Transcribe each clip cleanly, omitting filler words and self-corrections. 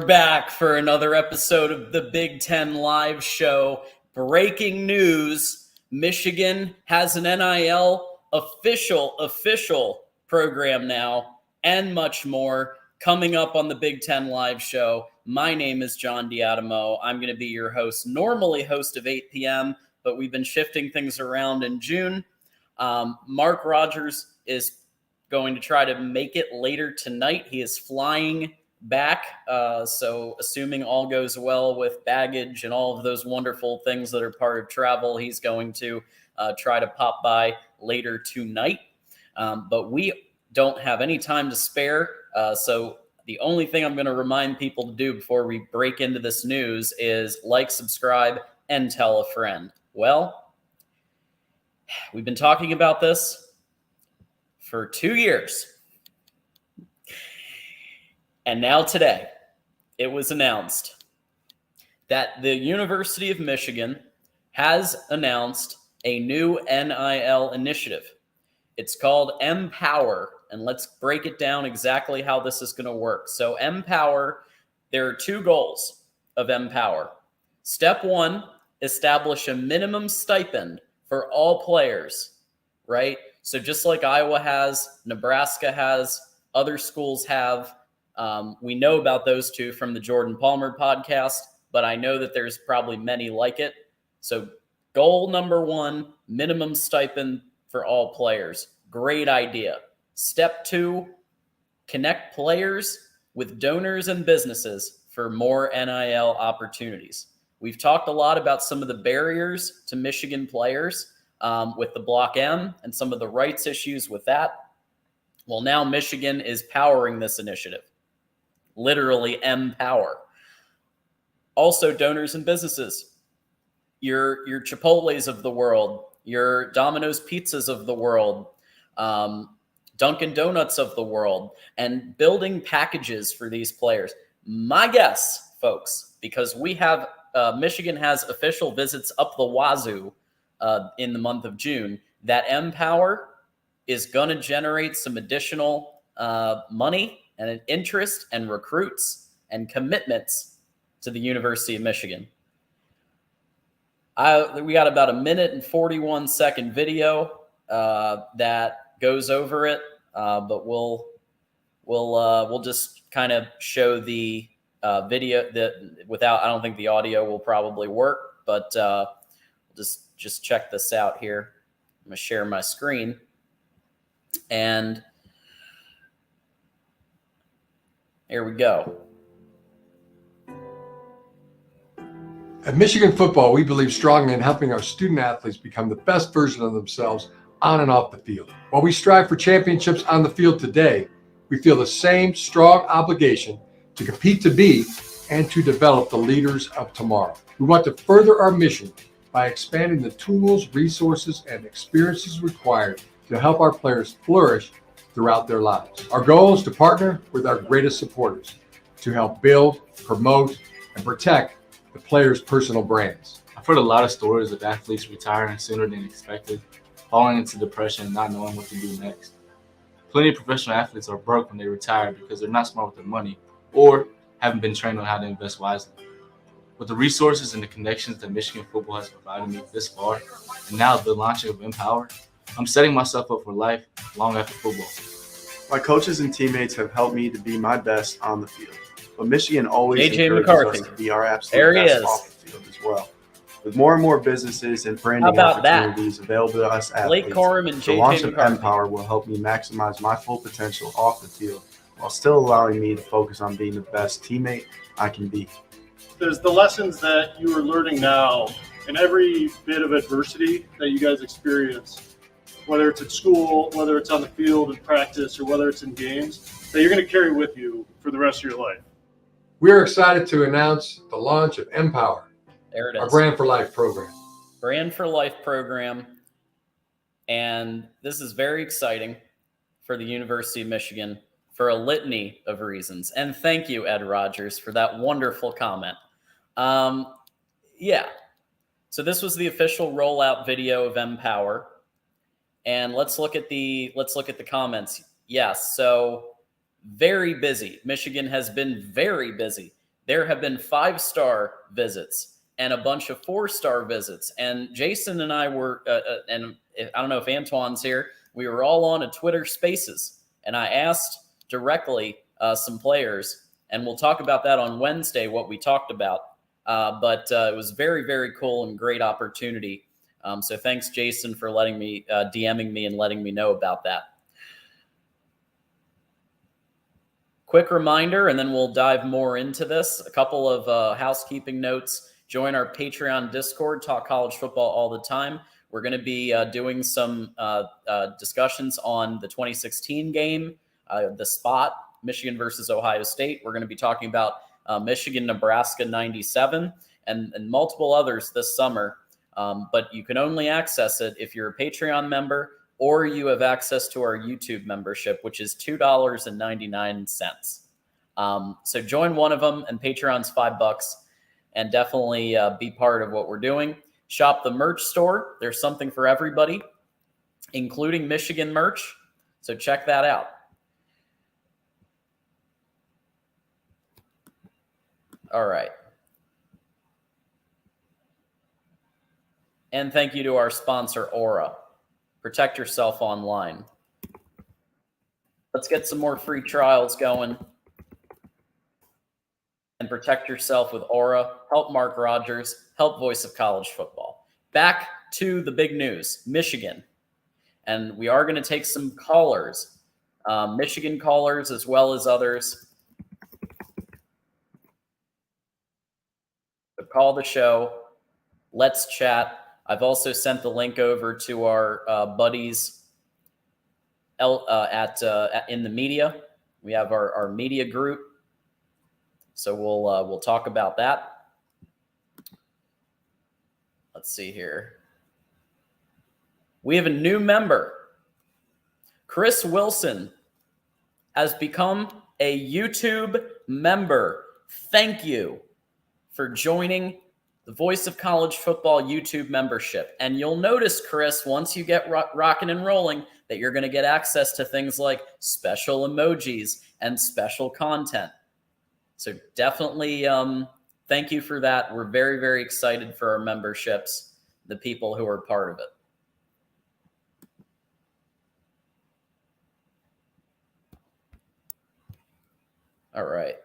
We're back for another episode of the Big Ten Live Show. Breaking news, Michigan has an NIL official program now, and much more coming up on the Big Ten Live Show. My name is John Diadamo. I'm going to be your host, normally host of 8 p.m., but we've been shifting things around in June. Mark Rogers is going to try to make it later tonight. He is flying back, so assuming all goes well with baggage and all of those wonderful things that are part of travel, he's going to try to pop by later tonight. But we don't have any time to spare, so the only thing I'm going to remind people to do before we break into this news is like, subscribe, and tell a friend. Well, we've been talking about this for 2 years. And now today, it was announced that the University of Michigan has announced a new NIL initiative. It's called Mpower, and let's break it down exactly how this is going to work. So Mpower, there are two goals of Mpower. Step one, establish a minimum stipend for all players, right? So just like Iowa has, Nebraska has, other schools have. We know about those two from the Jordan Palmer podcast, but I know that there's probably many like it. So goal number one, minimum stipend for all players. Great idea. Step two, connect players with donors and businesses for more NIL opportunities. We've talked a lot about some of the barriers to Michigan players with the Block M and some of the rights issues with that. Well, now Michigan is powering this initiative. Literally Mpower. Also, donors and businesses. Your Chipotles of the world, your Domino's Pizzas of the world, Dunkin' Donuts of the world, and building packages for these players. My guess, folks, because we have Michigan has official visits up the wazoo in the month of June, that Mpower is going to generate some additional money and an interest and recruits and commitments to the University of Michigan. We got about a minute and 41 second video that goes over it, but we'll just kind of show the video without. I don't think the audio will probably work, but just check this out here. I'm gonna share my screen, and here we go. At Michigan Football, we believe strongly in helping our student athletes become the best version of themselves on and off the field. While we strive for championships on the field today, we feel the same strong obligation to compete to be and to develop the leaders of tomorrow. We want to further our mission by expanding the tools, resources, and experiences required to help our players flourish throughout their lives. Our goal is to partner with our greatest supporters to help build, promote, and protect the players' personal brands. I've heard a lot of stories of athletes retiring sooner than expected, falling into depression and not knowing what to do next. Plenty of professional athletes are broke when they retire because they're not smart with their money or haven't been trained on how to invest wisely. With the resources and the connections that Michigan football has provided me this far, and now the launching of Mpower, I'm setting myself up for life long after football. My coaches and teammates have helped me to be my best on the field, but Michigan always AJ encourages McCarthy. us to be our absolute best off the field as well. With more and more businesses and branding opportunities available to us athletes, Blake Corum and the JJ launch of McCarthy. Mpower will help me maximize my full potential off the field while still allowing me to focus on being the best teammate I can be. There's the lessons that you are learning now, and every bit of adversity that you guys experience, whether it's at school, whether it's on the field in practice, or whether it's in games, that you're going to carry with you for the rest of your life. We are excited to announce the launch of Mpower, There it is. our Brand for Life program. Brand for Life program. And this is very exciting for the University of Michigan for a litany of reasons. And thank you, Ed Rogers, for that wonderful comment. Yeah. So this was the official rollout video of Mpower. And let's look at the comments. Yes, so very busy. Michigan has been very busy there have been 5-star visits and a bunch of 4-star visits. And Jason and I were, and I don't know if Antoine's here, we were all on a Twitter Spaces, and I asked directly some players, and we'll talk about that on Wednesday, what we talked about. But it was very, very cool and great opportunity. So thanks, Jason, for letting me, DMing me and letting me know about that. Quick reminder, and then we'll dive more into this. A couple of housekeeping notes. Join our Patreon Discord, talk college football all the time. We're going to be doing some discussions on the 2016 game, the spot, Michigan versus Ohio State. We're going to be talking about Michigan, Nebraska 97, and multiple others this summer. But you can only access it if you're a Patreon member or you have access to our YouTube membership, which is $2.99. So join one of them, and Patreon's $5, and definitely be part of what we're doing. Shop the merch store. There's something for everybody, including Michigan merch. So check that out. All right. And thank you to our sponsor, Aura. Protect yourself online. Let's get some more free trials going. And protect yourself with Aura. Help Mark Rogers. Help Voice of College Football. Back to the big news, Michigan. And we are going to take some callers, Michigan callers as well as others. So call the show. Let's chat. I've also sent the link over to our buddies in the media. We have our media group. So we'll talk about that. Let's see here. We have a new member. Chris Wilson has become a YouTube member. Thank you for joining the Voice of College Football YouTube membership. And you'll notice, Chris, once you get rocking and rolling, that you're going to get access to things like special emojis and special content. So definitely thank you for that. We're very, very excited for our memberships, the people who are part of it. All right.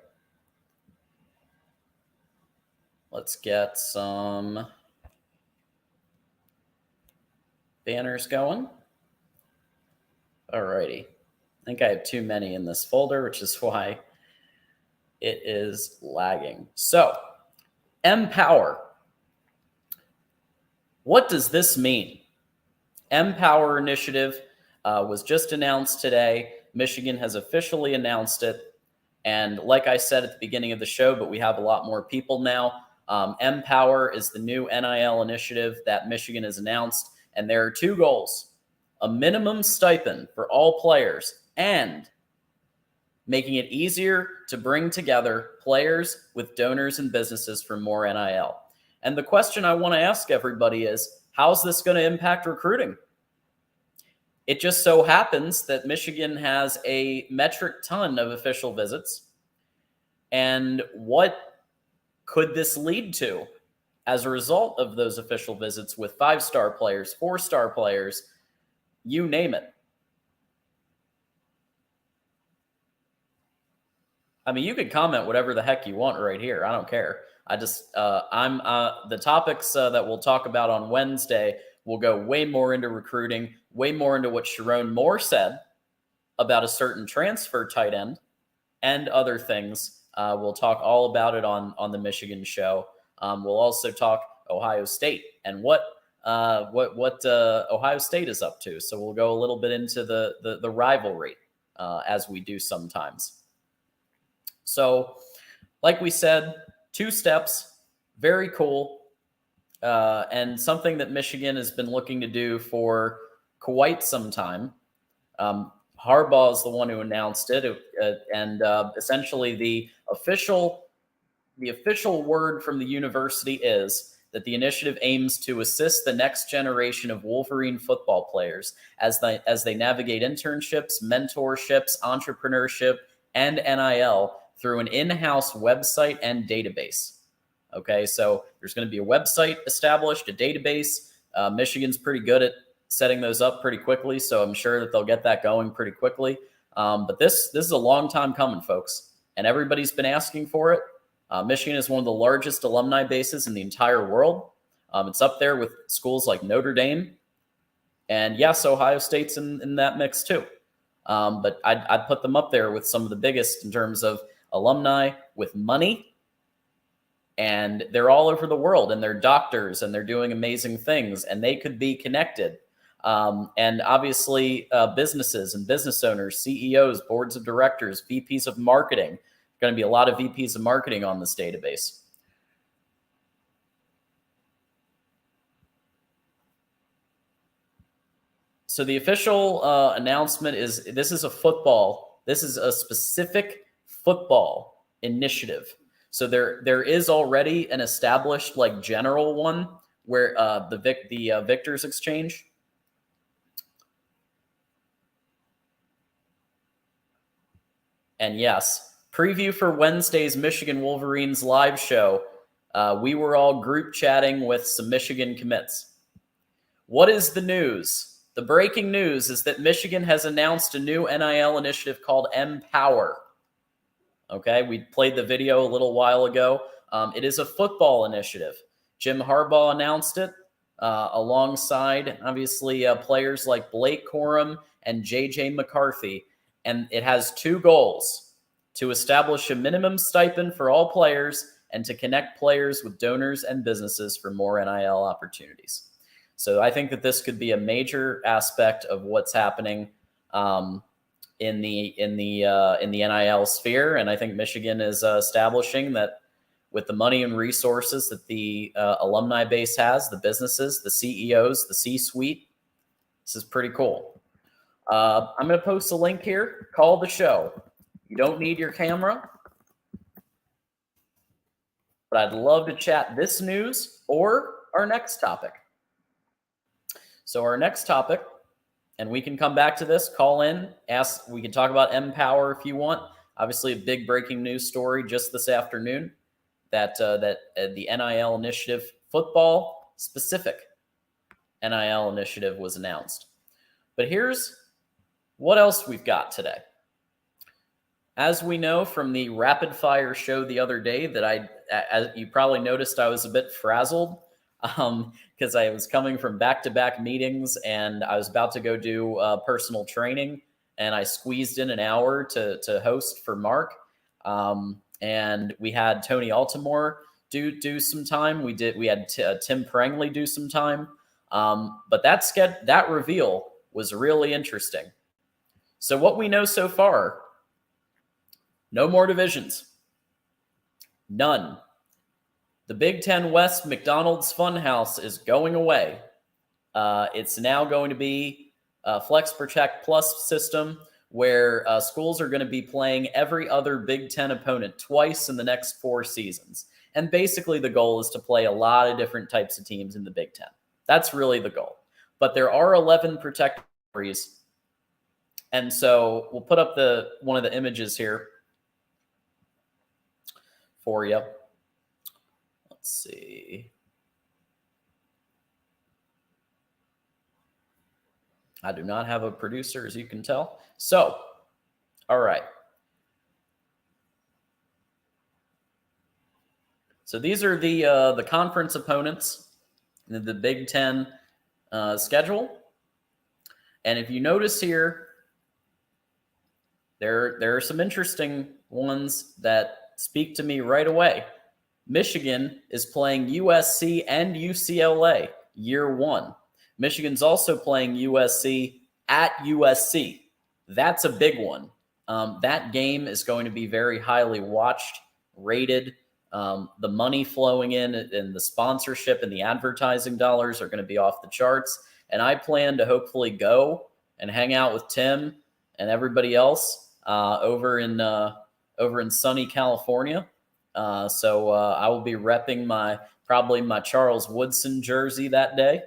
Let's get some banners going. All righty. I think I have too many in this folder, which is why it is lagging. So, Mpower. What does this mean? Mpower initiative was just announced today. Michigan has officially announced it. And like I said at the beginning of the show, but we have a lot more people now. Mpower is the new NIL initiative that Michigan has announced. And there are 2 goals: a minimum stipend for all players and making it easier to bring together players with donors and businesses for more NIL. And the question I want to ask everybody is, how's this going to impact recruiting? It just so happens that Michigan has a metric ton of official visits. And what could this lead to as a result of those official visits with 5-star players, 4-star players, you name it? I mean, you could comment whatever the heck you want right here. I don't care. I just, the topics that we'll talk about on Wednesday will go way more into recruiting, way more into what Sharon Moore said about a certain transfer tight end and other things. We'll talk all about it on the Michigan show. We'll also talk Ohio State and what Ohio State is up to. So we'll go a little bit into the rivalry as we do sometimes. So, like we said, 2 steps, very cool, and something that Michigan has been looking to do for quite some time. Harbaugh is the one who announced it, and essentially the official word from the university is that the initiative aims to assist the next generation of Wolverine football players as they navigate internships, mentorships, entrepreneurship, and NIL through an in-house website and database. Okay, so there's going to be a website established, a database. Michigan's pretty good at setting those up pretty quickly, so I'm sure that they'll get that going pretty quickly. But this is a long time coming, folks, and everybody's been asking for it. Michigan is one of the largest alumni bases in the entire world. It's up there with schools like Notre Dame. And yes, Ohio State's in that mix too. But I'd put them up there with some of the biggest in terms of alumni with money. And they're all over the world, and they're doctors, and they're doing amazing things, and they could be connected. And obviously, businesses and business owners, CEOs, boards of directors, VPs of marketing. Going to be a lot of VPs of marketing on this database. So the official announcement is this is a specific football initiative. So there is already an established like general one where the Victors Exchange. And yes, preview for Wednesday's Michigan Wolverines live show. We were all group chatting with some Michigan commits. What is the news? The breaking news is that Michigan has announced a new NIL initiative called Mpower. Okay, we played the video a little while ago. It is a football initiative. Jim Harbaugh announced it alongside, obviously, players like Blake Corum and J.J. McCarthy. And it has two goals: to establish a minimum stipend for all players and to connect players with donors and businesses for more NIL opportunities. So I think that this could be a major aspect of what's happening in the NIL sphere, and I think Michigan is establishing that with the money and resources that the alumni base has, the businesses, the CEOs, the C-suite. This is pretty cool. I'm going to post a link here. Call the show. You don't need your camera, but I'd love to chat this news or our next topic. So our next topic, and we can come back to this, call in, ask, we can talk about Mpower if you want. Obviously a big breaking news story just this afternoon that the NIL initiative, football specific NIL initiative was announced. But here's what else we've got today. As we know from the rapid fire show the other day that as you probably noticed, I was a bit frazzled because I was coming from back-to-back meetings and I was about to go do personal training, and I squeezed in an hour to host for Mark. And we had Tony Altimore do some time. We had Tim Prangley do some time. But that reveal was really interesting. So what we know so far: no more divisions. None. The Big Ten West McDonald's Funhouse is going away. It's now going to be a Flex Protect Plus system where schools are going to be playing every other Big Ten opponent twice in the next 4 seasons. And basically the goal is to play a lot of different types of teams in the Big Ten. That's really the goal. But there are 11 protected categories. And so we'll put up one of the images here for you. Let's see. I do not have a producer, as you can tell. So, all right. So these are the conference opponents in the Big Ten schedule. And if you notice here, there are some interesting ones that speak to me right away. Michigan is playing USC and UCLA year 1. Michigan's also playing USC at USC. That's a big one. That game is going to be very highly watched, rated. The money flowing in and the sponsorship and the advertising dollars are going to be off the charts. And I plan to hopefully go and hang out with Tim and everybody else over in sunny California. So I will be repping probably my Charles Woodson jersey that day,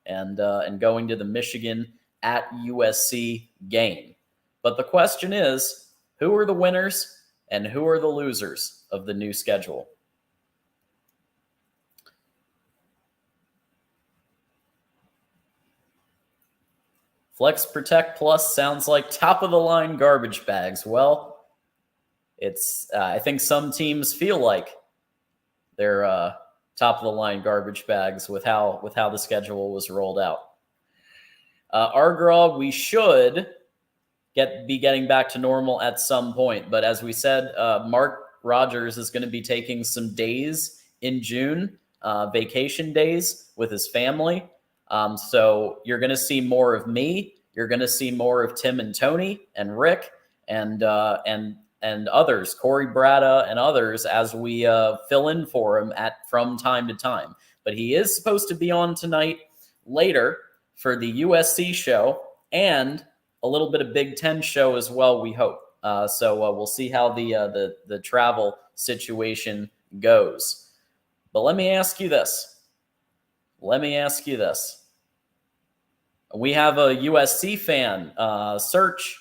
and going to the Michigan at USC game. But the question is, who are the winners and who are the losers of the new schedule? Flex Protect Plus sounds like top-of-the-line garbage bags. Well, it's I think some teams feel like they're top-of-the-line garbage bags with how the schedule was rolled out. Argraw, we should be getting back to normal at some point. But as we said, Mark Rogers is going to be taking some days in June, vacation days with his family. So you're going to see more of me. You're going to see more of Tim and Tony and Rick and others, Corey Bratta and others, as we fill in for him from time to time. But he is supposed to be on tonight later for the USC show and a little bit of Big Ten show as well, we hope. So we'll see how the travel situation goes. But let me ask you this. We have a USC fan, Search.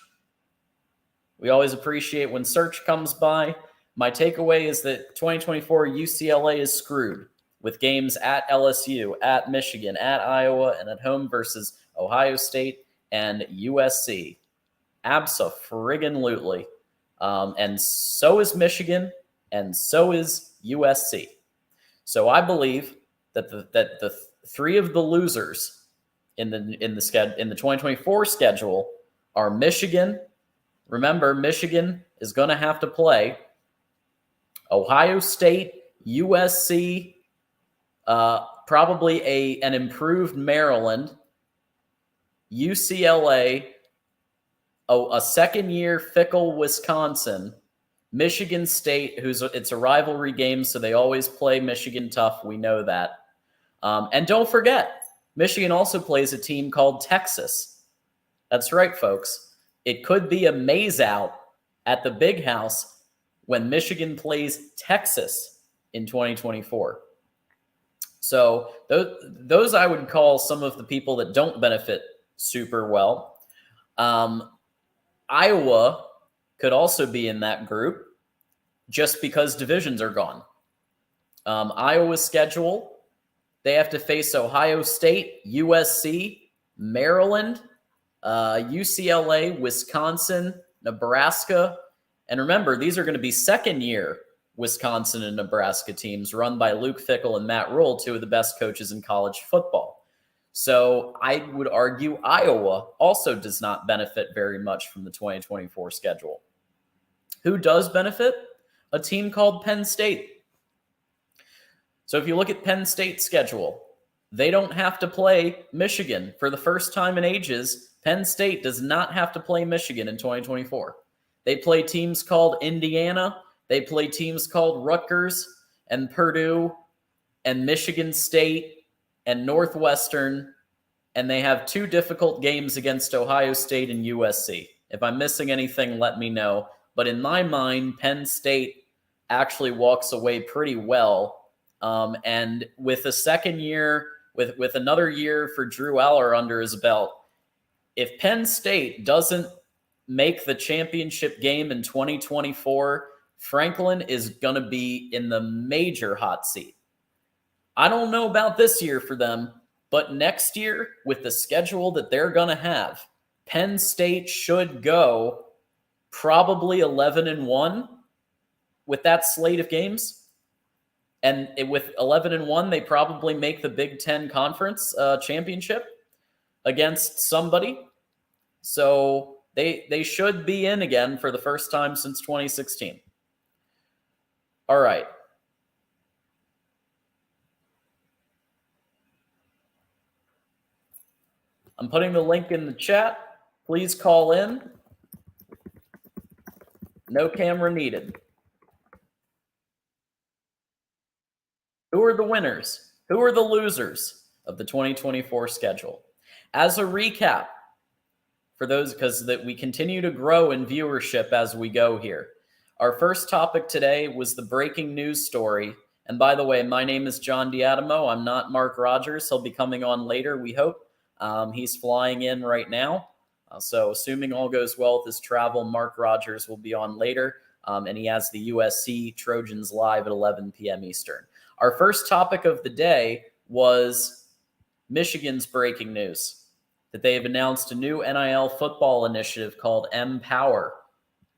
We always appreciate when Search comes by. My takeaway is that 2024 UCLA is screwed with games at LSU, at Michigan, at Iowa, and at home versus Ohio State and USC. Abso-friggin-lutely. And so is Michigan, and so is USC. So I believe that the three of the losers in the 2024 schedule are Michigan. Remember, Michigan is going to have to play Ohio State, USC, probably an improved Maryland, UCLA, a second-year fickle Wisconsin, Michigan State, it's a rivalry game, so they always play Michigan tough. We know that. And don't forget, Michigan also plays a team called Texas. That's right, folks. It could be a maze-out at the Big House when Michigan plays Texas in 2024. So those I would call some of the people that don't benefit super well. Iowa could also be in that group just because divisions are gone. Iowa's schedule, they have to face Ohio State, USC, Maryland, UCLA, Wisconsin, Nebraska. And remember, these are going to be second-year Wisconsin and Nebraska teams run by Luke Fickell and Matt Rule, two of the best coaches in college football. So I would argue Iowa also does not benefit very much from the 2024 schedule. Who does benefit? A team called Penn State. So if you look at Penn State's schedule, they don't have to play Michigan. For the first time in ages, Penn State does not have to play Michigan in 2024. They play teams called Indiana. They play teams called Rutgers and Purdue and Michigan State and Northwestern, and they have two difficult games against Ohio State and USC. If I'm missing anything, let me know. But in my mind, Penn State actually walks away pretty well. And with a second year, with another year for Drew Aller under his belt, if Penn State doesn't make the championship game in 2024, Franklin is going to be in the major hot seat. I don't know about this year for them, but next year, with the schedule that they're going to have, Penn State should go probably 11-1 with that slate of games. And with 11-1, they probably make the Big Ten Conference championship against somebody. So they should be in again for the first time since 2016. All right. I'm putting the link in the chat. Please call in. No camera needed. Who are the winners? Who are the losers of the 2024 schedule? As a recap, for those, because that we continue to grow in viewership as we go here. Our first topic today was the breaking news story. And by the way, my name is John Diadamo. I'm not Mark Rogers. He'll be coming on later, we hope. He's flying in right now. So assuming all goes well with his travel, Mark Rogers will be on later. and he has the USC Trojans live at 11 p.m. Eastern. Our first topic of the day was Michigan's breaking news that they have announced a new NIL football initiative called Mpower,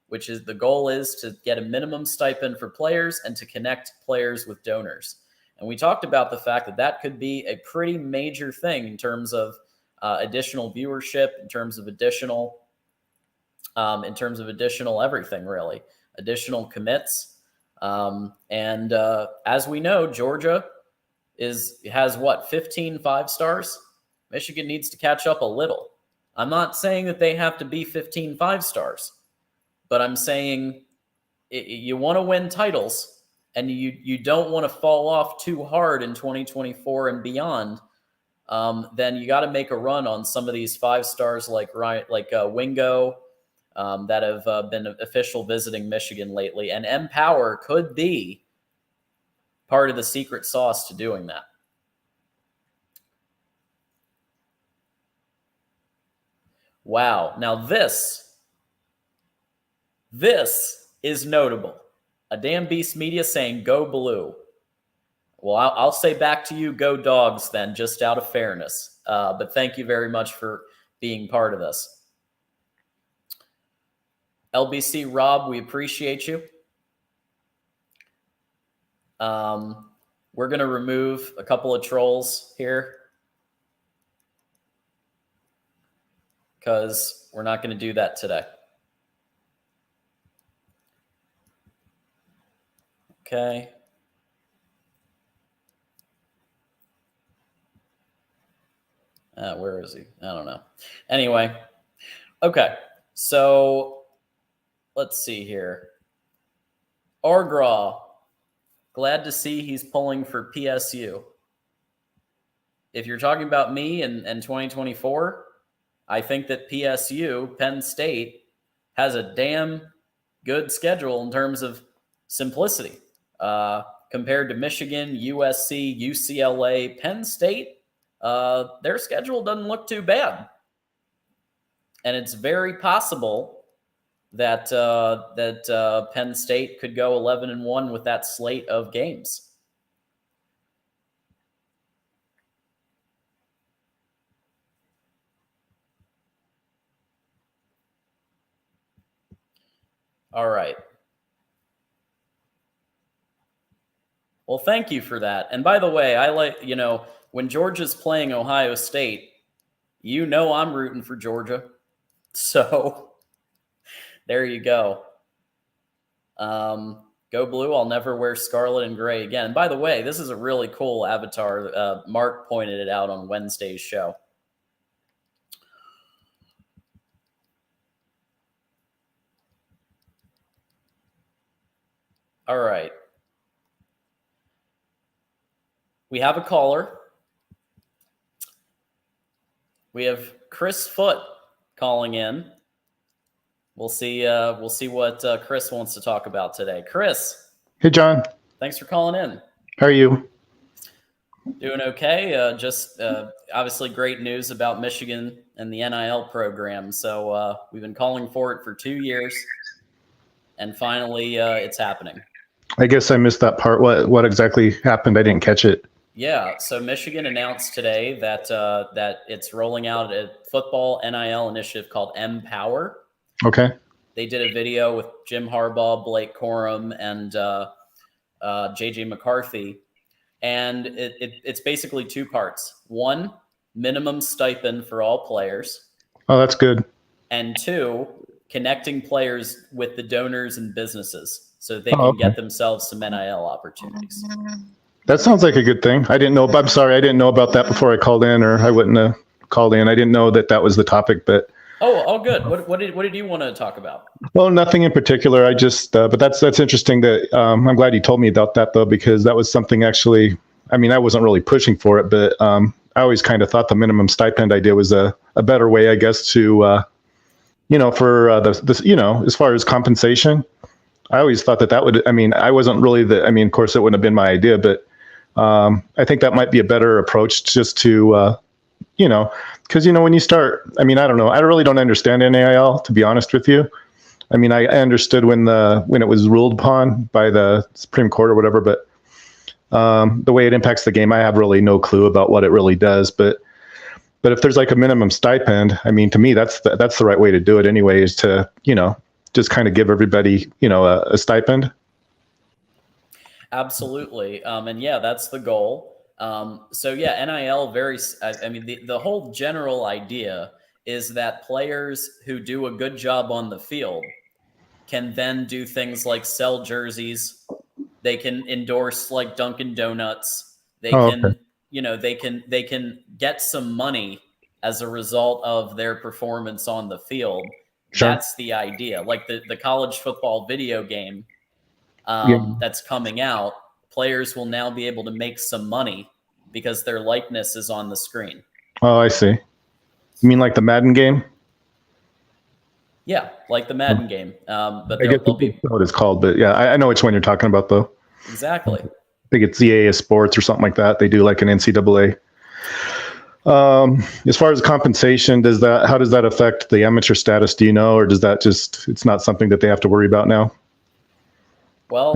which is the goal is to get a minimum stipend for players and to connect players with donors. And we talked about the fact that that could be a pretty major thing in terms of additional viewership, in terms of additional everything, really, additional commits. And as we know, Georgia has 15 5-stars? Michigan needs to catch up a little. I'm not saying that they have to be 15 5-stars, but I'm saying you want to win titles and you don't want to fall off too hard in 2024 and beyond. Then you got to make a run on some of these 5-stars like Wingo that have been official visiting Michigan lately. And Mpower could be part of the secret sauce to doing that. Wow. Now this is notable. A Damn Beast Media saying go blue. Well, I'll say back to you, go dogs then, just out of fairness. But thank you very much for being part of this. LBC Rob, we appreciate you. We're going to remove a couple of trolls here because we're not going to do that today. Okay. Where is he? I don't know. Anyway. Okay. So let's see here. Orgraw. Glad to see he's pulling for PSU. If you're talking about me and 2024, I think that PSU, Penn State, has a damn good schedule in terms of simplicity. Compared to Michigan, USC, UCLA, Penn State, their schedule doesn't look too bad. And it's very possible that Penn State could go 11-1 with that slate of games. All right. Well, thank you for that. And by the way, I when Georgia's playing Ohio State, I'm rooting for Georgia. So there you go. Go blue. I'll never wear scarlet and gray again. And by the way, this is a really cool avatar. Mark pointed it out on Wednesday's show. All right. We have a caller. We have Chris Foote calling in. We'll see what Chris wants to talk about today. Chris. Hey, John. Thanks for calling in. How are you? Doing okay. Just obviously great news about Michigan and the NIL program. So we've been calling for it for 2 years, and finally it's happening. I guess I missed that part. What exactly happened? I didn't catch it. Yeah, so Michigan announced today that it's rolling out a football NIL initiative called Mpower. Okay. They did a video with Jim Harbaugh, Blake Corum, and JJ McCarthy. And it's basically 2 parts. 1, minimum stipend for all players. Oh, that's good. And 2, connecting players with the donors and businesses so that they can get themselves some NIL opportunities. That sounds like a good thing. I'm sorry, I didn't know about that before I called in, or I wouldn't have called in. I didn't know that was the topic, but. Oh, all good. What did you want to talk about? Well, nothing in particular. I just, but that's interesting that, I'm glad you told me about that though, because that was something actually, I wasn't really pushing for it, but, I always kind of thought the minimum stipend idea was a better way, I guess, to, for as far as compensation. I always thought that would, I wasn't really of course it wouldn't have been my idea, but, I think that might be a better approach just to, because, when you start, I don't know, I really don't understand NIL, to be honest with you. I mean, I understood when it was ruled upon by the Supreme Court or whatever, but the way it impacts the game, I have really no clue about what it really does. But if there's like a minimum stipend, I mean, to me, that's the right way to do it anyway, is to, just kind of give everybody, a stipend. Absolutely. And yeah, that's the goal. So yeah, NIL the whole general idea is that players who do a good job on the field can then do things like sell jerseys. They can endorse like Dunkin' Donuts. They can get some money as a result of their performance on the field. Sure. That's the idea. Like the college football video game that's coming out, players will now be able to make some money because their likeness is on the screen. Oh, I see. You mean like the Madden game? Yeah, like the Madden game. But I don't know what it's called, but yeah, I know which one you're talking about, though. Exactly. I think it's EA Sports or something like that. They do like an NCAA. As far as compensation, how does that affect the amateur status? Do you know, or does that it's not something that they have to worry about now? Well,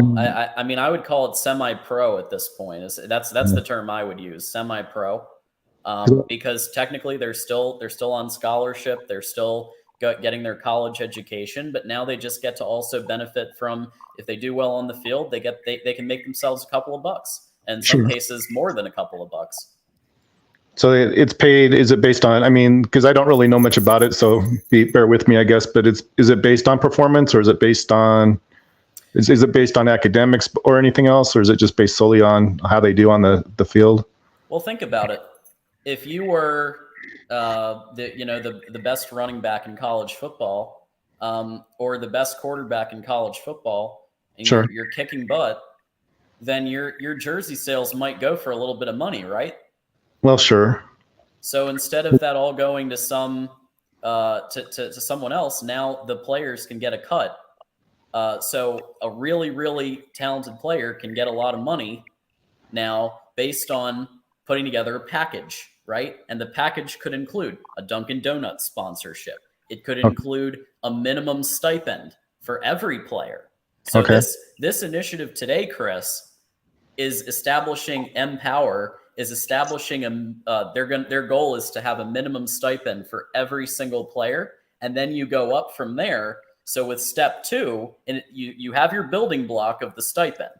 I mean, I would call it semi-pro at this point. That's the term I would use, semi-pro, because technically they're still on scholarship. They're still getting their college education, but now they just get to also benefit from, if they do well on the field, they can make themselves a couple of bucks, and in some cases more than a couple of bucks. So it's paid. Is it based on? I mean, because I don't really know much about it, so bear with me, I guess. But is it based on performance, or is it based on? Is it based on academics or anything else, or is it just based solely on how they do on the field? Well, think about it. If you were the best running back in college football, or the best quarterback in college football, and sure, you're kicking butt, then your jersey sales might go for a little bit of money, right? Well, sure. So instead of that all going to someone else, now the players can get a cut. So a really, really talented player can get a lot of money now based on putting together a package, right? And the package could include a Dunkin' Donuts sponsorship. It could include a minimum stipend for every player. So this initiative today, Chris, is establishing Mpower, is establishing their goal is to have a minimum stipend for every single player, and then you go up from there. So with step 2, and you have your building block of the stipend,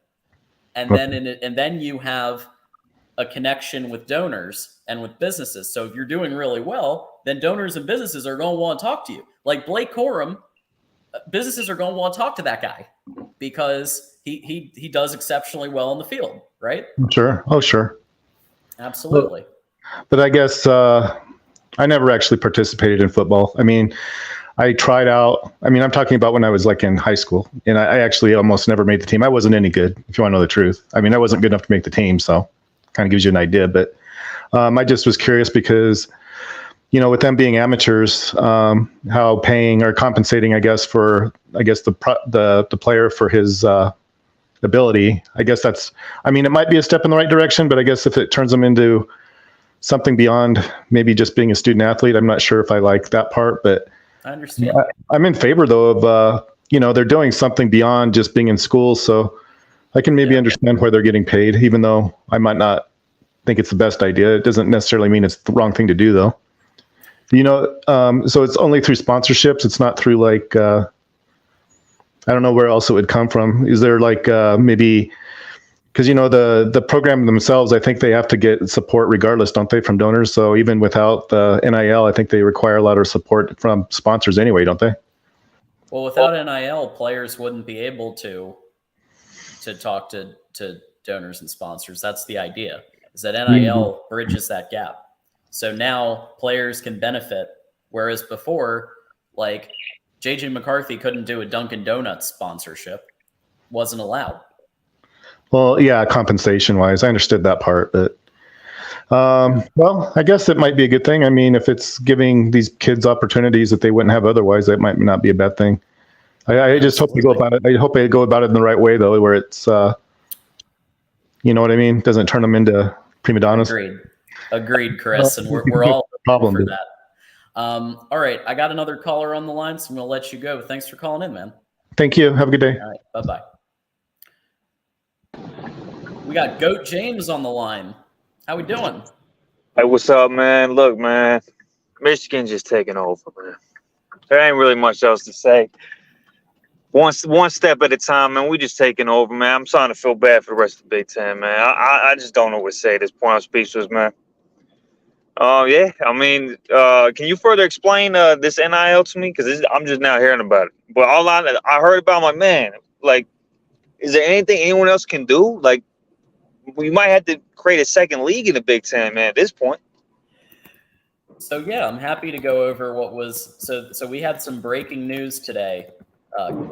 and then you have a connection with donors and with businesses. So if you're doing really well, then donors and businesses are going to want to talk to you. Like Blake Corum, businesses are going to want to talk to that guy because he does exceptionally well in the field, right? Sure. Oh, sure. Absolutely. But I guess I never actually participated in football. I mean, I tried out. I mean, I'm talking about when I was like in high school, and I actually almost never made the team. I wasn't any good, if you want to know the truth. I mean, I wasn't good enough to make the team, so kind of gives you an idea. But I just was curious because, with them being amateurs, how paying or compensating, the player for his ability. I guess it might be a step in the right direction, but I guess if it turns them into something beyond maybe just being a student athlete, I'm not sure if I like that part, but I understand. I'm in favor though of, they're doing something beyond just being in school. So I can maybe understand why they're getting paid, even though I might not think it's the best idea. It doesn't necessarily mean it's the wrong thing to do though. So it's only through sponsorships. It's not through like, I don't know where else it would come from. Is there like maybe, because the program themselves, I think they have to get support regardless, don't they, from donors? So even without the NIL, I think they require a lot of support from sponsors anyway, don't they? Well, without NIL, players wouldn't be able to talk to donors and sponsors. That's the idea, is that NIL bridges that gap. So now players can benefit, whereas before, like JJ McCarthy couldn't do a Dunkin' Donuts sponsorship, wasn't allowed. Well, yeah, compensation-wise, I understood that part, but well, I guess it might be a good thing. I mean, if it's giving these kids opportunities that they wouldn't have otherwise, that might not be a bad thing. I just hope they go about it. I hope they go about it in the right way, though, where it's, you know what I mean, doesn't turn them into prima donnas. Agreed, Chris, and we're all problem for that. All right, I got another caller on the line, so I'm going to let you go. Thanks for calling in, man. Thank you. Have a good day. All right, bye-bye. We got Goat James on the line. How we doing? Hey, what's up, man? Look, man, Michigan's just taking over, man. There ain't really much else to say. One step at a time, man. We just taking over, man. I'm starting to feel bad for the rest of the Big Ten, man. I just don't know what to say at this point. I'm speechless, man. Yeah. I mean, can you further explain this NIL to me? Because I'm just now hearing about it. But all I heard about, I'm like, man, like, is there anything anyone else can do? Like, we might have to create a second league in the Big Ten, man, at this point. So, yeah, I'm happy to go over what was – so we had some breaking news today,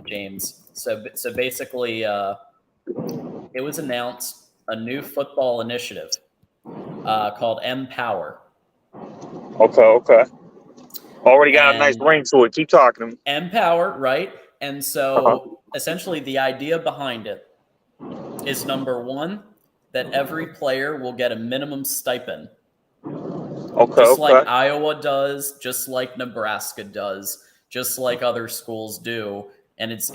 James. So basically, it was announced a new football initiative called Mpower. Okay. Already got a nice ring to it. Keep talking. Mpower, right? And so essentially the idea behind it is, number one, that every player will get a minimum stipend. Just like Iowa does, just like Nebraska does, just like other schools do. And it's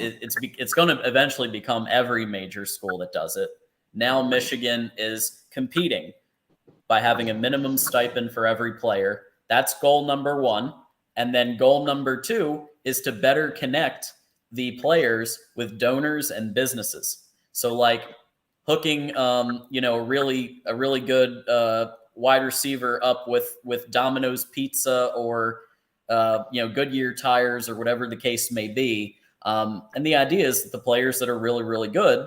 going to eventually become every major school that does it. Now Michigan is competing by having a minimum stipend for every player. That's goal number one. And then goal number two is to better connect the players with donors and businesses. So like hooking, a really good wide receiver up with Domino's Pizza or, Goodyear tires or whatever the case may be. And the idea is that the players that are really, really good,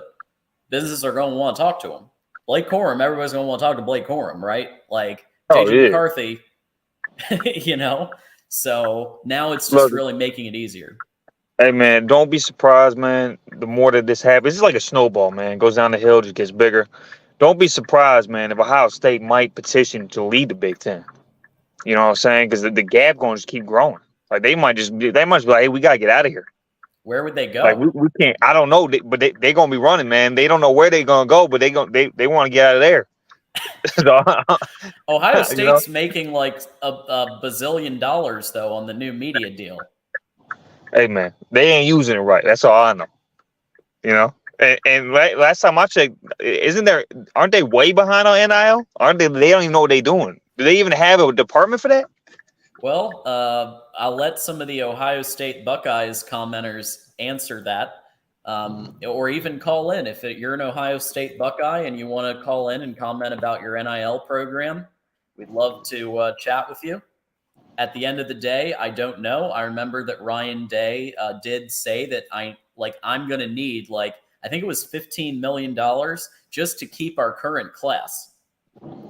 businesses are going to want to talk to them. Blake Corum, everybody's going to want to talk to Blake Corum, right? Like JJ McCarthy, So now it's just really making it easier. Hey, man, don't be surprised, man. The more that this happens, it's like a snowball, man. It goes down the hill, just gets bigger. Don't be surprised, man, if Ohio State might petition to lead the Big Ten. You know what I'm saying? Because the gap going to just keep growing. Like they might just be like, hey, we got to get out of here. Where would they go? Like we can't. I don't know, but they gonna be running, man. They don't know where they gonna go, but they want to get out of there. Ohio State's making like a bazillion dollars though on the new media deal. Hey, man, they ain't using it right. That's all I know. And last time I checked, aren't they way behind on NIL? Aren't they? They don't even know what they're doing. Do they even have a department for that? Well, I'll let some of the Ohio State Buckeyes commenters answer that, or even call in. If you're an Ohio State Buckeye and you want to call in and comment about your NIL program, we'd love to chat with you. At the end of the day, I don't know. I remember that Ryan Day did say that I'm going to need I think it was $15 million just to keep our current class.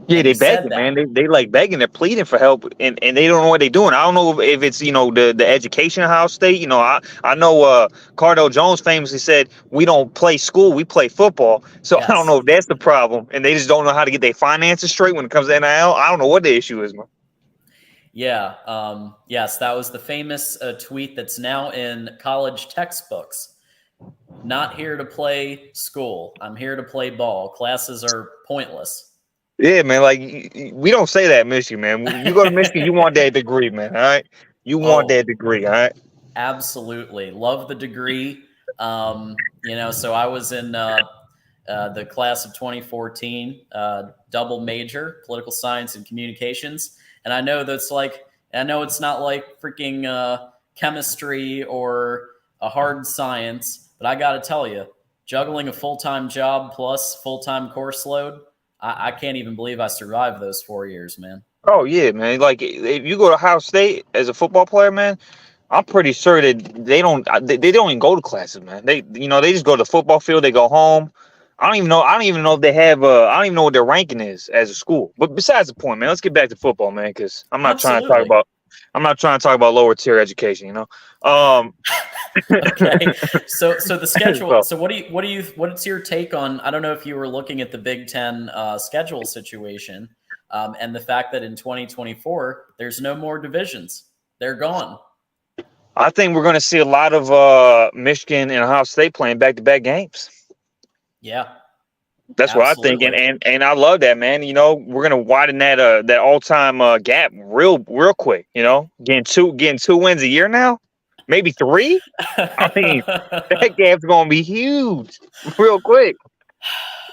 Yeah, they begging, man. They like begging. They're pleading for help, and they don't know what they're doing. I don't know if it's the education of Ohio State. I know Cardell Jones famously said we don't play school, we play football. So yes. I don't know if that's the problem, and they just don't know how to get their finances straight when it comes to NIL. I don't know what the issue is, man. Yeah. Yes, that was the famous tweet that's now in college textbooks. Not here to play school. I'm here to play ball. Classes are pointless. Yeah, man. Like we don't say that in Michigan, man. When you go to Michigan, you want that degree, man. All right, you want that degree, all right. Absolutely, love the degree. So I was in the class of 2014, double major, political science and communications, and I know it's not like freaking chemistry or a hard science, but I got to tell you, juggling a full-time job plus full-time course load. I can't even believe I survived those 4 years, man. Oh, yeah, man. Like, if you go to Ohio State as a football player, man, I'm pretty sure that they don't even go to classes, man. They just go to the football field. They go home. I don't even know if they have I don't even know what their ranking is as a school. But besides the point, man, let's get back to football, man, because I'm not trying to talk about lower tier education, Okay. So the schedule. So what's your take on? I don't know if you were looking at the Big Ten schedule situation, and the fact that in 2024 there's no more divisions; they're gone. I think we're going to see a lot of Michigan and Ohio State playing back-to-back games. Yeah. That's what I think, Absolutely. and I love that, man. You know, we're gonna widen that all time gap real quick. You know, getting two wins a year now, maybe 3. I mean, that gap's gonna be huge real quick.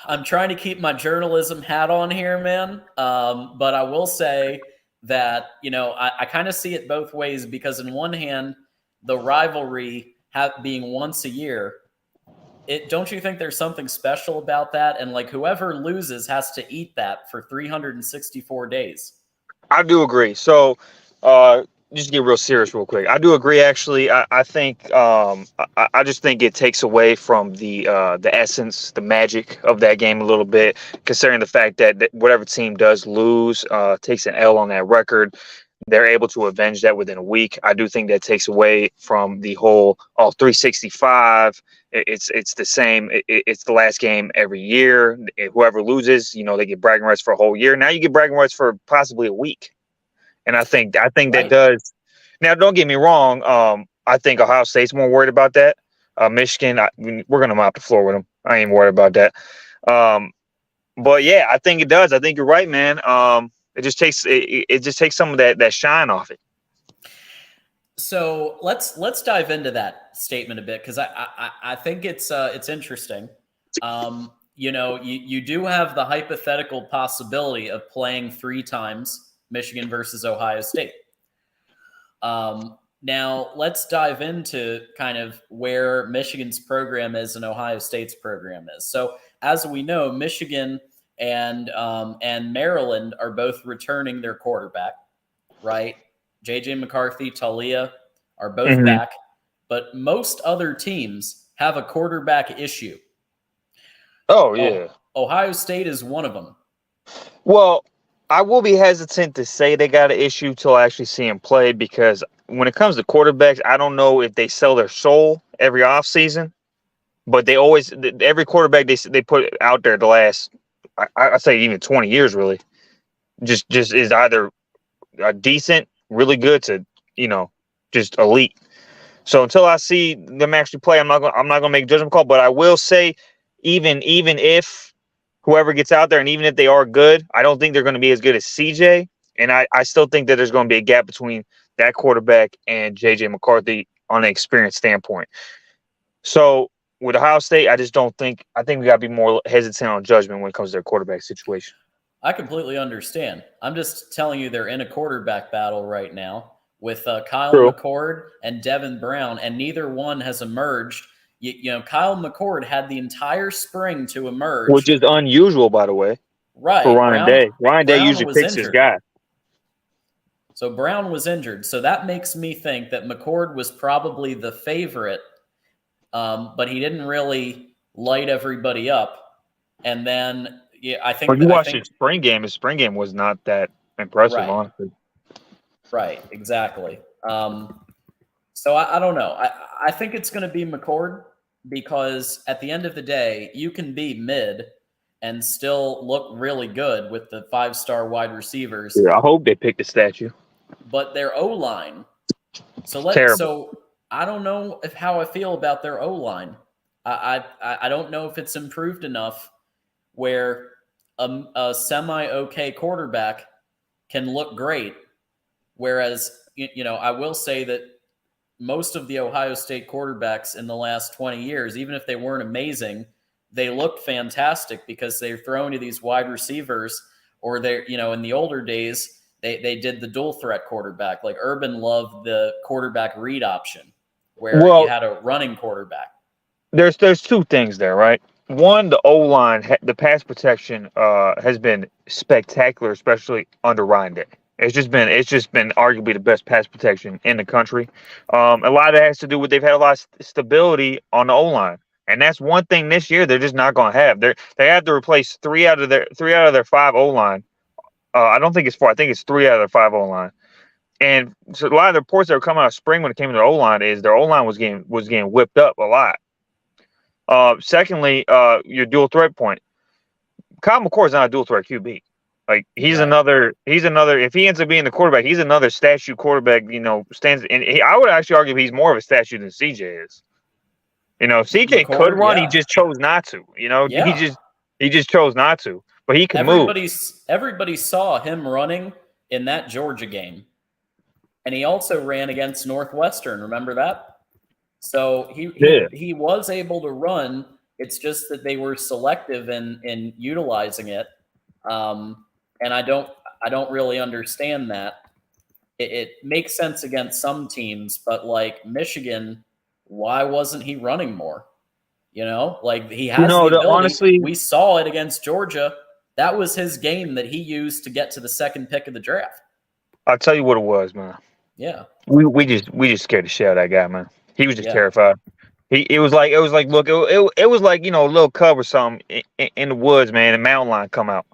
I'm trying to keep my journalism hat on here, man. But I will say that, I kind of see it both ways because, in one hand, the rivalry being once a year, don't you think there's something special about that? And like whoever loses has to eat that for 364 days. I do agree. So, just to get real serious real quick. I do agree. Actually, I think I just think it takes away from the essence, the magic of that game a little bit, considering the fact that whatever team does lose takes an L on that record. They're able to avenge that within a week. I do think that takes away from the whole 365. It's the same. It's the last game every year. Whoever loses, they get bragging rights for a whole year. Now you get bragging rights for possibly a week. And I think that Right. does. Now, don't get me wrong. I think Ohio State's more worried about that. Michigan, we're gonna mop the floor with them. I ain't worried about that. But yeah, I think it does. I think you're right, man. It just takes some of that shine off it. So let's dive into that statement a bit because I think it's interesting. You do have the hypothetical possibility of playing 3 times Michigan versus Ohio State. Now let's dive into kind of where Michigan's program is and Ohio State's program is. So as we know, Michigan and Maryland are both returning their quarterback, right? JJ McCarthy, Talia are both back, but most other teams have a quarterback issue. Oh yeah, Ohio State is one of them. Well, I will be hesitant to say they got an issue till I actually see them play because when it comes to quarterbacks, I don't know if they sell their soul every offseason, but every quarterback they put out there the last, I say even 20 years really, just is either a decent, really good to, just elite. So until I see them actually play, I'm not gonna make a judgment call, but I will say even if whoever gets out there, and even if they are good, I don't think they're going to be as good as CJ. And I still think that there's going to be a gap between that quarterback and JJ McCarthy on an experience standpoint. So with Ohio State, I think we got to be more hesitant on judgment when it comes to their quarterback situation. I completely understand. I'm just telling you they're in a quarterback battle right now with Kyle McCord and Devin Brown, and neither one has emerged. Kyle McCord had the entire spring to emerge. Which is unusual, by the way. Right. For Ryan Day. Ryan Day usually picks his guy. So Brown was injured. So that makes me think that McCord was probably the favorite, but he didn't really light everybody up. And then, I think... When you watched his spring game was not that impressive, honestly. Right, exactly. So I don't know. I think it's going to be McCord because at the end of the day, you can be mid and still look really good with the 5-star wide receivers. Yeah, I hope they pick the statue. But their O-line. So I don't know how I feel about their O-line. I don't know if it's improved enough where a semi-okay quarterback can look great. Whereas, I will say that most of the Ohio State quarterbacks in the last 20 years, even if they weren't amazing, they looked fantastic because they're throwing to these wide receivers, or they're, in the older days, they did the dual threat quarterback. Like Urban loved the quarterback read option where you had a running quarterback. There's 2 things there, right? One, the O-line, the pass protection has been spectacular, especially under Ryan Day. It's just been arguably the best pass protection in the country. A lot of that has to do with they've had a lot of stability on the O-line, and that's one thing this year they're just not going to have. They have to replace 3 out of their 5 O-line. I don't think it's 4. I think it's 3 out of their 5 O-line. And so a lot of the reports that were coming out of spring when it came to their O-line is their O-line was getting whipped up a lot. Secondly, your dual threat point. Kyle McCord's not a dual threat QB. Like he's another. If he ends up being the quarterback, he's another statue quarterback. Stands. And I would actually argue he's more of a statue than CJ is. CJ could run. He just chose not to. He just chose not to. But he can move. Everybody saw him running in that Georgia game. And he also ran against Northwestern. Remember that? So he was able to run. It's just that they were selective in utilizing it. And I don't really understand that. It makes sense against some teams, but like Michigan, why wasn't he running more? You know, like he has the ability. Honestly, we saw it against Georgia. That was his game that he used to get to the second pick of the draft. I'll tell you what it was, man. Yeah. We just scared the shit out of that guy, man. He was just terrified. It was like look, it was like, you know, a little cub or something in the woods, man, and mountain lion come out.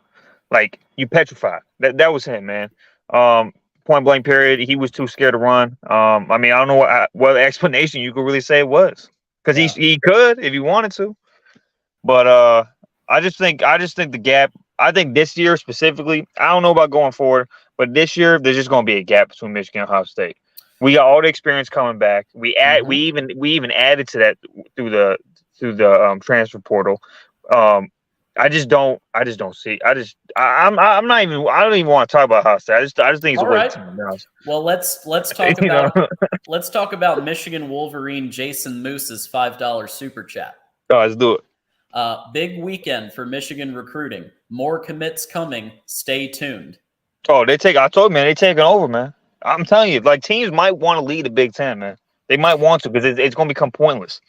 Like you petrified. That was him, man. Point blank period. He was too scared to run. I mean, I don't know what explanation you could really say it was. Because he could if he wanted to. But I just think the gap, I think this year specifically, I don't know about going forward, but this year there's just gonna be a gap between Michigan and Ohio State. We got all the experience coming back. We even added to that through the transfer portal. I don't even want to talk about Ohio State. I just think it's a waste of time. Well, let's talk about let's talk about Michigan Wolverine Jason Moose's $5 super chat. Oh, let's do it. Big weekend for Michigan recruiting. More commits coming. Stay tuned. Oh, I told you, man, they taking over, man. I'm telling you, like teams might want to lead the Big Ten, man. They might want to because it's going to become pointless.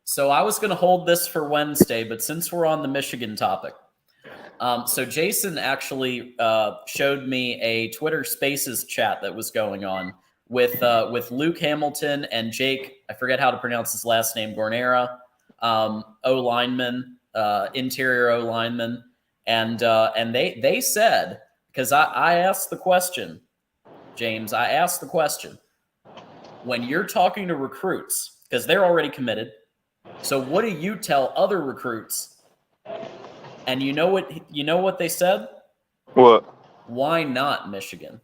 So I was going to hold this for Wednesday, but since we're on the Michigan topic, so Jason actually showed me a Twitter Spaces chat that was going on with Luke Hamilton and Jake. I forget how to pronounce his last name. Gornera, O-lineman, interior O-lineman, and they said, because I asked the question, James, I asked the question, when you're talking to recruits, because they're already committed. So what do you tell other recruits? And you know what they said? What? Why not Michigan?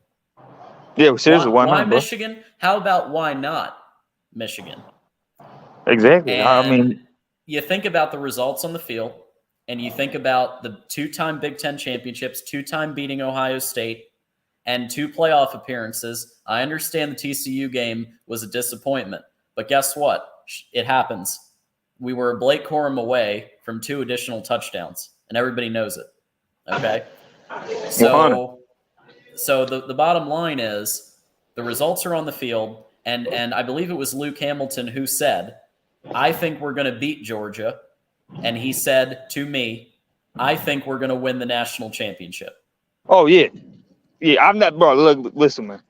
Yeah, seriously, why not? Why Michigan? How about why not Michigan? Exactly. And I mean, you think about the results on the field, and you think about the 2-time Big Ten championships, 2-time beating Ohio State, and 2 playoff appearances. I understand the TCU game was a disappointment, but guess what? It happens. We were Blake Corum away from 2 additional touchdowns, and everybody knows it. Okay? So the bottom line is the results are on the field, and I believe it was Luke Hamilton who said, I think we're going to beat Georgia, and he said to me, I think we're going to win the national championship. Oh, yeah. Yeah, I'm not, bro. Look, listen, man.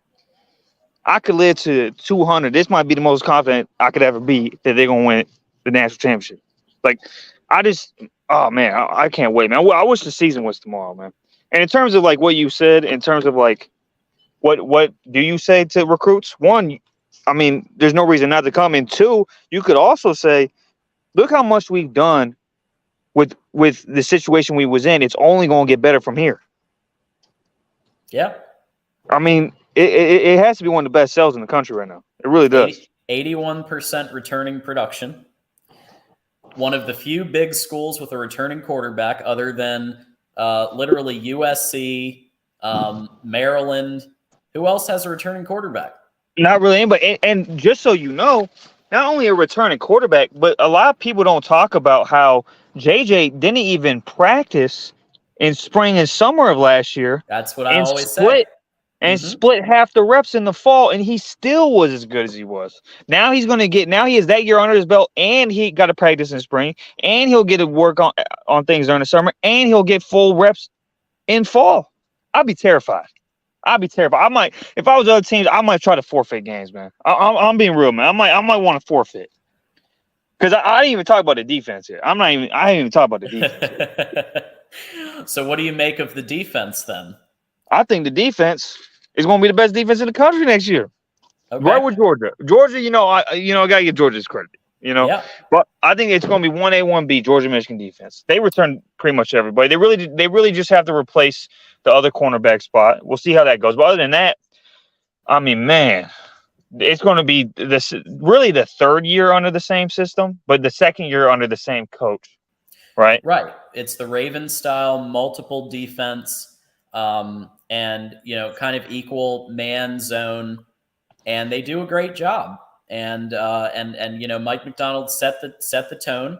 I could live to 200. This might be the most confident I could ever be that they're going to win the national championship. Like, oh, man, I can't wait, man. I wish the season was tomorrow, man. And in terms of, like, what you said, in terms of, like, what do you say to recruits? One, I mean, there's no reason not to come. And 2, you could also say, look how much we've done with the situation we was in. It's only going to get better from here. Yeah. I mean, it has to be one of the best sales in the country right now. It really does. 81% returning production. One of the few big schools with a returning quarterback other than literally USC, Maryland. Who else has a returning quarterback? Not really anybody. And just so you know, not only a returning quarterback, but a lot of people don't talk about how JJ didn't even practice in spring and summer of last year. That's what I always say. And split half the reps in the fall, and he still was as good as he was. Now he has that year under his belt, and he got to practice in spring, and he'll get to work on things during the summer, and he'll get full reps in fall. I'd be terrified. I might, if I was other teams, I might try to forfeit games, man. I'm being real, man. I might want to forfeit. Because I didn't even talk about the defense here. I didn't even talk about the defense. So what do you make of the defense then? I think the defense is going to be the best defense in the country next year. Okay. Right with Georgia. Georgia, I got to give Georgia's credit. Yeah. But I think it's going to be 1A, 1B, Georgia, Michigan defense. They return pretty much everybody. They really just have to replace the other cornerback spot. We'll see how that goes. But other than that, I mean, man, it's going to be really the third year under the same system, but the second year under the same coach, right? Right. It's the Raven style, multiple defense, and kind of equal man zone, and they do a great job. And Mike McDonald set the tone,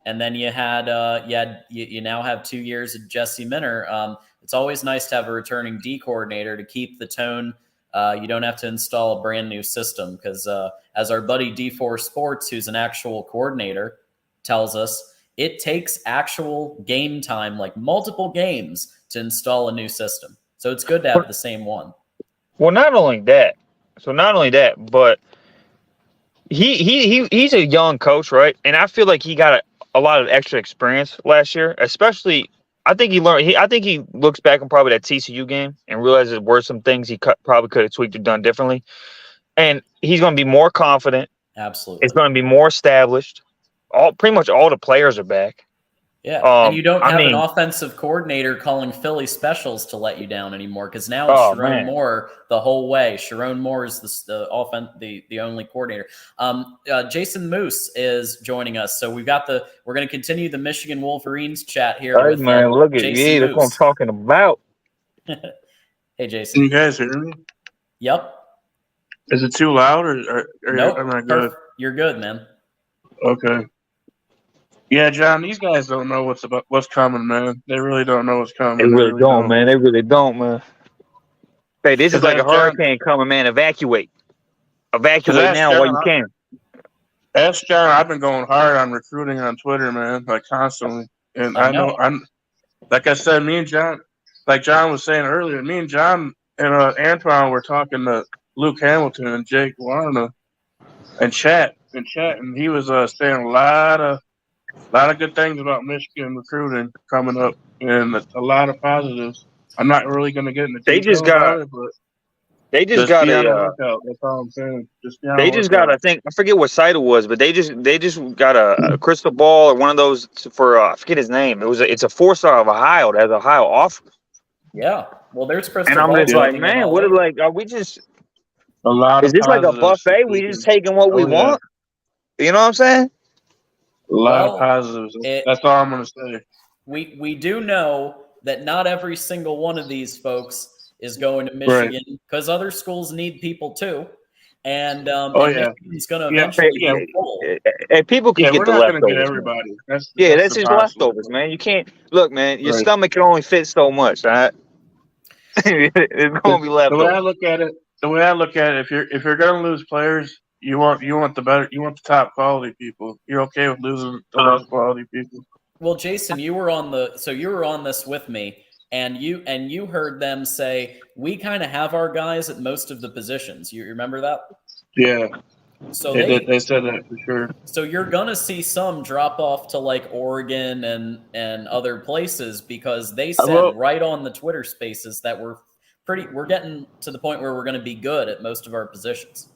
and then you now have 2 years of Jesse Minter. It's always nice to have a returning D coordinator to keep the tone. You don't have to install a brand new system because, as our buddy D4 Sports, who's an actual coordinator, tells us, it takes actual game time, like multiple games, to install a new system. So it's good to have the same one. Well, not only that, but he's a young coach, right? And I feel like he got a lot of extra experience last year, especially. I think he learned. I think he looks back on probably that TCU game and realizes there were some things he probably could have tweaked or done differently. And he's going to be more confident. Absolutely, it's going to be more established. Pretty much all the players are back. Yeah, and you don't have an offensive coordinator calling Philly specials to let you down anymore, because now it's Sharon Moore the whole way. Sharon Moore is the only coordinator. Jason Moose is joining us, so we're going to continue the Michigan Wolverines chat here. Hey, man, look at you. That's what I'm talking about. Hey, Jason. Can you guys hear me? Yep. Is it too loud or nope, am I good? You're good, man. Okay. Yeah, John, these guys don't know what's coming, man. They really don't know what's coming. They really don't, man. They really don't, man. Hey, this is like a hurricane coming, man. Evacuate now while you can. Ask John. I've been going hard on recruiting on Twitter, man, like constantly. And I know I'm, like I said, me and John, like John was saying earlier, me and John and Antoine were talking to Luke Hamilton and Jake Warner and chat, and he was saying a lot of good things about Michigan recruiting coming up, and a lot of positives. I'm not really going to get into details about it, but they just got a. That's all I'm saying. They just got. I forget what site it was, but they just got a crystal ball or one of those for I forget his name. It's a 4-star of Ohio that has Ohio offer. Yeah, well, there's crystal. And I'm just like, man, what are we just? A lot. Is this like a buffet? We just taking what we want? You know what I'm saying? A lot of positives. That's all I'm going to say. We do know that not every single one of these folks is going to Michigan because other schools need people too. And Michigan's going to eventually get full. And people can get the leftovers. We're not going to get everybody. That's just leftovers, man. You can't look, man. Your stomach can only fit so much, all right? It's going to be leftovers. The way I look at it, if you're going to lose players, you want the top quality people. You're okay with losing the less quality people. Well, Jason, you were on this with me, and you heard them say we kind of have our guys at most of the positions. You remember that? Yeah. So they said that for sure. So you're gonna see some drop off to like Oregon and other places because they said right on the Twitter Spaces that we're getting to the point where we're going to be good at most of our positions.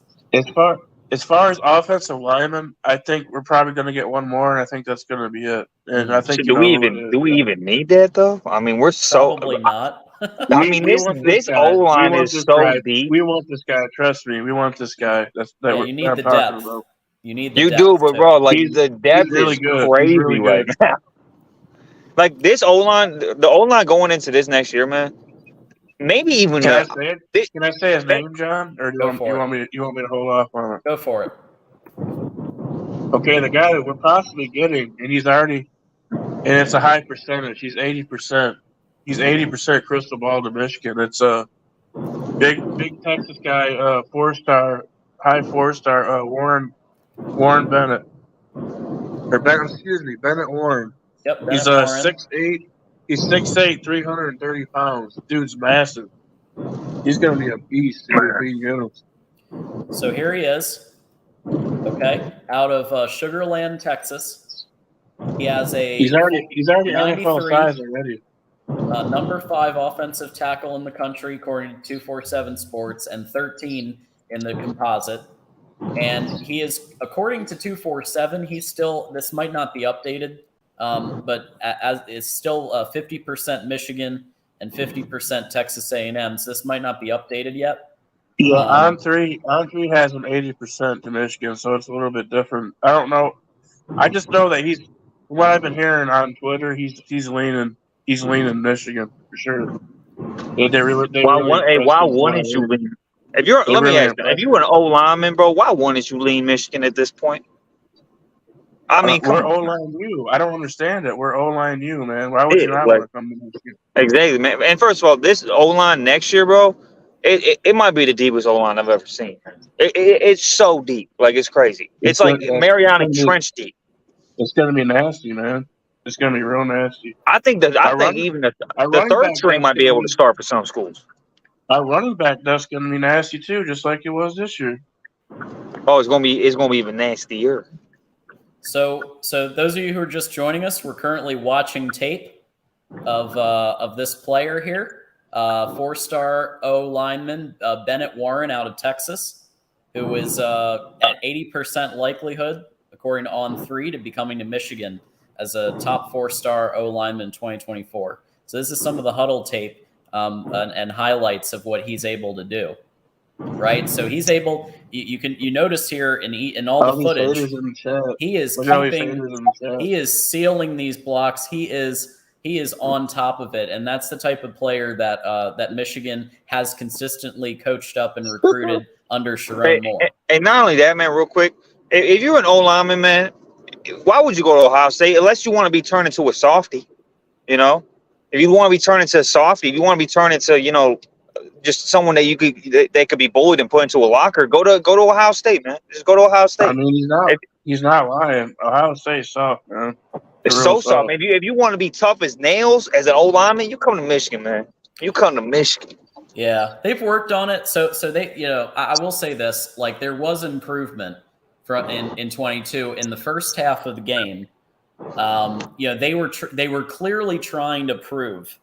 As far as offensive linemen, I think we're probably going to get one more, and I think that's going to be it. And I think do we even need that though? I mean, we're probably not. I mean, this O line is so deep. We want this guy. Trust me, we want this guy. You need the depth. You need the depth. You do, but bro, like the depth is crazy right now. Like this O line, the O line going into this next year, man. Maybe even can I say his name, John, or you want me to hold off on it? Go for it. Okay, the guy that we're possibly getting, and he's already, and it's a high percentage. He's 80%. He's 80% crystal ball to Michigan. It's a big Texas guy, 4-star, high 4-star, Warren Bennett, Bennett Warren. Yep, he's 6'8". He's 6'8", 330 pounds. Dude's massive. He's going to be a beast if he gets him. So here he is. Okay, out of Sugarland, Texas. He has He's already NFL size already. Number 5 offensive tackle in the country, according to 247 Sports, and 13 in the composite. And he is, according to 247, he's still. This might not be updated. But as it's still 50% Michigan and 50% Texas A&M. So this might not be updated yet. Yeah, on three has an 80% to Michigan, so it's a little bit different. I don't know. I just know that what I've been hearing on Twitter, he's leaning Michigan for sure. They really impressed Why me. wouldn't you lean? Let me really ask you, if you were an O lineman, bro, why wouldn't you lean Michigan at this point? I mean, come we're on. O-line U. I don't understand it. We're O-line U, man. Why would you not Like, want to come to Michigan? exactly, man. And first of all, this O line next year, bro, it might be the deepest O line I've ever seen. It's so deep, like it's crazy. It's like Mariana Trench deep. It's gonna be nasty, man. It's gonna be real nasty. I think even the third string might be able to start for some schools. Our running back that's gonna be nasty too, just like it was this year. Oh, it's gonna be even nastier. So those of you who are just joining us, we're currently watching tape of this player here, 4-star O lineman Bennett Warren out of Texas, who is at 80% likelihood, according to On3, to be coming to Michigan as a top 4-star O lineman in 2024. So this is some of the huddle tape and highlights of what he's able to do. Right, so he's able. You notice here in all the footage, he is keeping. He is sealing these blocks. He is on top of it, and that's the type of player that Michigan has consistently coached up and recruited under Sharon Moore. And not only that, man. Real quick, if you're an O lineman, man, why would you go to Ohio State unless you want to be turned into a softie? You know, if you want to be turned into a softie, if you want to be turned into just someone that could be bullied and put into a locker, go to Ohio State, man. Just go to Ohio State. I mean, he's not lying. Ohio State's soft, man. It's so soft. If you want to be tough as nails as an old lineman, you come to Michigan, man. You come to Michigan. Yeah, they've worked on it. So they, I will say this: like there was improvement in 22 in the first half of the game. They were clearly trying to prove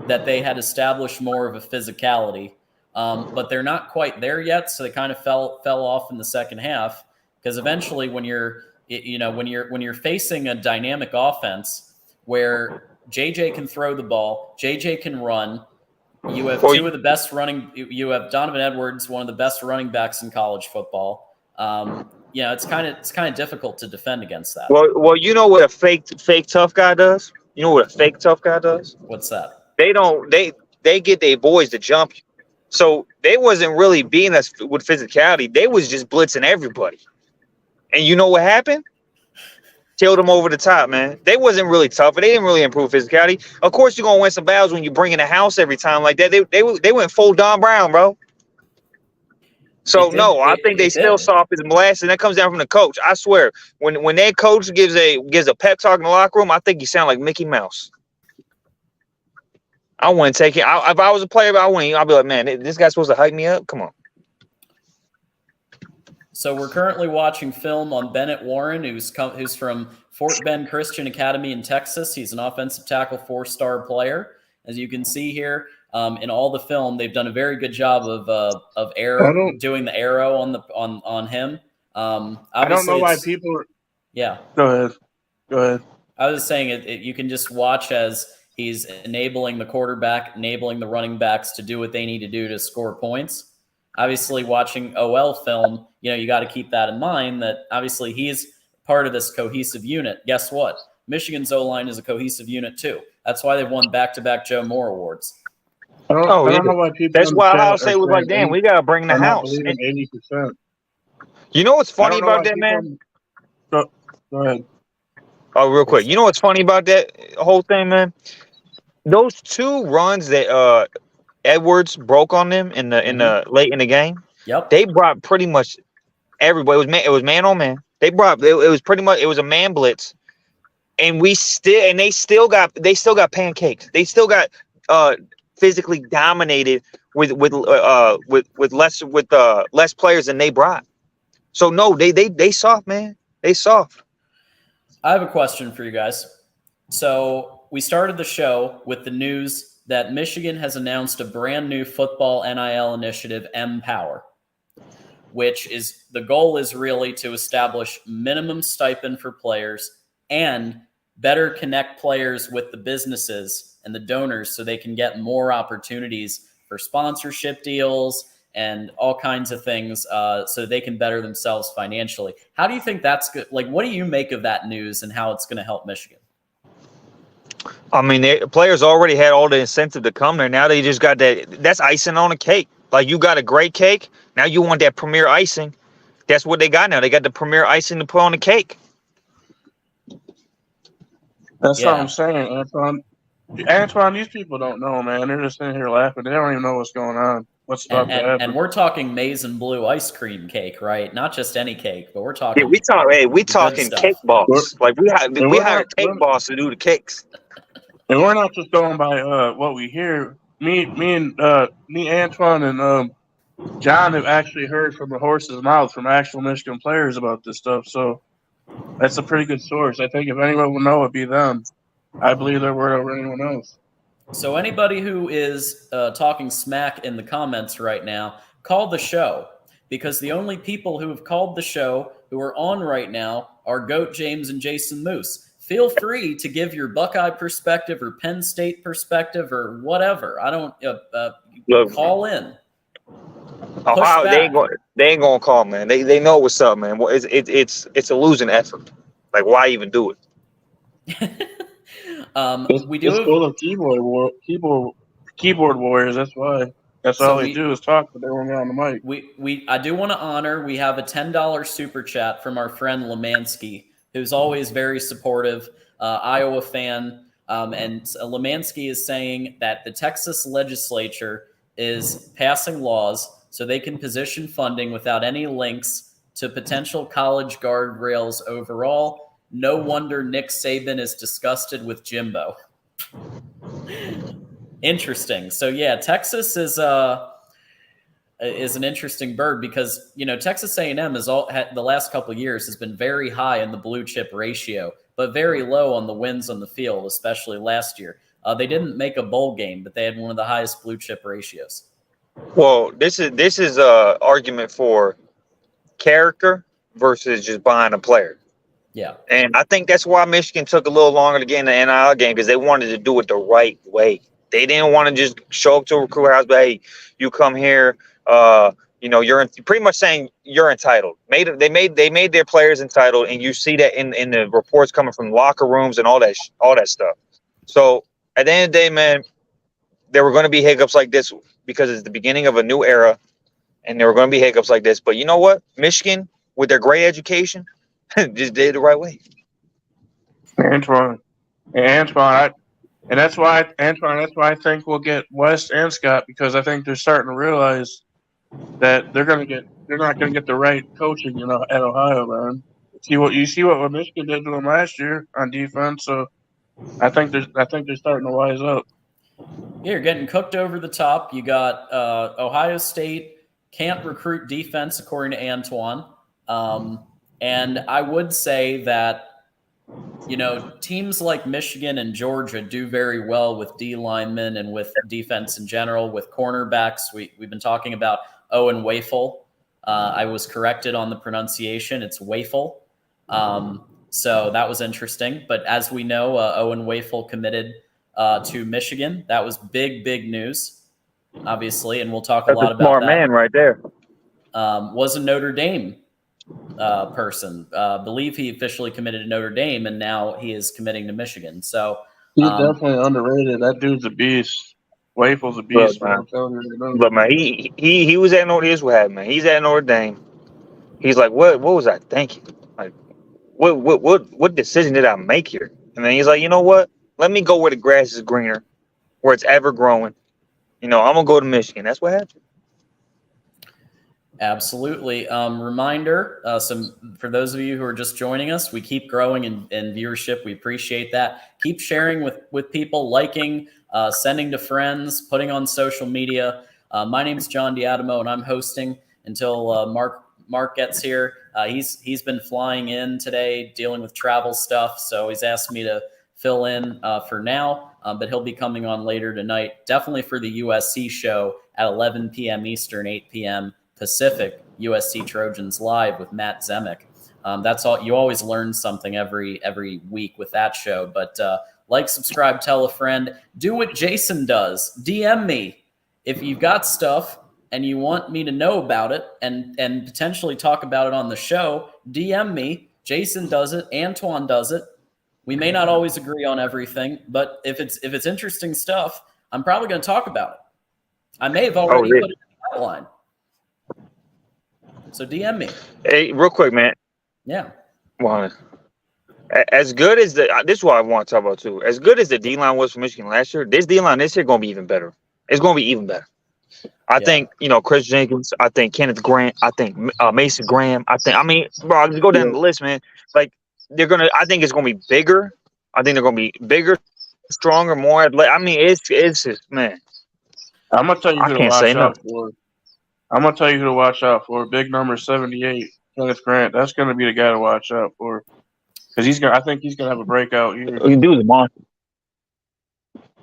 that they had established more of a physicality, but they're not quite there yet. So they kind of fell off in the second half because eventually, when you're facing a dynamic offense where JJ can throw the ball, JJ can run, you have two of the best running. You have Donovan Edwards, one of the best running backs in college football. It's kind of difficult to defend against that. Well, you know what a fake tough guy does? You know what a fake tough guy does? What's that? They get their boys to jump you. So they wasn't really being us with physicality. They was just blitzing everybody. And you know what happened? Killed them over the top, man. They wasn't really tough. They didn't really improve physicality. Of course, you're gonna win some battles when you bring in a house every time like that. They went full Don Brown, bro. So I think they still soft as molasses, and that comes down from the coach. I swear, when that coach gives a pep talk in the locker room, I think he sound like Mickey Mouse. I wouldn't take it. If I was a player, I'd be like, man, this guy's supposed to hype me up. Come on. So we're currently watching film on Bennett Warren, who's from Fort Bend Christian Academy in Texas. He's an offensive tackle, 4-star player. As you can see here, in all the film, they've done a very good job of doing the arrow on him. I don't know why people. Yeah. Go ahead. I was just saying you can just watch as he's enabling the quarterback, enabling the running backs to do what they need to do to score points. Obviously, watching OL film, you got to keep that in mind that obviously he's part of this cohesive unit. Guess what? Michigan's O-line is a cohesive unit too. That's why they've won back-to-back Joe Moore Awards. I don't know why people. That's why Ohio State was like, damn, we got to bring the house. 80%. You know what's funny about that, man? Go ahead. Oh, real quick. You know what's funny about that whole thing, man? Those two runs that Edwards broke on them in the late in the game. Yep. They brought pretty much everybody. It was man on man. It was a man blitz, and they still got pancaked. They still got physically dominated with less players than they brought. So no, they soft, man. They soft. I have a question for you guys. So we started the show with the news that Michigan has announced a brand new football NIL initiative, Mpower, which is the goal is really to establish minimum stipend for players and better connect players with the businesses and the donors so they can get more opportunities for sponsorship deals and all kinds of things so they can better themselves financially. How do you think that's good? Like, what do you make of that news and how it's going to help Michigan? I mean, players already had all the incentive to come there. Now they just got that. That's icing on a cake. Like, you got a great cake. Now you want that premier icing. That's what they got now. They got the premier icing to put on the cake. That's what I'm saying, Antoine. Antoine, these people don't know, man. They're just sitting here laughing. They don't even know what's going on. What's about to happen. And we're talking maize and blue ice cream cake, right? Not just any cake, but we're talking. Yeah, we talking cake boss. Like we hired cake boss to do the cakes. And we're not just going by what we hear. Me, Antoine, and John have actually heard from the horse's mouth from actual Michigan players about this stuff. So that's a pretty good source. I think if anyone will know, it'd be them. I believe their word over anyone else. So anybody who is talking smack in the comments right now, call the show, because the only people who have called the show who are on right now are Goat James and Jason Moose. Feel free to give your Buckeye perspective or Penn State perspective or whatever. I don't call in. Ohio, they ain't gonna call, man. They know what's up, man. It's a losing effort. Like, why even do it? We do it's full of keyboard warriors. That's why. That's all they do is talk, but they won't get on the mic. I do want to honor. We have a $10 super chat from our friend Lemansky, who's always very supportive, Iowa fan. And Lemansky is saying that the Texas legislature is passing laws so they can position funding without any links to potential college guardrails overall. No wonder Nick Saban is disgusted with Jimbo. Interesting. So yeah, Texas is an interesting bird because, you know, Texas A&M is the last couple of years has been very high in the blue chip ratio, but very low on the wins on the field, especially last year. They didn't make a bowl game, but they had one of the highest blue chip ratios. Well, this is a argument for character versus just buying a player. Yeah. And I think that's why Michigan took a little longer to get in the NIL game, because they wanted to do it the right way. They didn't want to just show up to a recruit house, but hey, you come here, you know, you're pretty much saying you're entitled. They made their players entitled, and you see that in the reports coming from locker rooms and all that stuff. So at the end of the day, man, there were going to be hiccups like this because it's the beginning of a new era, and there were going to be hiccups like this. But you know what? Michigan, with their great education, just did it the right way. Antoine, and that's why I think we'll get West and Scott, because I think they're starting to realize that they're not going to get the right coaching, you know, at Ohio, man. You see what Michigan did to them last year on defense. So I think they're starting to wise up. Yeah, you're getting cooked over the top. You got Ohio State can't recruit defense, according to Antoine. And I would say that, you know, teams like Michigan and Georgia do very well with D linemen and with defense in general, with cornerbacks. We've been talking about Owen Wafel. I was corrected on the pronunciation. It's Wafel. So that was interesting. But as we know, Owen Wafel committed to Michigan. That was big news, obviously. And we'll talk a lot about that. Smart man right there. Was a Notre Dame person. Believe he officially committed to Notre Dame, and now he is committing to Michigan. So he's definitely underrated. That dude's a beast. Wafel's a beast, man. But man, he was at Notre Dame. Here's what happened, man. He's at Notre Dame. He's like, what was I thinking? Like, what decision did I make here? And then he's like, you know what? Let me go where the grass is greener, where it's ever growing. You know, I'm gonna go to Michigan. That's what happened. Absolutely. Reminder, for those of you who are just joining us, we keep growing in viewership. We appreciate that. Keep sharing with people, liking, sending to friends, putting on social media. My name is John Diadamo, and I'm hosting until Mark gets here. He's been flying in today, dealing with travel stuff, so he's asked me to fill in for now, but he'll be coming on later tonight, definitely for the USC show at 11 p.m. Eastern, 8 p.m. Pacific, USC Trojans Live with Matt Zemek. That's all. You always learn something every week with that show. But like, subscribe, tell a friend. Do what Jason does. DM me if you've got stuff and you want me to know about it and potentially talk about it on the show, DM me. Jason does it. Antoine does it. We may not always agree on everything, but if it's interesting stuff, I'm probably going to talk about it. I may have already put it in the outline. So DM me. Hey, real quick, man. Yeah. Well, as good as this is what I want to talk about too. As good as the D-line was for Michigan last year, this D-line this year going to be even better. It's going to be even better. I think, Chris Jenkins, I think Kenneth Grant, I think Mason Graham, bro, I'll just go down the list, man. Like, I think it's going to be bigger. I think they're going to be bigger, stronger, more athletic. It's just, man. I'm going to tell you who to can't watch say out for. I'm going to tell you who to watch out for. Big number 78, Kenneth Grant. That's going to be the guy to watch out for. Because I think he's going to have a breakout year. Dude's a monster.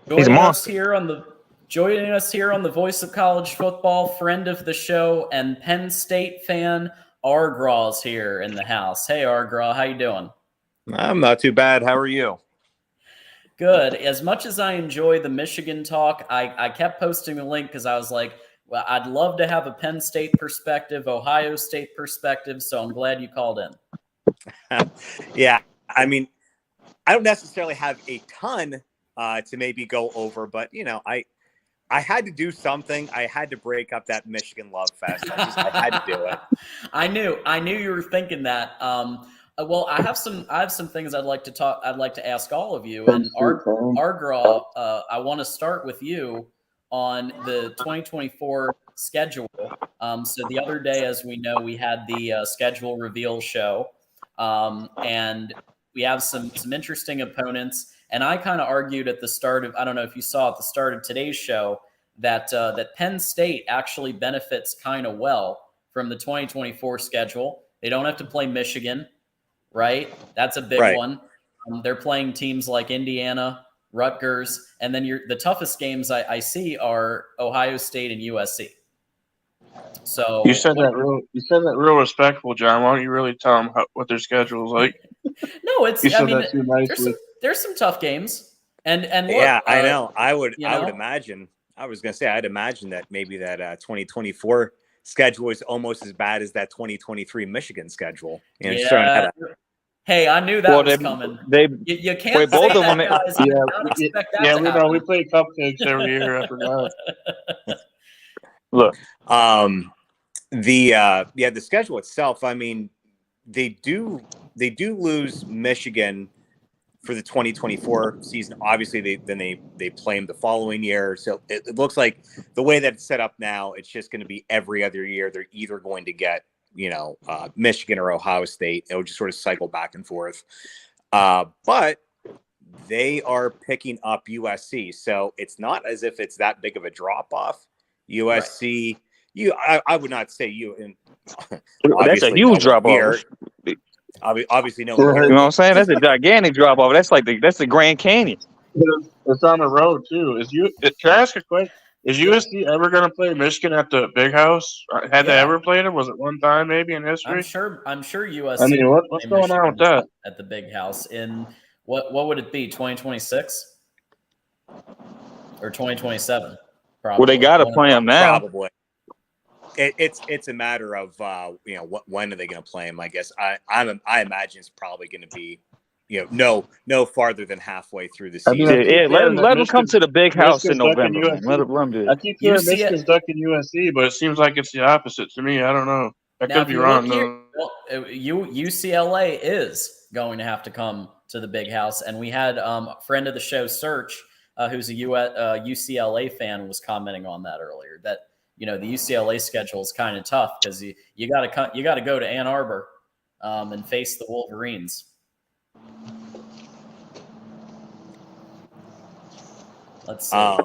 He's a monster. Joining us here on the Voice of College Football, friend of the show and Penn State fan, Argraw's here in the house. Hey, Argraw, how you doing? I'm not too bad. How are you? Good. As much as I enjoy the Michigan talk, I kept posting the link because I was like, well, I'd love to have a Penn State perspective, Ohio State perspective, so I'm glad you called in. Yeah, I don't necessarily have a ton to maybe go over, but, I had to do something. I had to break up that Michigan love fest. I had to do it. I knew you were thinking that. Well, I have some things I'd like to ask all of you. And Argraw, I want to start with you on the 2024 schedule. So the other day, as we know, we had the schedule reveal show, and we have some interesting opponents. And I kind of argued at the start of, I don't know if you saw at the start of today's show, that Penn State actually benefits kind of well from the 2024 schedule. They don't have to play Michigan, right? That's a big one. They're playing teams like Indiana, Rutgers, and then the toughest games I see are Ohio State and USC. So you said that real respectful, John. Why don't you really tell them what their schedule is like? No, it's. Too nicely. There's some tough games, and look, yeah, I know. I would imagine. I was going to say I'd imagine that maybe that 2024 schedule is almost as bad as that 2023 Michigan schedule. Hey, I knew that was coming. You can't say both of that, them. guys. We know. We play cupcakes every year. I forgot. Look, the schedule itself. They do lose Michigan for the 2024 season. Obviously, they play them the following year. So it looks like the way that it's set up now, it's just going to be every other year. They're either going to get Michigan or Ohio State. It'll just sort of cycle back and forth. But they are picking up USC, so it's not as if it's that big of a drop off. USC, I would not say you. That's a huge drop off. Obviously, no. You know what I'm saying? That's a gigantic drop off. That's like that's the Grand Canyon. It's on the road too. Can I ask a question? Is USC ever going to play Michigan at the Big House? Had they ever played it? Was it one time maybe in history? I'm sure USC. What's going on with that? At the Big House in what would it be? 2026 or 2027? Probably. Well, they got to play them now. Probably. It's a matter of when are they going to play them? I guess I imagine it's probably going to be no farther than halfway through the season. Let them come to the Big House in November. Let them do it. I keep hearing Michigan's ducking USC, but it seems like it's the opposite to me. I don't know. I could be wrong. UCLA is going to have to come to the Big House, and we had a friend of the show, Search, who's a UCLA fan, was commenting on that earlier. That the UCLA schedule is kind of tough because you got to go to Ann Arbor and face the Wolverines. Let's see.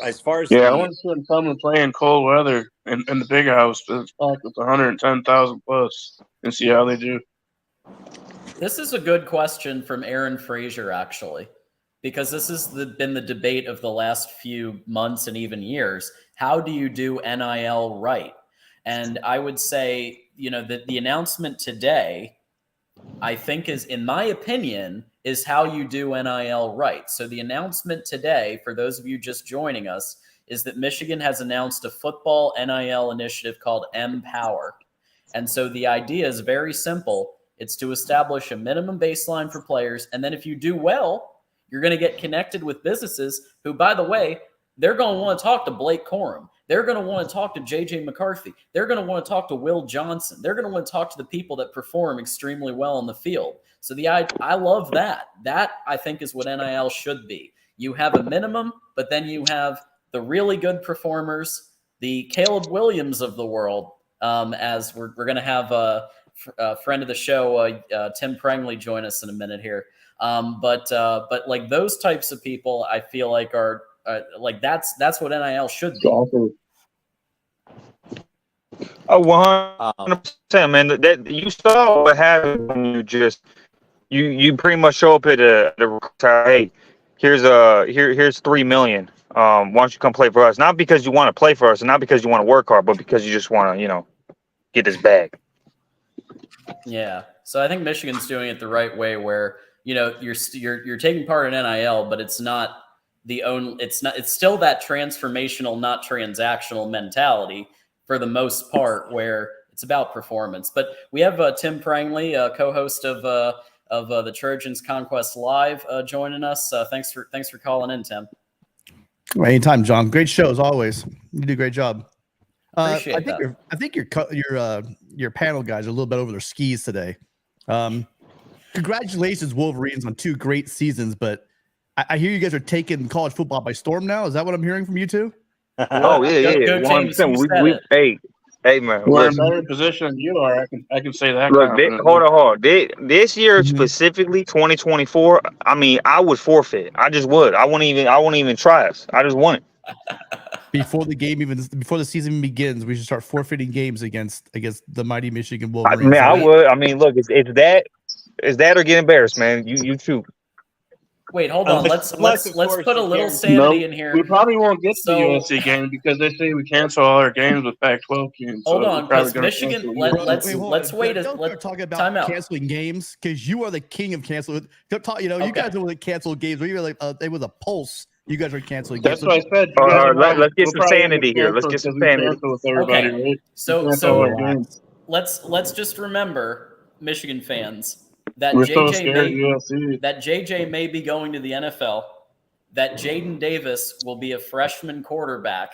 As far as I want to see them come and play in cold weather in the Big House. It's packed with 110,000 plus, and see how they do. This is a good question from Aaron Frazier, actually, because this has been the debate of the last few months and even years. How do you do NIL right? And I would say, the announcement today I think is, in my opinion, is how you do NIL right. So the announcement today, for those of you just joining us, is that Michigan has announced a football NIL initiative called Mpower. And so the idea is very simple. It's to establish a minimum baseline for players. And then if you do well, you're going to get connected with businesses who, by the way, they're going to want to talk to Blake Corum. They're going to want to talk to J.J. McCarthy. They're going to want to talk to Will Johnson. They're going to want to talk to the people that perform extremely well on the field. So I love that. That, I think, is what NIL should be. You have a minimum, but then you have the really good performers, the Caleb Williams of the world, as we're going to have a friend of the show, Tim Prangley, join us in a minute here. But like those types of people, I feel like are like that's what NIL should be. Oh, 100%, man. That you saw what happened when you pretty much show up at the hey, here's $3 million. Why don't you come play for us? Not because you want to play for us, and not because you want to work hard, but because you just want to, get this bag. Yeah. So I think Michigan's doing it the right way, where you're taking part in NIL, but it's not it's still that transformational, not transactional mentality for the most part, where it's about performance. But we have Tim Prangley, co-host of the Trojans Conquest Live, joining us. Thanks for calling in, Tim. Anytime, John. Great show as always. You do a great job. Appreciate I think your panel guys are a little bit over their skis today. Congratulations, Wolverines, on 2 great seasons, but I hear you guys are taking college football by storm now. Is that what I'm hearing from you two? Oh yeah. 100%. Hey man, we're in a better position than you are. I can say that. Look, hold on. This year specifically, 2024. I mean, I would forfeit. I just would. I won't even try us. I just want it. Before the season begins, we should start forfeiting games against the mighty Michigan Wolverines. I would. I mean, look, it's that or get embarrassed, man. You choose. Wait, hold on. Let's put a little sanity in here. We probably won't get to the USC game because they say we cancel all our games with Pac-12 teams. Hold on, because Michigan. Let's wait. Let's talk about canceling games, because you are the king of canceling. You guys are the canceled games. We were like it was a pulse. You guys are canceling games. That's what I said. Let's get some sanity here. Let's get some sanity. Okay. Right? So let's just remember, Michigan fans, that JJ may be going to the NFL, that Jaden Davis will be a freshman quarterback,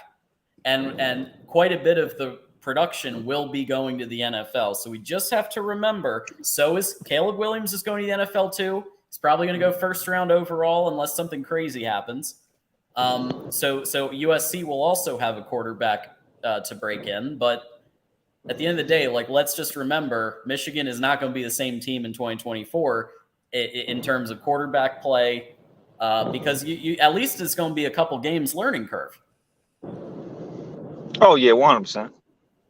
and quite a bit of the production will be going to the NFL. So we just have to remember, so is Caleb Williams is going to the NFL too. He's probably going to go first round overall unless something crazy happens. So USC will also have a quarterback to break in, but at the end of the day, like, let's just remember, Michigan is not going to be the same team in 2024 in terms of quarterback play, because you at least it's going to be a couple games learning curve. Oh yeah, 100%.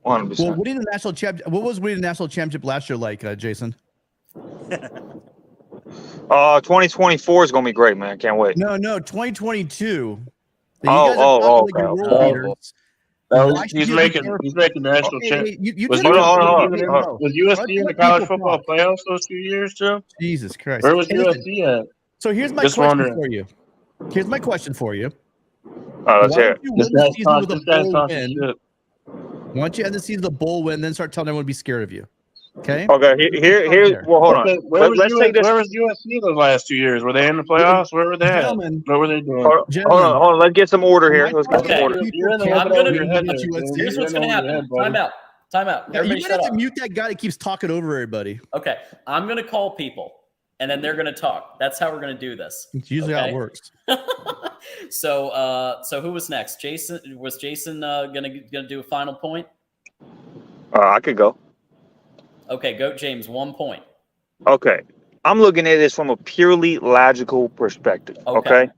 100%. Well, winning the national championship. What was winning the national championship last year like, Jason? 2024 is going to be great, man. I can't wait. No, 2022. He's making national championship. Was USC in the college football playoffs those 2 years too? Jesus Christ! Where was USC at? So here's my question for you. Let's hear it. Why don't you end the season with a bowl win, then start telling everyone to be scared of you? Okay. Here. Well, hold on. Let's take this. Where was USC the last 2 years? Were they in the playoffs? Where were they at? What were they doing? Hold on. Let's get some order here. Let's get some order. Here's what's going to happen. Time out. You're going to have to mute that guy that keeps talking over everybody. Okay. I'm going to call people, and then they're going to talk. That's how we're going to do this. It's usually how it works. So who was next? Jason? Was Jason gonna do a final point? I could go. Okay, go James. 1 point. Okay, I'm looking at this from a purely logical perspective. Okay,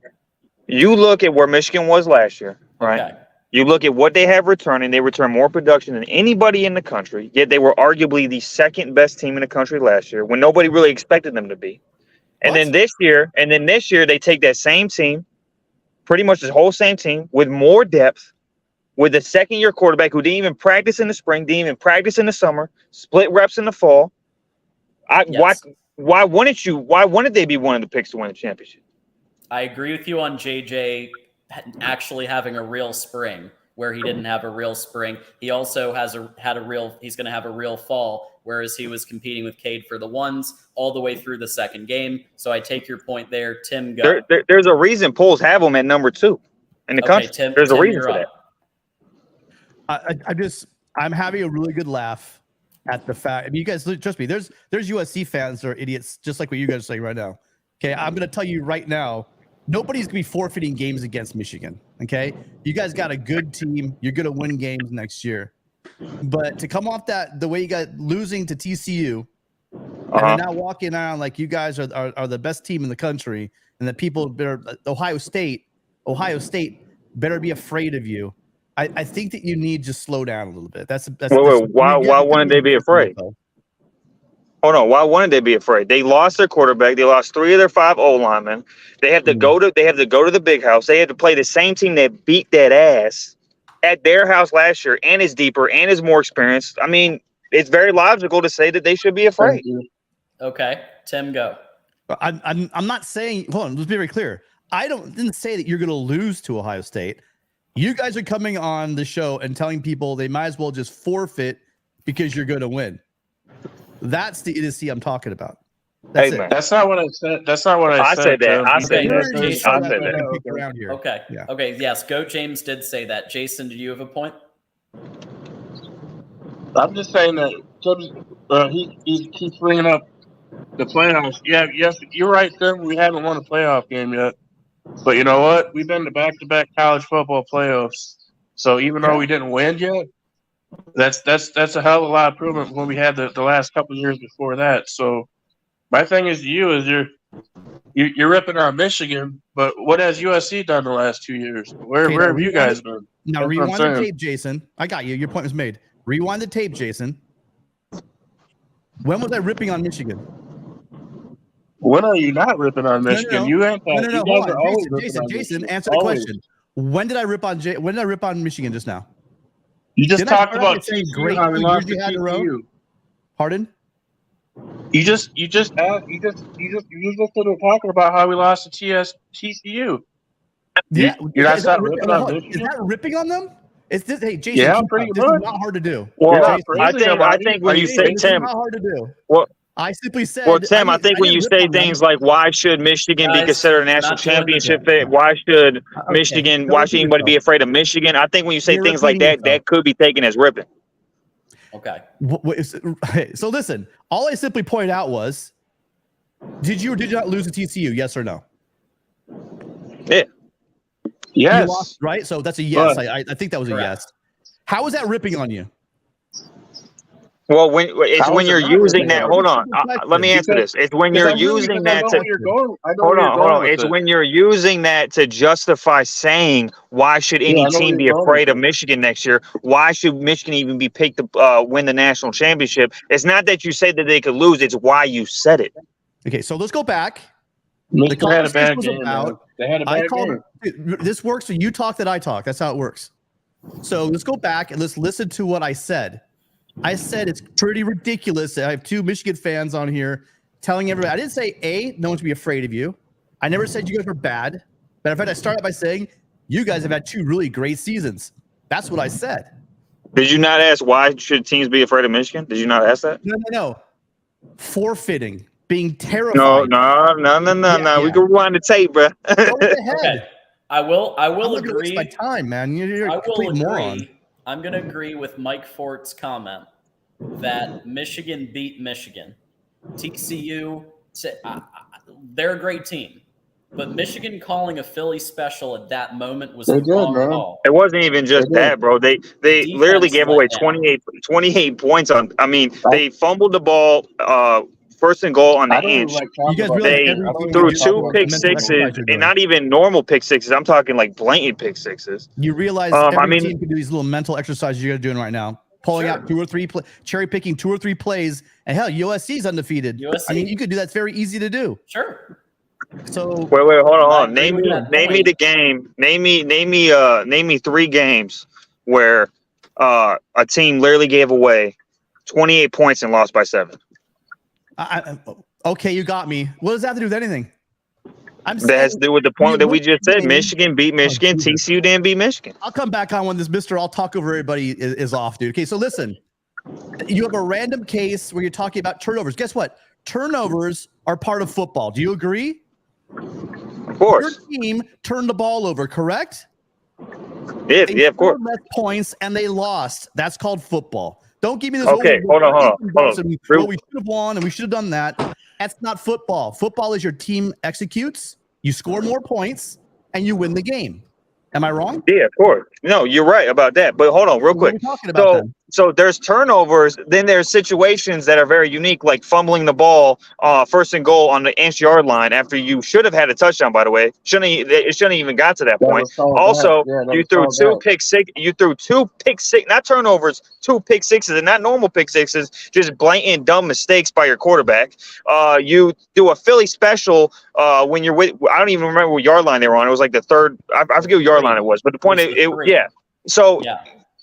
you look at where Michigan was last year, right? Okay. You look at what they have returning. They return more production than anybody in the country. Yet they were arguably the second best team in the country last year, when nobody really expected them to be. And then this year, they take that same team, pretty much the whole same team, with more depth, with a second-year quarterback who didn't even practice in the spring, didn't even practice in the summer, split reps in the fall. why wouldn't they be one of the picks to win the championship? I agree with you on JJ actually having a real spring where he didn't have a real spring. He also he's going to have a real fall, whereas he was competing with Cade for the ones all the way through the second game. So I take your point there. Tim, go. There's a reason polls have him at number 2 in the country. There's a reason for that. I'm having a really good laugh at the fact. I mean, you guys, trust me, there's USC fans that are idiots, just like what you guys are saying right now. Okay, I'm going to tell you right now, nobody's going to be forfeiting games against Michigan. Okay, you guys got a good team. You're going to win games next year. But to come off the way you got losing to TCU, and then now walking around like you guys are the best team in the country, and that people Ohio State better be afraid of you. I think that you need to slow down a little bit. Why wouldn't they be afraid? Hold on. Why wouldn't they be afraid? They lost their quarterback. They lost 3 of their 5 O linemen. They have to go to the big house. They had to play the same team that beat that ass at their house last year, and is deeper and is more experienced. I mean, it's very logical to say that they should be afraid. Okay, Tim, go. I'm not saying. Hold on. Let's be very clear. Didn't say that you're going to lose to Ohio State. You guys are coming on the show and telling people they might as well just forfeit because you're going to win. That's the idiocy I'm talking about. That's not what I said. That's not what I said. I said that. Around here. Okay. Yeah. Okay. Yes. Go. James did say that. Jason, do you have a point? I'm just saying that he keeps bringing up the playoffs. Yeah. Yes. You're right, Tim. We haven't won a playoff game yet. But you know what? We've been to back-to-back college football playoffs. So even though we didn't win yet, that's a hell of a lot of improvement when we had the last couple of years before that. So my thing is to you is you're ripping on Michigan, but what has USC done the last 2 years? Where have you guys been? Now rewind the tape, Jason. I got you. Your point was made. Rewind the tape, Jason. When was I ripping on Michigan? When are you not ripping on Michigan? No. You ain't. No. Hold on, Jason. Answer the question. When did I rip on Michigan just now? You just talked about great how we lost to TCU. Pardon? You just started talking about how we lost to TCU. Yeah, you're not ripping on Michigan. Is that ripping on them? It's this. Hey, Jason. Yeah, pretty this much. is not hard to do. Well, I think when you say Tim, not hard to do. Well, I simply said. Well, Tim, I think when you say things like, why should Michigan be considered a national championship fit? Why should Michigan, why should anybody be afraid of Michigan? I think when you say things like that, that could be taken as ripping. Okay. So listen, all I simply pointed out was, did you or did you not lose to TCU? Yes or no? Yeah. Yes. You lost, right? So that's a yes. I think that was a yes. How is that ripping on you? Well, when you're using that, hold on. Let me answer this. It's when you're using that to hold on. It's when you're using that to justify saying why should any team be afraid of Michigan next year? Why should Michigan even be picked to win the national championship? It's not that you say that they could lose. It's why you said it. Okay, so let's go back. Michigan had a bad game. They had a bad game. This works. So you talk that I talk. That's how it works. So let's go back and let's listen to what I said. I said it's pretty ridiculous that I have 2 Michigan fans on here telling everybody. I didn't say, no one should be afraid of you. I never said you guys were bad. Matter of fact, I started by saying you guys have had 2 really great seasons. That's what I said. Did you not ask why should teams be afraid of Michigan? Did you not ask that? No. Forfeiting, being terrified. No. We can rewind the tape, bro. Go ahead. Okay. I will agree. My time, man. You're a complete moron. I'm going to agree with Mike Fort's comment that Michigan beat Michigan. TCU, they're a great team. But Michigan calling a Philly special at that moment was a wrong call. It wasn't even just that, bro. They literally gave away 28 points on. I mean, they fumbled the ball first and goal on the inch. They threw 2 pick sixes, and not even normal pick sixes. I'm talking like blatant pick sixes. You realize every team can do these little mental exercises you're doing right now, pulling out 2 or 3, cherry picking 2 or 3 plays, and hell, USC's undefeated. I mean, you could do that. It's very easy to do. Sure. So wait, hold on. Name me the game. Name me 3 games where a team literally gave away 28 points and lost by 7. Okay, you got me. What does that have to do with anything? That has to do with the point that we just said. game. Michigan beat Michigan. TCU didn't beat Michigan. I'll come back on when this Mr. I'll talk over everybody is off, dude. Okay, so listen. You have a random case where you're talking about turnovers. Guess what? Turnovers are part of football. Do you agree? Of course. Your team turned the ball over, correct? Yeah, of course. Less points and they lost. That's called football. Don't give me this. Okay, hold on. Well, we should have won and we should have done that. That's not football. Football is your team executes, you score more points, and you win the game. Am I wrong? Yeah, of course. No, you're right about that. But hold on real quick. What are we talking about then? So there's turnovers. Then there's situations that are very unique, like fumbling the ball, first and goal on the inch-yard line after you should have had a touchdown. By the way, it shouldn't even got to that point. Also, you threw two pick six. You threw two pick six, not turnovers, two pick sixes, and not normal pick sixes, just blatant dumb mistakes by your quarterback. You do a Philly special when you're with. I don't even remember what yard line they were on. It was like the third. I forget what yard line it was, but the point yeah. So.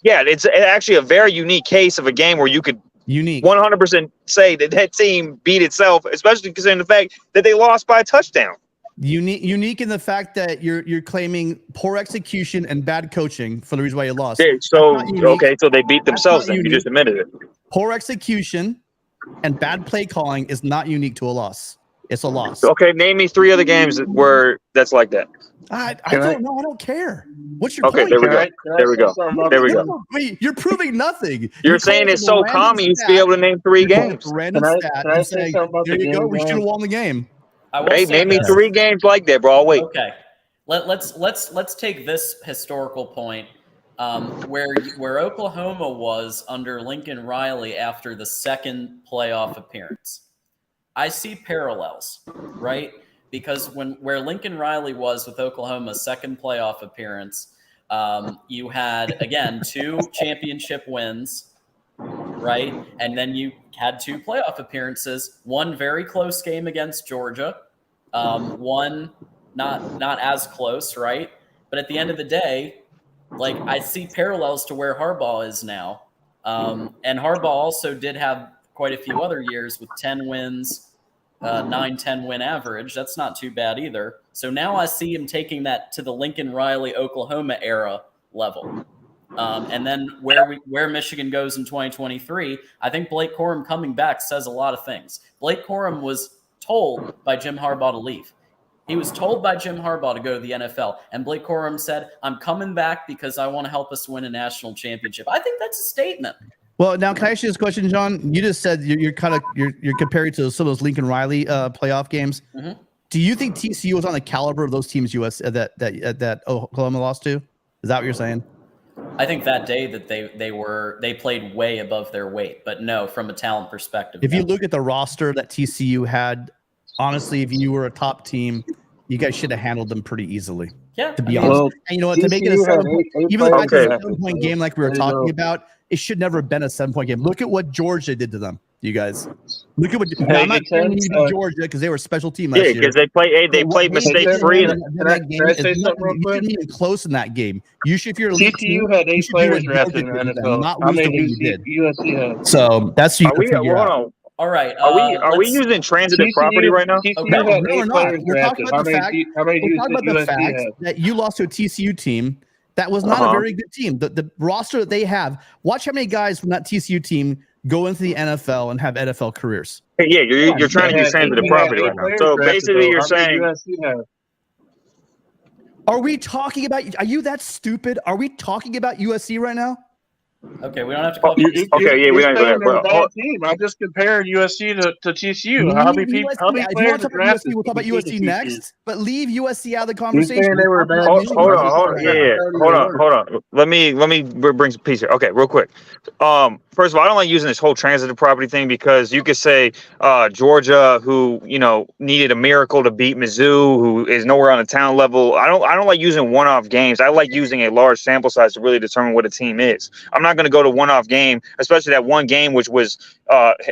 Yeah, it's actually a very unique case of a game where you could 100% say that team beat itself, especially considering the fact that they lost by a touchdown. Unique in the fact that you're claiming poor execution and bad coaching for the reason why you lost. Yeah, so they beat themselves. Then you just admitted it. Poor execution and bad play calling is not unique to a loss. It's a loss. Okay, name me 3 other games where that's like that. I don't know. I don't care. What's your point? There we go. Wait, you're proving nothing. You're saying it's so common you should be able to name 3 games. Random stat. And say, there you go. We should have won the game. Hey, name me 3 games like that, bro. I'll wait. Okay. Let's take this historical point where Oklahoma was under Lincoln Riley after the second playoff appearance. I see parallels, right? Because where Lincoln Riley was with Oklahoma's second playoff appearance, you had, again, 2 championship wins, right? And then you had 2 playoff appearances, one very close game against Georgia, one not as close, right? But at the end of the day, like, I see parallels to where Harbaugh is now. And Harbaugh also did have quite a few other years with 10 wins, 9-10 win average. That's not too bad either. So now I see him taking that to the Lincoln Riley Oklahoma era level. And then where Michigan goes in 2023, I think Blake Corum coming back says a lot of things. Blake Corum was told by Jim Harbaugh to leave. He was told by Jim Harbaugh to go to the NFL, and Blake Corum said, "I'm coming back because I want to help us win a national championship." I think that's a statement. Well, now can I ask you this question, John? You just said you're comparing to some of those Lincoln Riley playoff games. Mm-hmm. Do you think TCU was on the caliber of those teams that Oklahoma lost to? Is that what you're saying? I think that day that they played way above their weight, but no, from a talent perspective. If you look at the roster that TCU had, honestly, if you were a top team, you guys should have handled them pretty easily. Yeah, to be honest. And you know what? To make it a 7-point game like we were talking about, it should never have been a 7-point game. Look at what Georgia did to them, you guys. Look at what. I'm not saying you beat Georgia because they were a special team last year. Yeah, because they played mistake free. Can I say something real quick? You didn't even close in that game. You should, if you're TCU had 8 players drafted in the NFL. Not how many did USC had? So that's you. All right. Are we using transitive property right now? Okay. No, we're not. We're talking about the fact that you lost to a TCU team that was not a very good team. The roster that they have, watch how many guys from that TCU team go into the NFL and have NFL careers. Yeah, you're trying to use transitive property right now. So basically you're saying... Are we talking about... Are you that stupid? Are we talking about USC right now? Okay, we don't have to call we don't go there. Team. I'm just comparing USC to TCU. How many players are drafted? We'll talk about USC next, but leave USC out of the conversation. Hold on. Let me bring some peace here. Okay, real quick. First of all, I don't like using this whole transitive property thing because you could say Georgia, who needed a miracle to beat Mizzou, who is nowhere on the talent level. I don't like using one-off games. I like using a large sample size to really determine what a team is. I'm not going to go to one-off game, especially that one game which was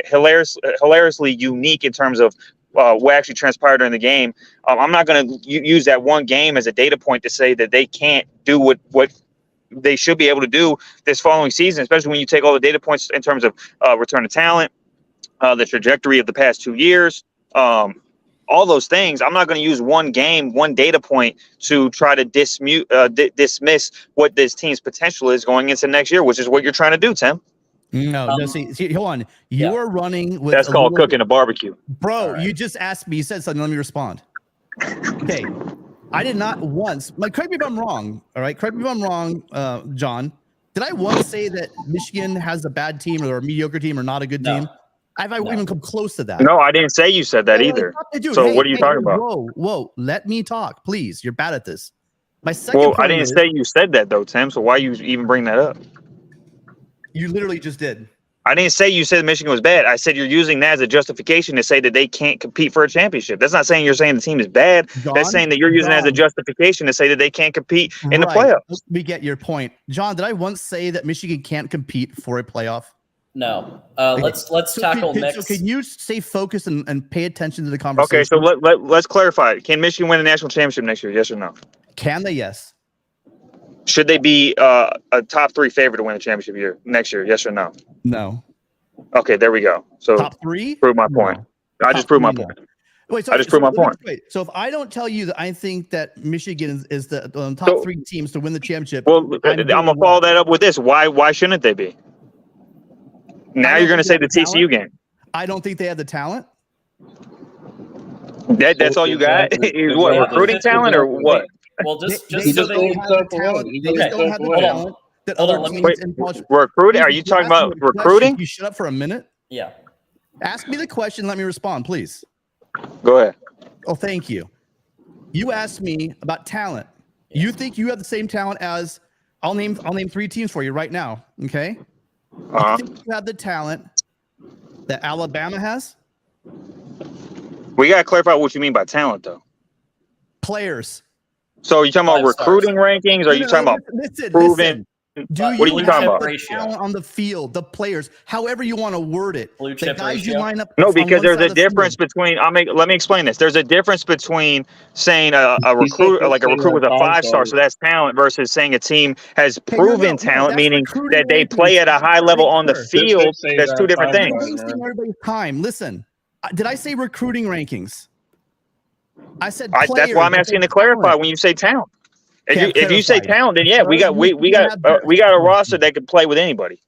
hilariously unique in terms of what actually transpired during the game. I'm not going to use that one game as a data point to say that they can't do what they should be able to do this following season, especially when you take all the data points in terms of return of talent, the trajectory of the past 2 years, all those things. I'm not going to use one game, one data point to try to dismiss what this team's potential is going into next year, which is what you're trying to do, Tim. No, see, hold on. You are running with that's called cooking a barbecue. Bro, you just asked me. You said something. Let me respond. Okay. I did not once, correct me if I'm wrong. All right. Correct me if I'm wrong, John. Did I once say that Michigan has a bad team or a mediocre team or not a good team? Have I even come close to that? No, I didn't say you said that either. So what are you talking about? Whoa. Let me talk, please. You're bad at this. My second point I didn't say you said that though, Tim. So why you even bring that up? You literally just did. I didn't say you said Michigan was bad. I said you're using that as a justification to say that they can't compete for a championship. That's not saying you're saying the team is bad. John, that's saying that you're using it as a justification to say that they can't compete in the playoffs. We get your point. John, did I once say that Michigan can't compete for a playoff? No. Let's tackle next. So can you stay focused and pay attention to the conversation? Okay, so let's clarify. Can Michigan win a national championship next year? Yes or no? Can they? Yes. Should they be a top 3 favorite to win a championship next year? Yes or no? No. Okay, there we go. So top 3? Prove my point. No. I just proved my point. Wait, I just proved my point. Wait. So if I don't tell you that I think that Michigan is the top 3 teams to win the championship, well, I'm gonna follow that up with this. Why shouldn't they be? Now you're gonna say the TCU game. I don't think they have the talent. That's all you got? Is what, recruiting talent or what? Well, just they so don't have the talent. They just don't have the talent that other teams in college. Recruiting? Are you talking about recruiting? You shut up for a minute. Yeah. Ask me the question. Let me respond, please. Go ahead. Oh, thank you. You asked me about talent. You think you have the same talent as I'll name 3 teams for you right now. Okay. You think you have the talent that Alabama has? We gotta clarify what you mean by talent, though. Players. So are you talking about recruiting rankings? Or are you talking about proven? What are you talking about? Talent on the field, the players, however you want to word it. Blue chip the guys ratio. you line up. No, because there's a difference between. Let me explain this. There's a difference between saying a recruit with a 5-star, so that's talent, versus saying a team has proven talent, meaning that they play at a high level on the field. That's 2 different things. Wasting everybody's time. Listen, did I say recruiting rankings? I said that's why I'm asking to clarify when you say talent. If you say talent, then yeah, we got a roster that could play with anybody.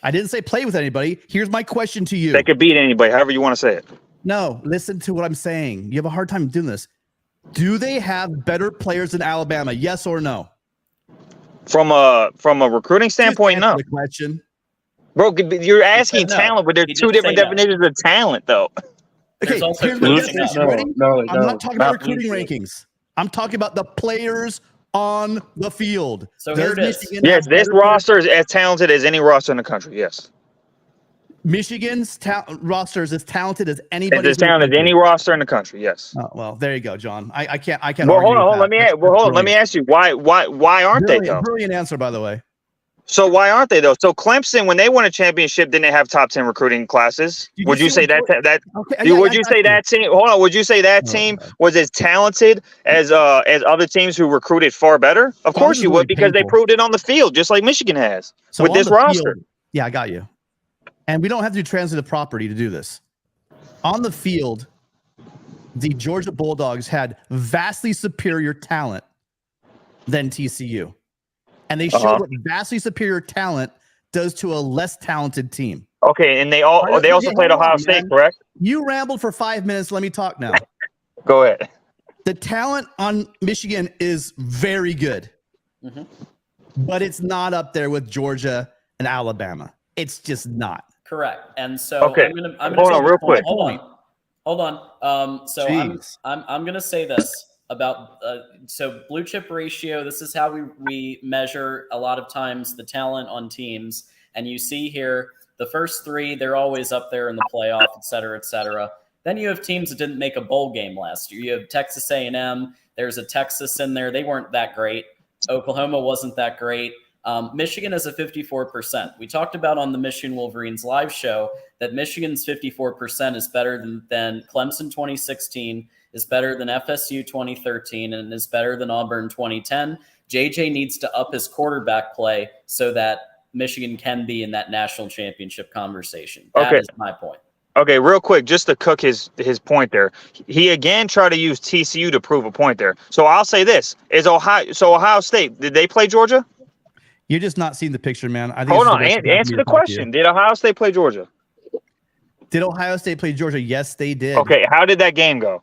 I didn't say play with anybody. Here's my question to you. They could beat anybody, however you want to say it. No, listen to what I'm saying. You have a hard time doing this. Do they have better players than Alabama? Yes or no? From a recruiting standpoint, no. The question. Bro, you're asking talent, but there's 2 different definitions of talent, though. Okay, here's my definition. I'm not talking about recruiting rankings. I'm talking about the players on the field. So here it is. Yes, this roster is as talented as any roster in the country. Yes. Michigan's roster is as talented as anybody. As talented as any roster in the country. Yes. Oh, well, there you go, John. I can't. Well, hold on. Let me ask you why aren't they though? Brilliant answer, by the way. So why aren't they though? So Clemson, when they won a championship, didn't they have top 10 recruiting classes? Would you say that? Would you say that team? Hold on. Would you say that team was as talented as other teams who recruited far better? Of course you would, because they proved it on the field, just like Michigan has with this roster. Yeah, I got you. And we don't have to do transitive property to do this. On the field, the Georgia Bulldogs had vastly superior talent than TCU. And they showed what vastly superior talent does to a less talented team. Okay, and they also played Ohio State, correct? You rambled for 5 minutes. Let me talk now. Go ahead. The talent on Michigan is very good, but it's not up there with Georgia and Alabama. It's just not. Correct. And so okay. I'm gonna hold on real quick. Hold on. So I'm gonna say this about so blue chip ratio. This is how we measure a lot of times the talent on teams. And you see here the first 3, they're always up there in the playoff, et cetera, et cetera. Then you have teams that didn't make a bowl game last year. You have Texas A&M. There's a Texas in there. They weren't that great. Oklahoma wasn't that great. Michigan is a 54%. We talked about on the Michigan Wolverines live show that Michigan's 54% is better than Clemson 2016, is better than FSU 2013, and is better than Auburn 2010. JJ needs to up his quarterback play so that Michigan can be in that national championship conversation. That is my point. Okay, real quick, just to cook his point there. He again tried to use TCU to prove a point there. So I'll say this: Ohio State, did they play Georgia? You're just not seeing the picture, man. I think Hold on, answer the question. Did Ohio State play Georgia? Did Ohio State play Georgia? Yes, they did. Okay, how did that game go?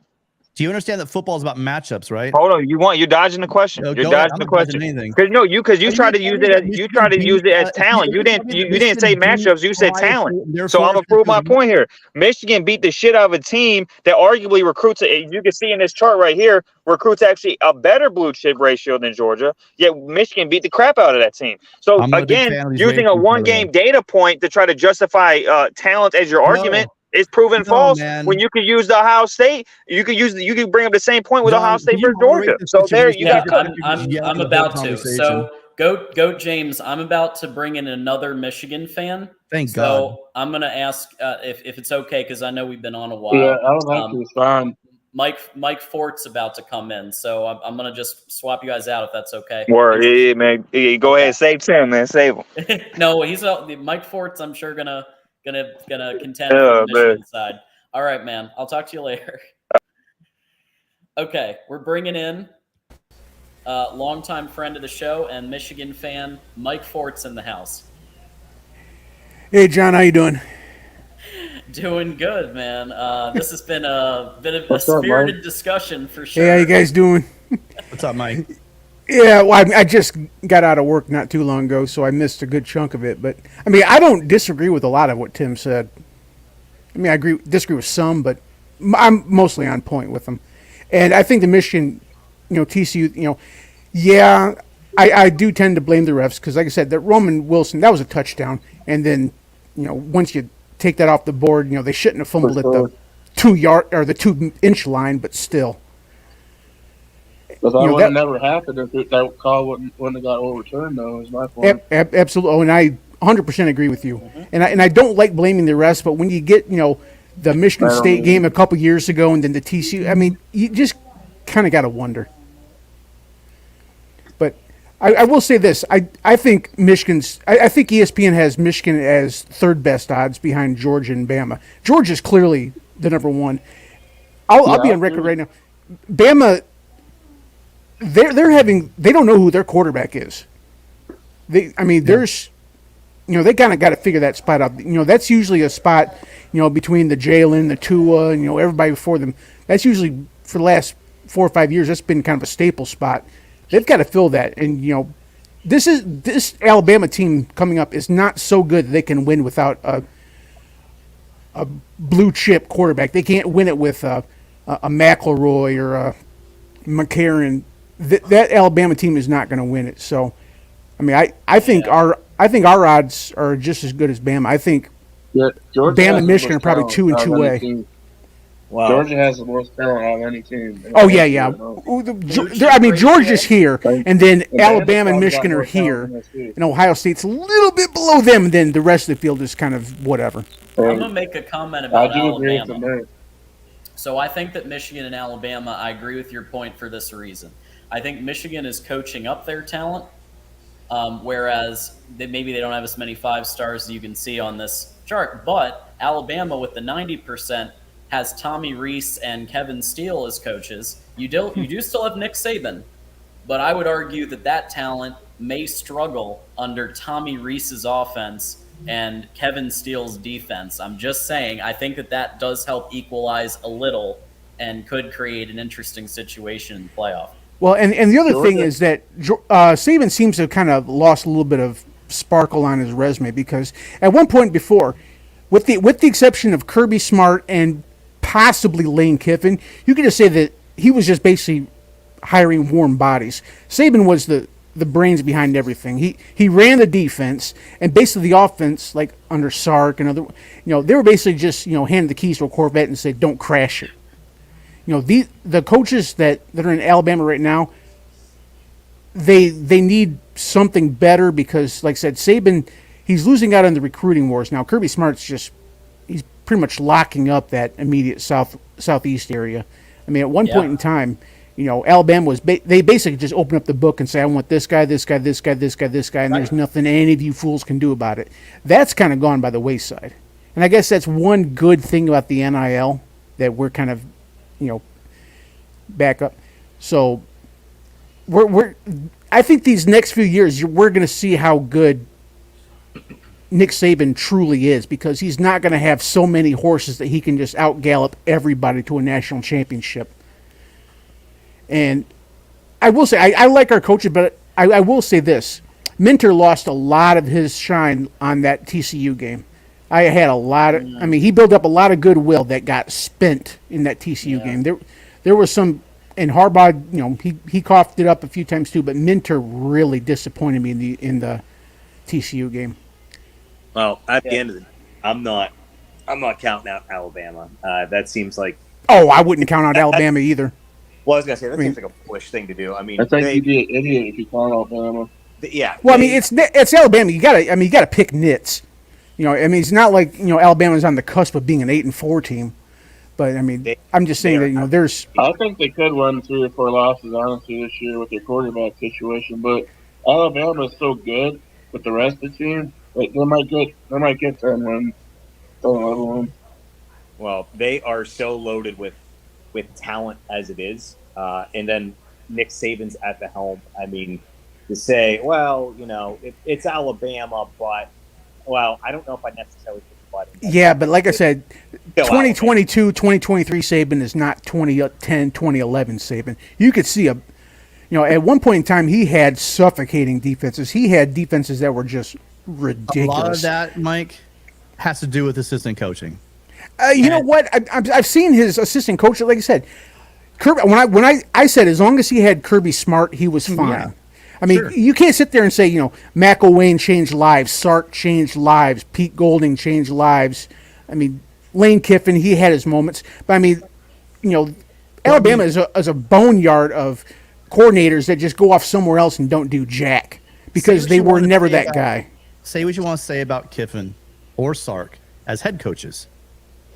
Do you understand that football is about matchups, right? Hold on, you're dodging the question. You're dodging the question. Because you tried to use it as talent. You didn't say matchups. You said talent. So I'm gonna prove my point here. Michigan beat the shit out of a team that arguably recruits. You can see in this chart right here, recruits actually a better blue chip ratio than Georgia. Yet Michigan beat the crap out of that team. So again, using a one game data point to try to justify talent as your argument. It's proven false when you could use the Ohio State. You could bring up the same point with Ohio State versus Georgia. So there you got. I'm about to. So go James. I'm about to bring in another Michigan fan. Thank God. So I'm gonna ask if it's okay because I know we've been on a while. Yeah, I don't think it's fine. Mike Fort's about to come in, so I'm gonna just swap you guys out if that's okay. Word, yeah, man. Yeah, go ahead, save Tim, man, save him. No, he's Mike Fort's. I'm sure gonna contend on the Michigan side. All right, man. I'll talk to you later. Okay, we're bringing in longtime friend of the show and Michigan fan Mike Fort's in the house. Hey, John, how you doing? Doing good, man. This has been a bit of a spirited discussion for sure. Hey, how you guys doing? What's up, Mike? Yeah, well, I just got out of work not too long ago, so I missed a good chunk of it. But, I mean, I don't disagree with a lot of what Tim said. I mean, I disagree with some, but I'm mostly on point with them. And I think the Michigan, TCU, yeah, I do tend to blame the refs because, like I said, that Roman Wilson, that was a touchdown. And then, once you take that off the board, they shouldn't have fumbled at the 2-yard or the 2-inch line, but still. But that would have never happened if that call wouldn't have got overturned, though, is my point. Absolutely. Oh, and I 100% agree with you. Mm-hmm. And I don't like blaming the refs, but when you get, the Michigan State game a couple years ago and then the TCU, I mean, you just kind of got to wonder. But I will say this. I think I think ESPN has Michigan as third best odds behind Georgia and Bama. Georgia's clearly the number one. I'll be on record right now. Bama, they don't know who their quarterback is. They kind of got to figure that spot out. That's usually a spot, between the Jalen, the Tua, everybody before them. That's usually for the last 4 or 5 years. That's been kind of a staple spot. They've got to fill that. And this Alabama team coming up is not so good that they can win without a blue chip quarterback. They can't win it with a McElroy or a McCarron. That Alabama team is not going to win it. So, I mean, I think our odds are just as good as Bama. I think Bama and Michigan are probably 2 and 2-way. Wow. Georgia has the most talent out of any team. Oh yeah. I mean, Georgia's here, and then Alabama and Michigan are here, and Ohio State's a little bit below them. And then the rest of the field is kind of whatever. I'm gonna make a comment about Alabama. So I think that Michigan and Alabama, I agree with your point for this reason. I think Michigan is coaching up their talent, whereas maybe they don't have as many 5 stars as you can see on this chart. But Alabama, with the 90%, has Tommy Rees and Kevin Steele as coaches. You do still have Nick Saban, but I would argue that talent may struggle under Tommy Rees's offense and Kevin Steele's defense. I'm just saying, I think that does help equalize a little and could create an interesting situation in the playoff. Well, and the other thing is that Saban seems to have kind of lost a little bit of sparkle on his resume because at one point before, with the exception of Kirby Smart and possibly Lane Kiffin, you could just say that he was just basically hiring warm bodies. Saban was the brains behind everything. He ran the defense, and basically the offense, like under Sark and other, they were basically just hand the keys to a Corvette and say, don't crash it. The coaches that are in Alabama right now, they need something better because, like I said, Saban, he's losing out on the recruiting wars now. Kirby Smart's he's pretty much locking up that immediate southeast area. I mean, at one point in time, Alabama was they basically just open up the book and say, I want this guy, this guy, this guy, this guy, this guy, and there's nothing any of you fools can do about it. That's kind of gone by the wayside. And I guess that's one good thing about the NIL that we're kind of, back up. So I think these next few years we're going to see how good Nick Saban truly is, because he's not going to have so many horses that he can just out-gallop everybody to a national championship. And I will say, I like our coaches, but I will say this. Minter lost a lot of his shine on that TCU game. I had a lot of, he built up a lot of goodwill that got spent in that TCU game. There was some, and Harbaugh, he coughed it up a few times too, but Minter really disappointed me in the TCU game. Well, at the end of the day, I'm not counting out Alabama. That seems like. Oh, I wouldn't count out Alabama either. Well, I was gonna say that seems like a foolish thing to do. I mean, I think you'd be an idiot if you count Alabama. Yeah. Well, it's Alabama. You gotta pick nits. It's not like Alabama's on the cusp of being an 8-4 team, but I'm just saying that there's. I think they could win 3 or 4 losses honestly this year with their quarterback situation, but Alabama is so good with the rest of the team. They might get 10 wins, 11 wins. Well, they are so loaded with talent as it is, and then Nick Saban's at the helm. To say, well, it's Alabama, but I don't know if I necessarily think about it. Yeah, but like I said, 2022, 2023 Saban is not 2010, 2011 Saban. You could see at one point in time he had suffocating defenses. He had defenses that were just ridiculous. A lot of that, Mike, has to do with assistant coaching. You know what? I've seen his assistant coach. Like I said, Kirby. When I said as long as he had Kirby Smart, he was fine. Yeah. You can't sit there and say McElwain changed lives, Sark changed lives, Pete Golding changed lives. Lane Kiffin, he had his moments, but Alabama is a boneyard of coordinators that just go off somewhere else and don't do jack because they were never that guy. Say what you want to say about Kiffin or Sark as head coaches,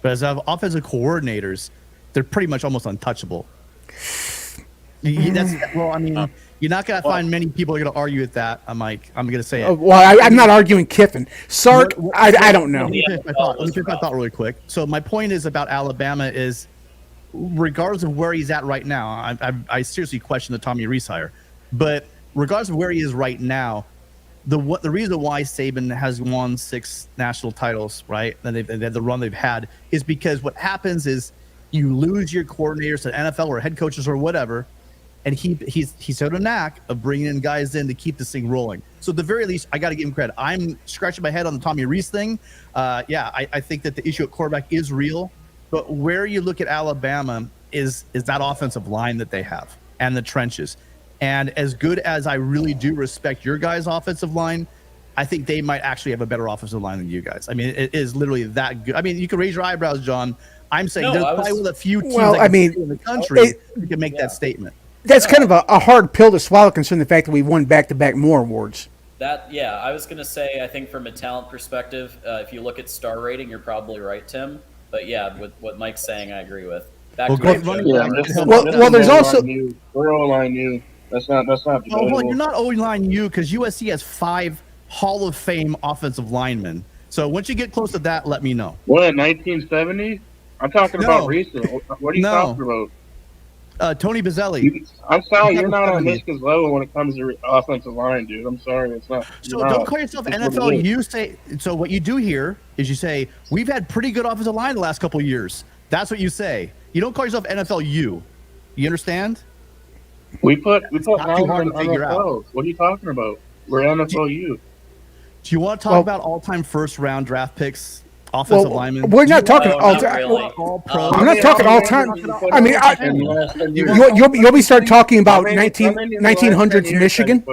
but as offensive coordinators, they're pretty much almost untouchable. You're not going to find many people who are going to argue with that, Mike. I'm going to say it. Well, I'm not arguing Kiffin. Sark, I don't know. Let me finish my thought really quick. So my point is about Alabama is, regardless of where he's at right now, I seriously question the Tommy Rees hire, but regardless of where he is right now, the reason why Saban has won 6 national titles, right, and they've had the run they've had, is because what happens is you lose your coordinators to NFL or head coaches or whatever, and he's had a knack of bringing in guys in to keep this thing rolling. So at the very least, I got to give him credit. I'm scratching my head on the Tommy Rees thing. I think that the issue at quarterback is real, but where you look at Alabama is that offensive line that they have and the trenches. And as good as I really do respect your guys' offensive line, I think they might actually have a better offensive line than you guys. It is literally that good. You can raise your eyebrows, John. I'm saying there's probably one of the few teams in the country who can make that statement. That's kind of a hard pill to swallow, considering the fact that we won back-to-back Moore Awards. I was going to say, I think from a talent perspective, if you look at star rating, you're probably right, Tim. But with what Mike's saying, I agree with. There's also we're O-line U. That's not well, you're not O-line U because USC has 5 Hall of Fame offensive linemen. So once you get close to that, let me know. What, 1970? I'm talking about recent. What are you talking about? Tony Bazzelli. I'm sorry, you're not on Michigan's level when it comes to offensive line, dude. I'm sorry, it's not. So don't call yourself NFL U. So what you do here is you say, we've had pretty good offensive line the last couple of years. That's what you say. You don't call yourself NFL U. You understand? We put Howard on NFL. What are you talking about? We're NFL U. Do you want to talk about all-time first-round draft picks? Offensive linemen. We're not talking all-time. I'm not talking all-time. You'll start talking about 1900s Michigan.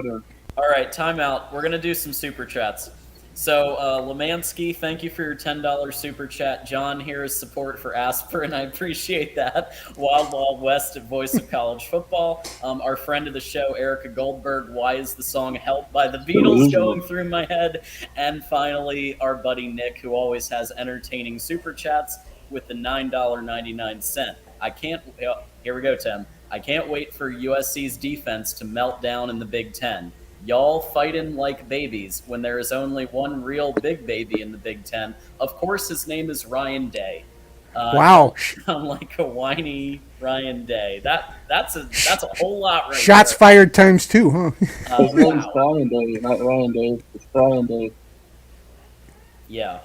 All right, timeout. We're going to do some super chats. So, Lemansky, thank you for your $10 super chat. John, here is support for Aspirin. I appreciate that. Wild Wild West at Voice of College Football. Our friend of the show, Erica Goldberg, why is the song Help by the Beatles going through my head? And finally, our buddy Nick, who always has entertaining super chats with the $9.99. Here we go, Tim. I can't wait for USC's defense to melt down in the Big Ten. y'all fighting like babies when there is only one real big baby in the Big Ten. Of course, his name is Ryan Day. Wow. Sound like a whiny Ryan Day. That's a whole lot right Shots there. fired times 2, huh? His name's Brian Day, not Ryan Day. It's Brian Day. Yeah.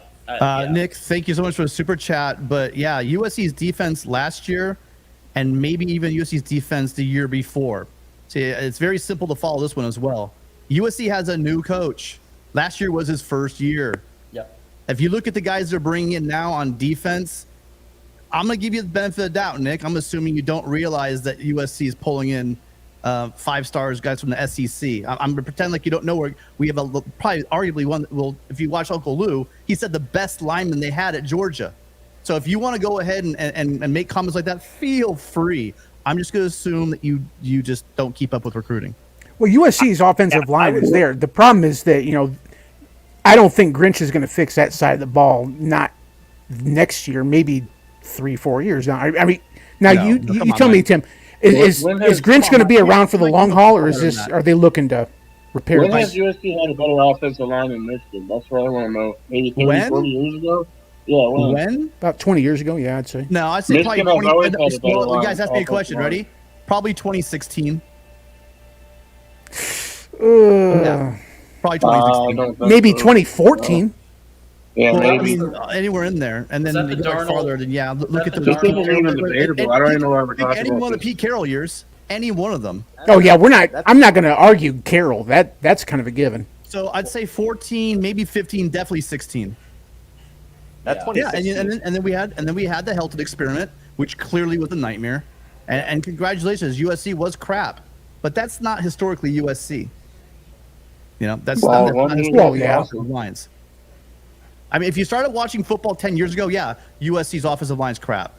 Nick, thank you so much for the super chat. But yeah, USC's defense last year, and maybe even USC's defense the year before. See, it's very simple to follow this one as well. USC has a new coach. Last year was his first year. Yep. If you look at the guys they're bringing in now on defense, I'm going to give you the benefit of the doubt, Nick. I'm assuming you don't realize that USC is pulling in 5 stars guys from the SEC. I'm going to pretend like you don't know where we have probably arguably one. Well, if you watch Uncle Lou, he said the best lineman they had at Georgia. So if you want to go ahead and make comments like that, feel free. I'm just going to assume that you just don't keep up with recruiting. Well, USC's offensive line is there. The problem is that, I don't think Grinch is going to fix that side of the ball, not next year, maybe 3-4 years now. I mean, now you tell me, Tim, is Grinch going to be around for the long haul, or are they looking to repair When it? has USC had a better offensive line in Michigan? That's what I want to know. Maybe 30, 40 years ago? Yeah, when? About 20 years ago, yeah, I'd say. No, I'd say Michigan probably has always 20. had a better You guys line, ask me a question. offensive Ready? Probably 2016. Yeah. Probably 2016. Maybe 2014. Yeah, Well, maybe. I mean, anywhere in there, and then that you the go Darnold- farther. Then yeah, look at the. This isn't even debatable. I don't even know why we're talking Any about one of the this. Pete Carroll years, any one of them. Oh yeah, I'm not going to argue Carroll. That's kind of a given. So I'd say 14, maybe 15, definitely 16. That's Yeah. 2016. And then we had the Helton experiment, which clearly was a nightmare. And congratulations, USC was crap, but that's not historically USC. That's Well, not one historically yeah. offensive lines. I mean, if you started watching football 10 years ago, yeah, USC's offensive line's crap.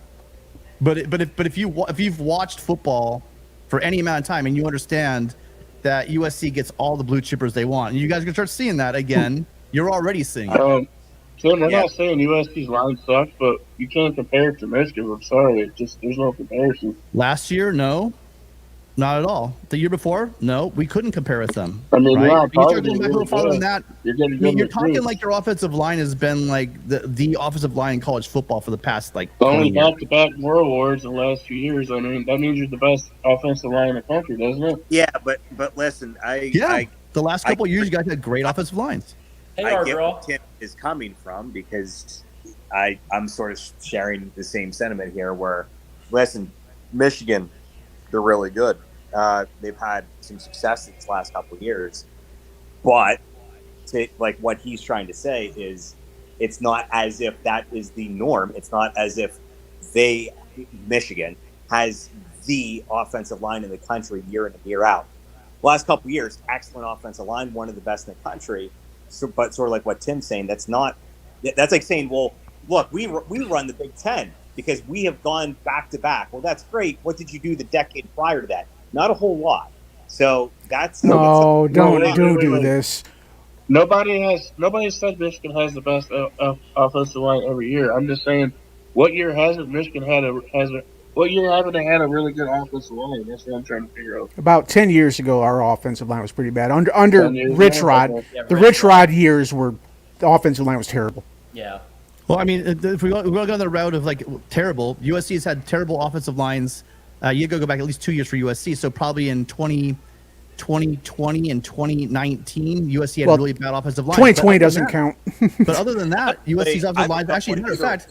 But if you've watched football for any amount of time and you understand that USC gets all the blue chippers they want, and you guys are gonna start seeing that again, you're already seeing it. Tim, we're not saying USC's line sucks, but you can't compare it to Michigan. I'm sorry. There's no comparison. Last year, no, not at all. The year before, no, we couldn't compare with them. I mean, right? yeah, You start going back a little farther than that. You're talking recruits. like your offensive line has been like the offensive line in college football for the past like Only 20 years. back-to-back World Wars in the last few years. I mean, that means you're the best offensive line in the country, doesn't it? Yeah, but listen, The last couple of years, you guys had great offensive lines. Hey, I get Argraw. where Tim is coming from because I'm sort of sharing the same sentiment here where, listen, Michigan, they're really good. They've had some success these last couple of years. But like what he's trying to say is it's not as if that is the norm. It's not as if Michigan has the offensive line in the country year in and year out. Last couple of years, excellent offensive line, one of the best in the country. So, but sort of like what Tim's saying, that's like saying, well, look, we run the Big Ten because we have gone back to back. Well, that's great. What did you do the decade prior to that? Not a whole lot. So that's No, don't wait, do wait. this. Nobody said Michigan has the best offensive line every year. I'm just saying, what year hasn't Michigan what year haven't they had a really good offensive line? That's what I'm trying to figure out. About 10 years ago, our offensive line was pretty bad. Under 10 years Rich ago? Rod, Okay. Yeah, the Rich Rich Rod years were the offensive line was terrible. Yeah. Well, I mean, if we're going down the route of like terrible, USC has had terrible offensive lines. You go back at least 2 years for USC. So probably in 2020 and 2019, USC had really bad offensive lines. 2020 doesn't count. But other than that, USC's offensive lines actually, matter of fact,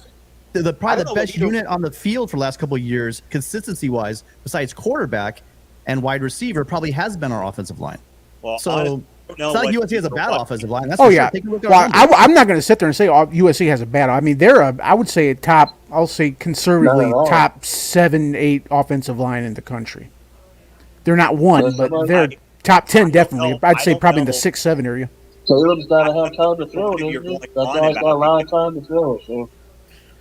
probably the best unit on the field for the last couple of years, consistency-wise, besides quarterback and wide receiver, probably has been our offensive line. Well, So it's not like USC has a bad offensive line. That's Oh for yeah. Sure. Take a look at Well, our numbers. I'm not going to sit there and say USC has a bad. I mean, they're I would say I'll say conservatively Not at all. top 7-8 offensive line in the country. They're not one, but they're top 10 definitely. I'd say probably in the 6-7 area. Caleb's got to have time to throw, doesn't he? That guy's got a lot of time to throw. So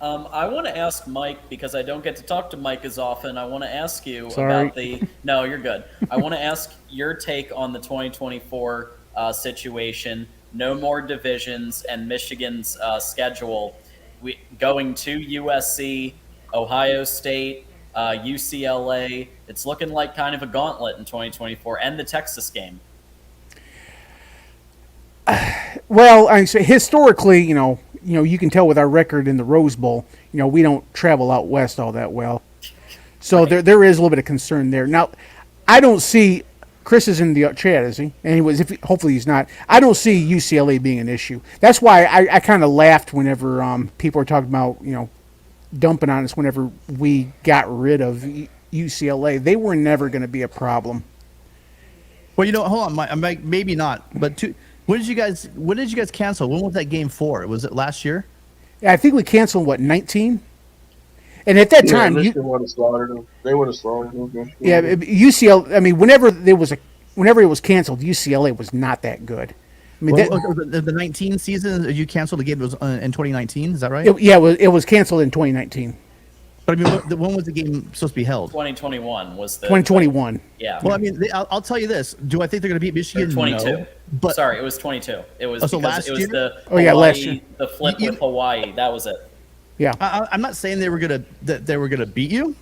I want to ask Mike, because I don't get to talk to Mike as often. I want to ask you Sorry. about No, you're good. I want to ask your take on the 2024 situation. No more divisions and Michigan's schedule. Going to USC, Ohio State, UCLA. It's looking like kind of a gauntlet in 2024, and the Texas game. Well, I say historically, you can tell with our record in the Rose Bowl, we don't travel out west all that well. So there is a little bit of concern there. Now, I don't see Chris is in the chat, is he? And hopefully he's not. I don't see UCLA being an issue. That's why I kind of laughed whenever people were talking about dumping on us whenever we got rid of UCLA. They were never going to be a problem. Well, hold on, maybe not. But when did you guys cancel? When was that game for? Was it last year? Yeah, I think we canceled 19. And at that time, they would have slaughtered them. They would have slaughtered them. Yeah, UCLA. I mean, whenever it was canceled, UCLA was not that good. I mean, the 19 season you canceled the game was in 2019. Is that right? It was canceled in 2019. But I mean, when was the game supposed to be held? 2021 was the 2021. Yeah. Well, I mean, I'll tell you this. Do I think they're going to beat Michigan? 22. No. But sorry, it was 22. It was because last it was year? the Hawaii, last year. The flip with Hawaii. That was it. Yeah. I'm not saying they were gonna beat you,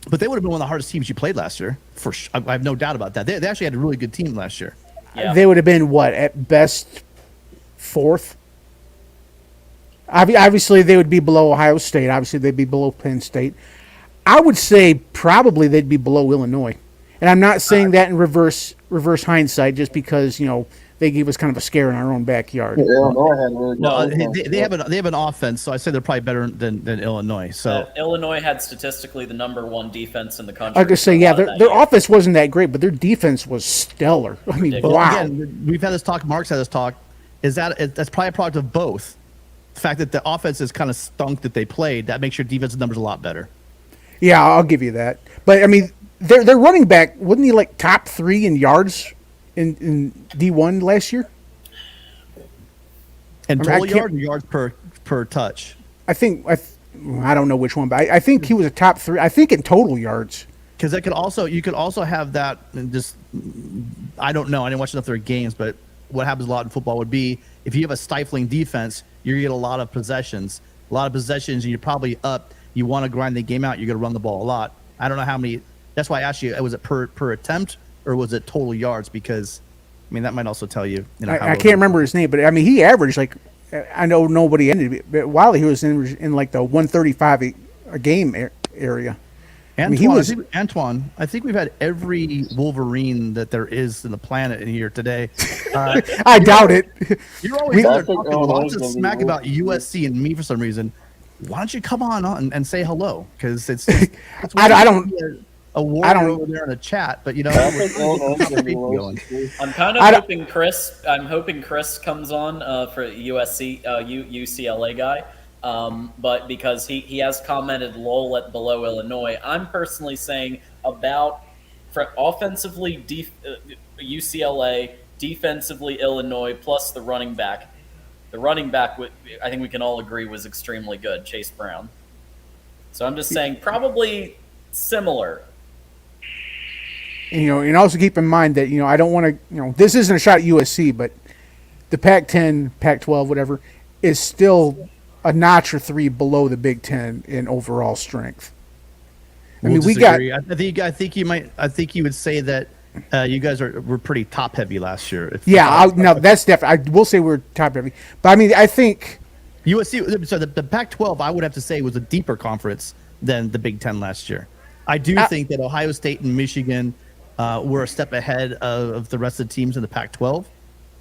but they would have been one of the hardest teams you played last year. For sure. I have no doubt about that. They actually had a really good team last year. Yeah. They would have been at best fourth. Obviously, they would be below Ohio State. Obviously, they'd be below Penn State. I would say probably they'd be below Illinois, and I'm not saying that in reverse hindsight, just because they gave us kind of a scare in our own backyard. Yeah, Illinois had really No, they have an offense, so I say they're probably better than Illinois. So Illinois had statistically the number 1 defense in the country. I could say, yeah, their offense wasn't that great, but their defense was stellar. I mean, wow. Again, we've had this talk. Mark's had this talk. That's probably a product of both. The fact that the offense is kind of stunk that they played, that makes your defensive numbers a lot better. Yeah, I'll give you that. But I mean, their running back, wasn't he like top 3 in yards in D1 last year? And total yards per touch. I think I don't know which one, but I think he was a top 3. I think in total yards. Because you could also have that. And just I don't know. I didn't watch enough of their games, but what happens a lot in football would be if you have a stifling defense, you get a lot of possessions. And you're probably up. You want to grind the game out. You're going to run the ball a lot. I don't know how many. That's why I asked you, was it per attempt or was it total yards? Because, I mean, that might also tell you. I can't remember his name, but I mean, he averaged I know nobody ended it, but while he was in like the 135 a game area. Antoine, I think we've had every Wolverine that there is in the planet in here today. I doubt it. You're always there talking lots of smack about USC and me for some reason. Why don't you come on and say hello? Because it's I don't. A warrior over there in a chat, but I'm kind of hoping Chris. I'm hoping Chris comes on for UCLA guy. But because he has commented lol at below Illinois, I'm personally saying about offensively UCLA, defensively Illinois, plus the running back. The running back, I think we can all agree, was extremely good, Chase Brown. So I'm just saying probably similar. And also keep in mind that I don't want to. This isn't a shot at USC, but the Pac-10, Pac-12, whatever, is still a notch or 3 below the Big Ten in overall strength. I think you would say that you guys were pretty top heavy last year. That's definitely. I will say we're top heavy, but I mean, I think USC. So the Pac-12, I would have to say, was a deeper conference than the Big Ten last year. I do think that Ohio State and Michigan were a step ahead of the rest of the teams in the Pac-12.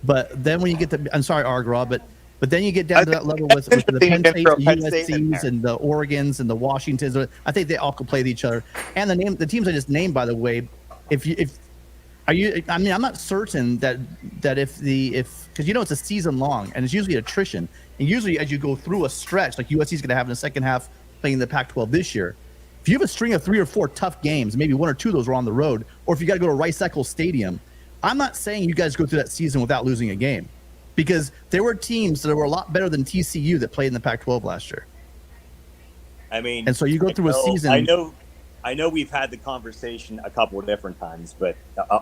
But then when you get to, I'm sorry, Argra, but then you get down to that level with the Penn States, the USCs, and the Oregons and the Washingtons. I think they all could play with each other. And the teams I just named, by the way, I'm not certain that if because it's a season long and it's usually attrition, and usually as you go through a stretch like USC is going to have in the second half playing the Pac-12 this year, if you have a string of 3 or 4 tough games, maybe 1 or 2 of those are on the road, or if you got to go to Rice-Eccles Stadium, I'm not saying you guys go through that season without losing a game, because there were teams that were a lot better than TCU that played in the Pac-12 last year. I mean, and so you go through a season. I know we've had the conversation a couple of different times, but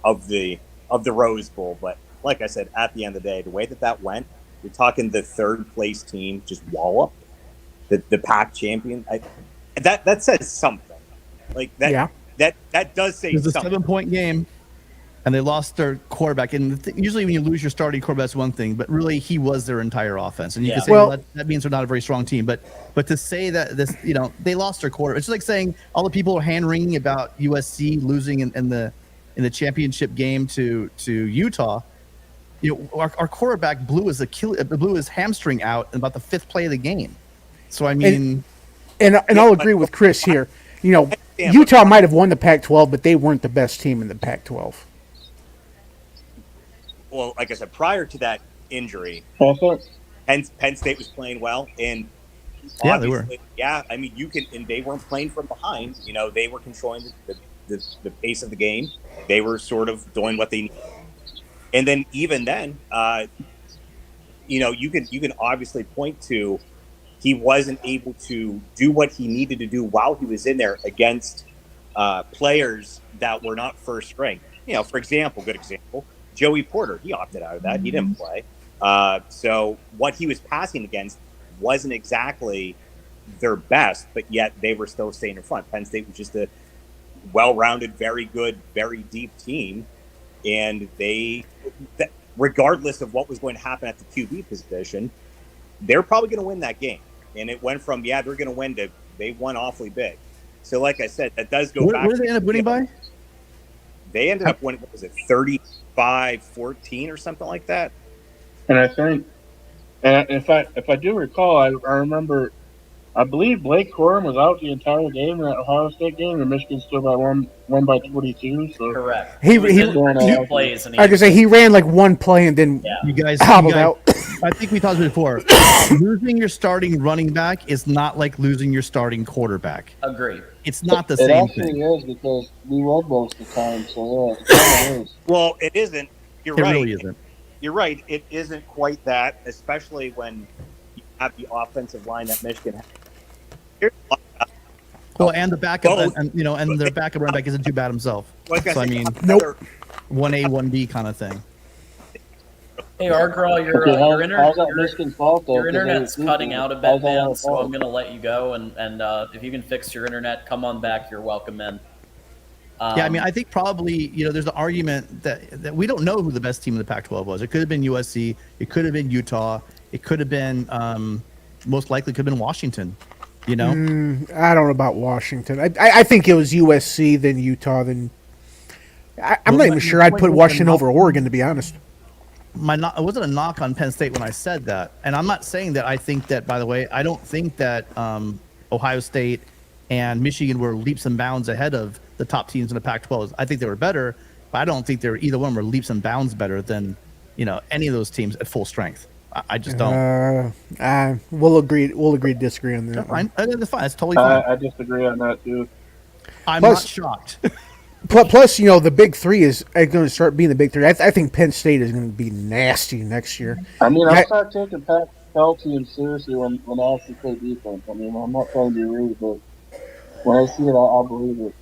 of the Rose Bowl. But like I said, at the end of the day, the way that went, you're talking the 3rd place team just wallop the Pac champion. That says something. Like that. Yeah. That does say something. It was a something. 7-point game. and they lost their quarterback. And usually when you lose your starting quarterback, that's one thing, but really he was their entire offense. And you can say, well, that means they're not a very strong team. But to say that this, they lost their quarterback, it's like saying all the people are hand wringing about USC losing in the championship game to Utah. Our quarterback blew his hamstring out in about the 5th play of the game. So I mean, and I'll agree with Chris here. Utah might have won the Pac-12, but they weren't the best team in the Pac-12. Well, like I said, prior to that injury, Penn State was playing well, and they were. Yeah, I mean, and they weren't playing from behind. They were controlling the pace of the game. They were sort of doing what they needed. And then even then, you can obviously point to he wasn't able to do what he needed to do while he was in there against players that were not first string. For example, good example, Joey Porter. He opted out of that. He didn't play. So what he was passing against wasn't exactly their best, but yet they were still staying in front. Penn State was just a well-rounded, very good, very deep team. And regardless of what was going to happen at the QB position, they're probably going to win that game. And it went from, they're going to win to they won awfully big. So like I said, that does go back. Where did they end up winning by? They ended up winning, 35-14 or something like that? And I think, and if I do recall, I remember, I believe Blake Corum was out the entire game in that Ohio State game, and Michigan still won by 22. So correct. He plays. And I could say he ran like one play and then you guys hobbled out. I think we talked before. Losing your starting running back is not like losing your starting quarterback. Agree. It's not the It same actually thing. is because we won most of the time. So yeah, it kind of is. Well, it isn't. You're It right. really isn't. You're right. It isn't quite that, especially when you have the offensive line that Michigan has. Well, and the backup, Both. and their backup running back isn't too bad himself. Like So I mean, Nope. 1A, 1B kind of thing. Hey, Argraw, your how's that Michigan's fault though? your 'Cause they internet's were cutting stupid. out a bit, How's that man. our So fault? I'm gonna let you go, and if you can fix your internet, come on back. You're welcome in. Yeah, I mean, I think probably there's an argument that we don't know who the best team in the Pac-12 was. It could have been USC. It could have been Utah. It could have been most likely could have been Washington. I don't know about Washington. I think it was USC, then Utah, then I'm not even sure I'd put Washington over Oregon, to be honest. It wasn't a knock on Penn State when I said that, and I'm not saying that I think that. By the way, I don't think that Ohio State and Michigan were leaps and bounds ahead of the top teams in the Pac-12. I think they were better, but I don't think either one were leaps and bounds better than any of those teams at full strength. I just don't. We'll agree to disagree on that. That's fine. That's fine. That's totally fine. I disagree on that too. I'm Plus- not shocked. Plus, the Big Three is going to start being the Big Three. I think Penn State is going to be nasty next year. I mean, I'll start taking Pac-12 teams seriously when I actually play defense. I mean, I'm not trying to be rude, but when I see it, I'll believe it.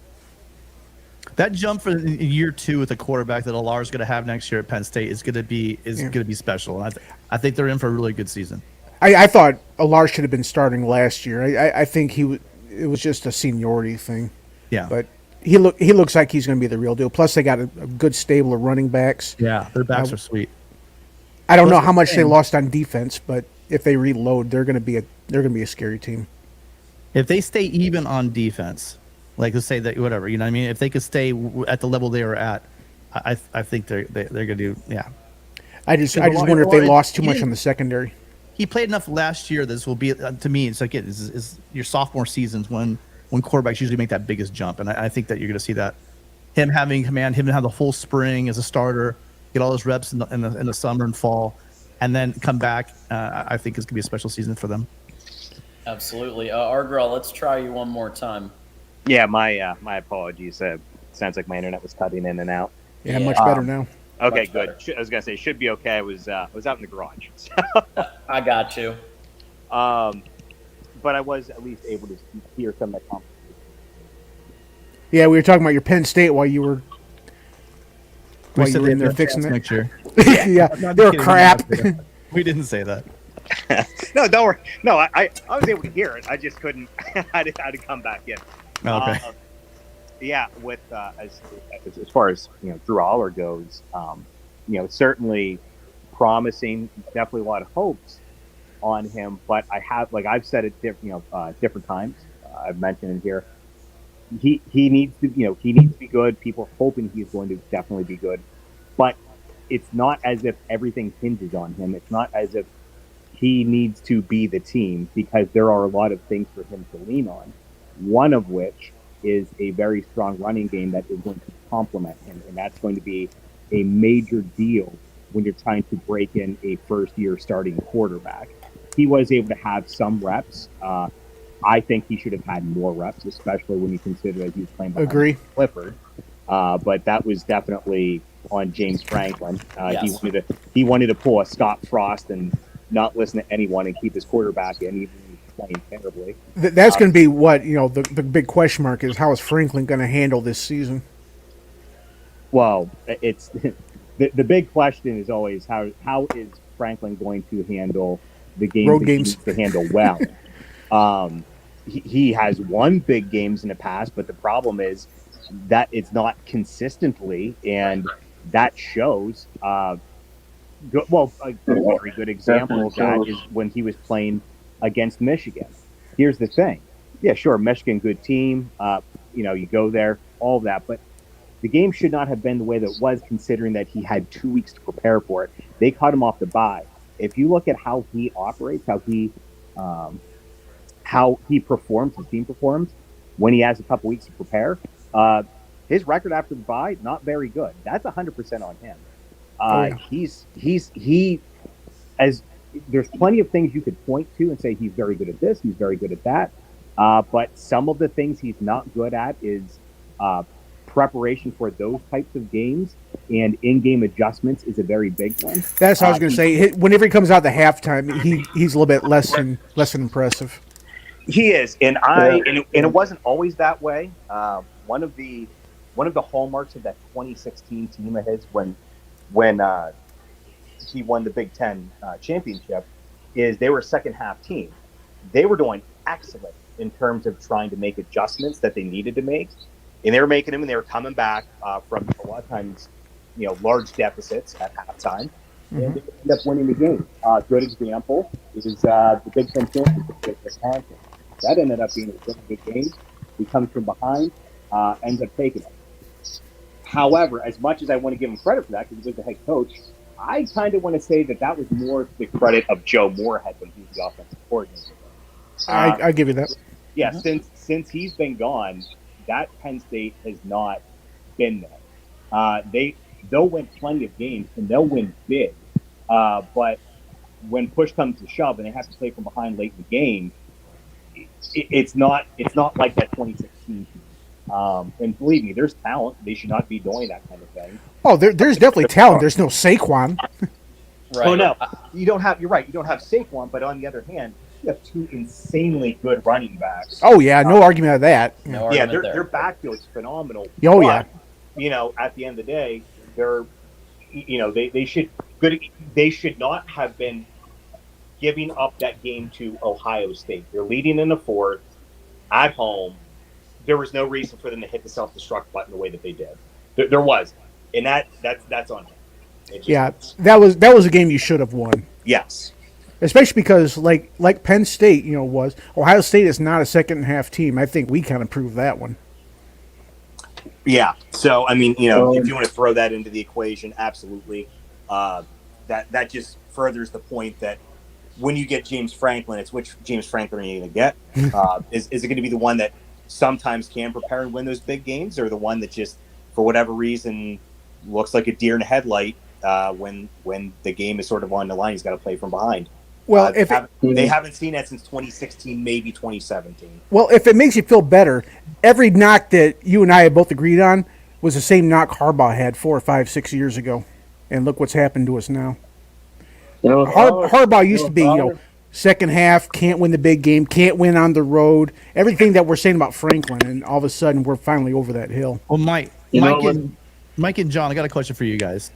That jump for year 2 with the quarterback that Alar's going to have next year at Penn State is going to be special. And I think they're in for a really good season. I thought Alar should have been starting last year. I think it was just a seniority thing. Yeah, but he looks like he's going to be the real deal. Plus, they got a good stable of running backs. Yeah, their backs are sweet. I don't know how much they lost on defense, but if they reload, they're going to be a scary team. If they stay even on defense, like let's say that whatever, you know what I mean? If they could stay at the level they were at, I think they're going to do, yeah. I just wonder if they lost too much on the secondary. He played enough last year. This will be, to me, it's like is your sophomore seasons when quarterbacks usually make that biggest jump. And I think that you're going to see that. Him having command, him to have the whole spring as a starter, get all those reps in the summer and fall, and then come back, I think it's going to be a special season for them. Absolutely. Argraw, let's try you one more time. Yeah, my apologies. Sounds like my internet was cutting in and out. Yeah, much better now. Okay, Much good. better. I was gonna say should be okay. I was out in the garage, so. I got you. But I was at least able to hear some of that conversation. Yeah, we were talking about your Penn State while you were in there fixing it next year. Yeah, they were crap. We didn't say that. No, don't worry. No, I was able to hear it. I just couldn't. I had to come back in. Oh, okay. Yeah, with as far as Drew Aller goes, certainly promising, definitely a lot of hopes on him. But I've said it different times. I've mentioned it here. He needs to be good. People are hoping he's going to definitely be good, but it's not as if everything hinges on him. It's not as if he needs to be the team, because there are a lot of things for him to lean on. One of which is a very strong running game that is going to complement him, and that's going to be a major deal when you're trying to break in a first-year starting quarterback. He was able to have some reps. I think he should have had more reps, especially when you consider that he was playing behind Clifford. But that was definitely on James Franklin. Yes. He wanted to pull a Scott Frost and not listen to anyone and keep his quarterback in, even when he's playing terribly. That's going to be what the big question mark is. How is Franklin going to handle this season? Well, it's the big question is always how is Franklin going to handle the games Road that games. he needs to handle well. He has won big games in the past, but the problem is that it's not consistently, and that shows. A very good example of that is when he was playing against Michigan. Here's the thing. Yeah, sure, Michigan, good team. You go there, all of that, but the game should not have been the way that it was, considering that he had 2 weeks to prepare for it. They cut him off the bye. If you look at how he operates, how he performs, his team performs, when he has a couple weeks to prepare, his record after the bye, not very good. That's 100% on him. There's plenty of things you could point to and say he's very good at this, he's very good at that. But some of the things he's not good at is preparation for those types of games, and in-game adjustments is a very big one. That's what I was going to say. Whenever he comes out the halftime, he's a little bit less than impressive. He is, and it wasn't always that way. One of the hallmarks of that 2016 team of his, when he won the Big Ten championship, is they were a second half team. They were doing excellent in terms of trying to make adjustments that they needed to make, and they were making them, and they were coming back from a lot of times, large deficits at halftime, and they ended up winning the game. Good example is the Big Ten championship against Wisconsin. That ended up being a really good game. He comes from behind, ends up taking it. However, as much as I want to give him credit for that, because he was the head coach, I kind of want to say that was more the credit of Joe Moorhead when he was the offensive coordinator. I give you that. Yeah, since he's been gone, that Penn State has not been there. They'll win plenty of games and they'll win big, but when push comes to shove and they have to play from behind late in the game, it's not like that 2016 team. And believe me, there's talent. They should not be doing that kind of thing. Oh, there's definitely talent. There's no Saquon. Right. Oh no, you don't have. You're right. You don't have Saquon, but on the other hand, you have two insanely good running backs. Oh yeah, no argument of that. No yeah, argument their there. backfield's phenomenal. Oh but, yeah. At the end of the day, they should not have been giving up that game to Ohio State. They're leading in the fourth at home. There was no reason for them to hit the self-destruct button the way that they did. There was, and that's on him. Yeah, that was a game you should have won. Yes, especially because like Penn State, was Ohio State is not a second half team. I think we kind of proved that one. Yeah. So I mean, if you want to throw that into the equation, absolutely. That just furthers the point that when you get James Franklin, it's which James Franklin are you going to get? Is it going to be the one that sometimes can prepare and win those big games, or the one that just, for whatever reason, looks like a deer in a headlight when the game is sort of on the line? He's got to play from behind. Well, they haven't seen that since 2016, maybe 2017. Well, if it makes you feel better, every knock that you and I have both agreed on was the same knock Harbaugh had 4 or 5, 6 years ago, and look what's happened to us now. Harbaugh used to be, second half, can't win the big game, can't win on the road, everything that we're saying about Franklin, and all of a sudden we're finally over that hill. Well, Mike and John, I got a question for you guys.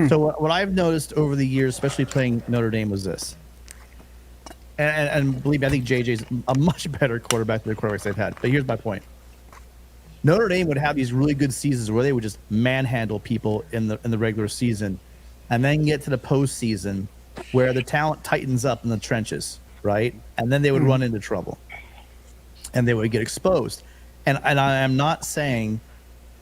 So what I've noticed over the years, especially playing Notre Dame, was this. And believe me, I think JJ's a much better quarterback than the quarterbacks they've had. But here's my point. Notre Dame would have these really good seasons where they would just manhandle people in the regular season, and then get to the postseason where the talent tightens up in the trenches, right? And then they would run into trouble, and they would get exposed. And I am not saying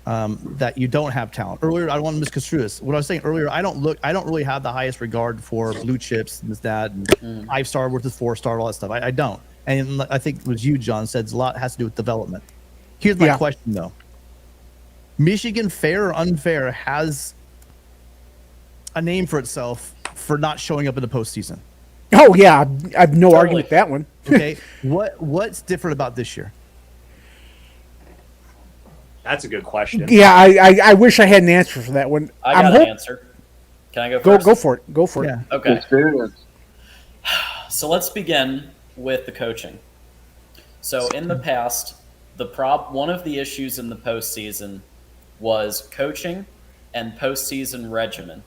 that you don't have talent. Earlier, I don't want to misconstrue this. What I was saying earlier, I don't really have the highest regard for blue chips and this, that, and 5-star versus 4-star, all that stuff. I don't. And I think it was you, John, said a lot has to do with development. Here's my question, though. Michigan, fair or unfair, has a name for itself for not showing up in the postseason. Oh, yeah. I have no argument with that one. Okay. What's different about this year? That's a good question. Yeah, I wish I had an answer for that one. I got an answer. Can I go first? Go for it. Go for it. Yeah. Okay. So let's begin with the coaching. So in the past, one of the issues in the postseason was coaching and postseason regimen.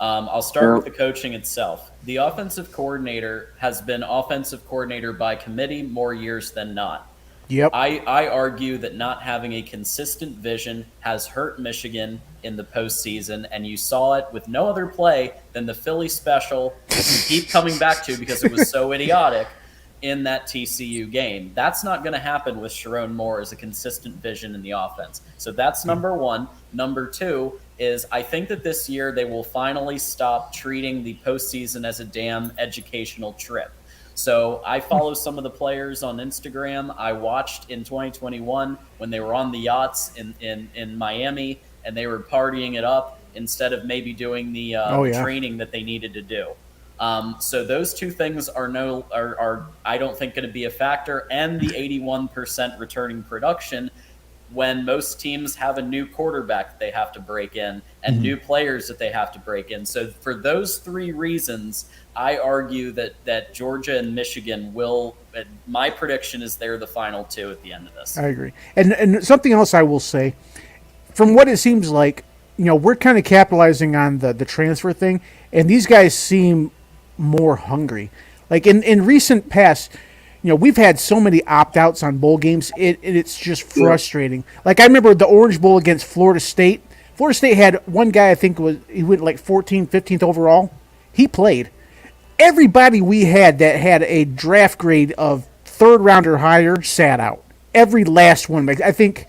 I'll start with the coaching itself. The offensive coordinator has been offensive coordinator by committee more years than not. Yep. I argue that not having a consistent vision has hurt Michigan in the postseason, and you saw it with no other play than the Philly special, which we keep coming back to because it was so idiotic in that TCU game. That's not going to happen with Sharon Moore as a consistent vision in the offense. So that's number one. Number two is I think that this year they will finally stop treating the postseason as a damn educational trip. So I follow some of the players on Instagram. I watched in 2021 when they were on the yachts in Miami and they were partying it up instead of maybe doing the training that they needed to do. So those two things are I don't think going to be a factor, and the 81% returning production when most teams have a new quarterback that they have to break in and new players that they have to break in. So for those three reasons, I argue that Georgia and Michigan will. My prediction is they're the final two at the end of this. I agree. And something else I will say, from what it seems like, we're kind of capitalizing on the transfer thing, and these guys seem more hungry. Like in recent past, we've had so many opt-outs on bowl games. It's just frustrating. Like I remember the Orange Bowl against Florida State. Florida State had one guy, I think he went like 14th, 15th overall. He played. Everybody we had that had a draft grade of 3rd round or higher sat out. Every last one, I think,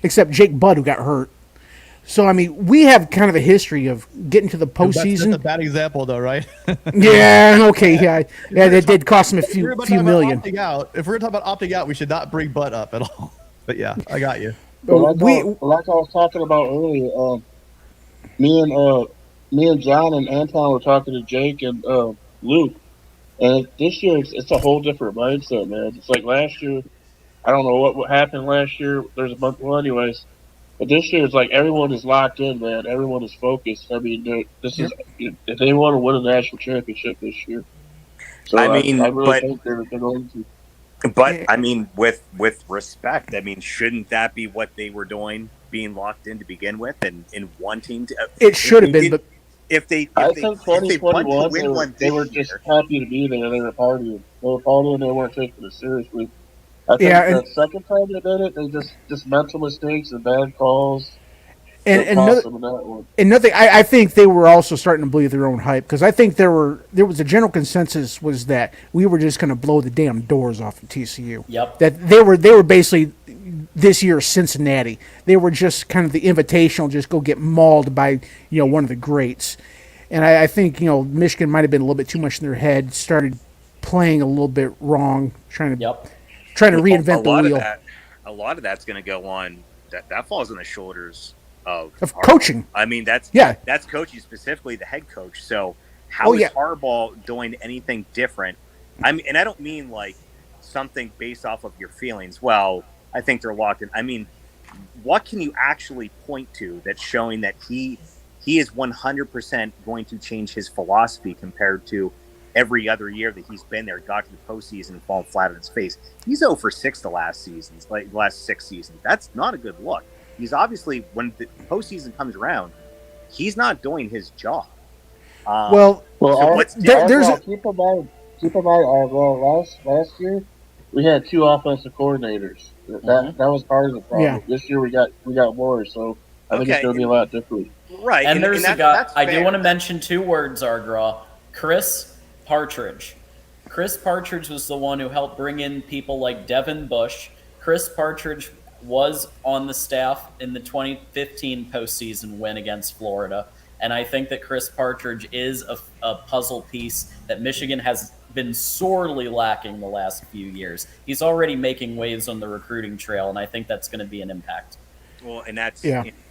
except Jake Budd, who got hurt. So, I mean, we have kind of a history of getting to the postseason. That's a bad example, though, right? Yeah, okay, yeah. That did cost him a few million. If we're going to talk about opting out, we should not bring Budd up at all. But, yeah, I got you. Like I was talking about earlier, me and John and Anton were talking to Jake and Luke, and this year it's a whole different mindset, man. It's like last year, I don't know what happened last year. There's a bunch, anyways. But this year, it's like everyone is locked in, man. Everyone is focused. I mean, if they want to win a national championship this year. So I really think they're going to. But I mean, with respect, I mean, shouldn't that be what they were doing, being locked in to begin with, and wanting to? It should have been, but I think 2021 they were just happy to be there. They were partying. They weren't taking it seriously. I think the second time they did it, they just mental mistakes and bad calls. And another thing, I think they were also starting to believe their own hype, because I think there was a general consensus was that we were just going to blow the damn doors off of TCU. Yep. That they were basically this year Cincinnati. They were just kind of the invitational, just go get mauled by one of the greats. And I think Michigan might have been a little bit too much in their head, started playing a little bit wrong, trying to reinvent the wheel. A lot of that's going to go on. That falls on the shoulders of coaching. I mean, that's coaching, specifically the head coach. So how is Harbaugh doing anything different? I mean, and I don't mean like something based off of your feelings. Well, I think they're locked in. I mean, what can you actually point to that's showing that he is 100% going to change his philosophy compared to every other year that he's been there, got to the postseason and fallen flat on his face? He's 0 for 6 the last 6 seasons. That's not a good look. He's obviously, when the postseason comes around, he's not doing his job. Keep in mind, last year we had 2 offensive coordinators. That was part of the problem. Yeah. This year we got more, so I think it's going to be a lot different. Right. And there's a guy I do want to fair. mention 2 words, Argraw. Chris Partridge. Chris Partridge was the one who helped bring in people like Devin Bush. Chris Partridge was on the staff in the 2015 postseason win against Florida. And I think that Chris Partridge is a puzzle piece that Michigan has been sorely lacking the last few years. He's already making waves on the recruiting trail, and I think that's going to be an impact. Well, and that's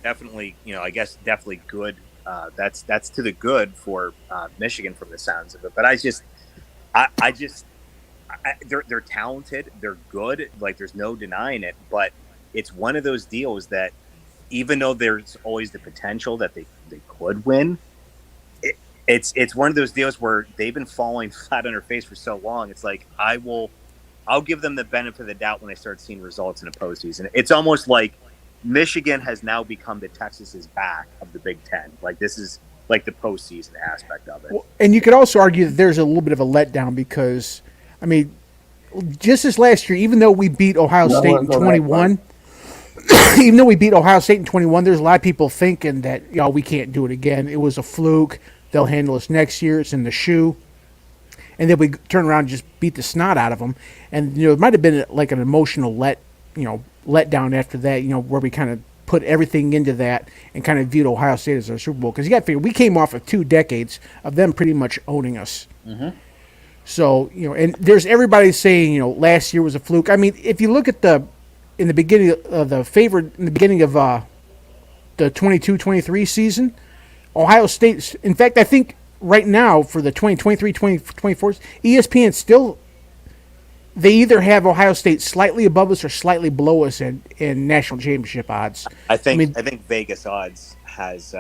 definitely, I guess definitely good. That's to the good for Michigan from the sounds of it. But they're talented, they're good. Like there's no denying it. But it's one of those deals that even though there's always the potential that they could win, it's one of those deals where they've been falling flat on their face for so long. It's like I'll give them the benefit of the doubt when I start seeing results in a postseason. It's almost like Michigan has now become the Texas's back of the Big Ten. Like this is like the postseason aspect of it. And you could also argue that there's a little bit of a letdown because, I mean, just this last year, even though we beat Ohio State in 21, even though we beat Ohio State in 21, there's a lot of people thinking that we can't do it again. It was a fluke. They'll handle us next year. It's in the shoe. And then we turn around and just beat the snot out of them. And it might have been like an emotional letdown after that. Where we kind of put everything into that and kind of viewed Ohio State as our Super Bowl. Because you got to figure, we came off of 2 decades of them pretty much owning us. Mm-hmm. So and there's everybody saying last year was a fluke. I mean, if you look at in the beginning of the 22-23 season, Ohio State. In fact, I think right now for the 2023-2024, ESPN still. They either have Ohio State slightly above us or slightly below us in national championship odds. I think Vegas odds has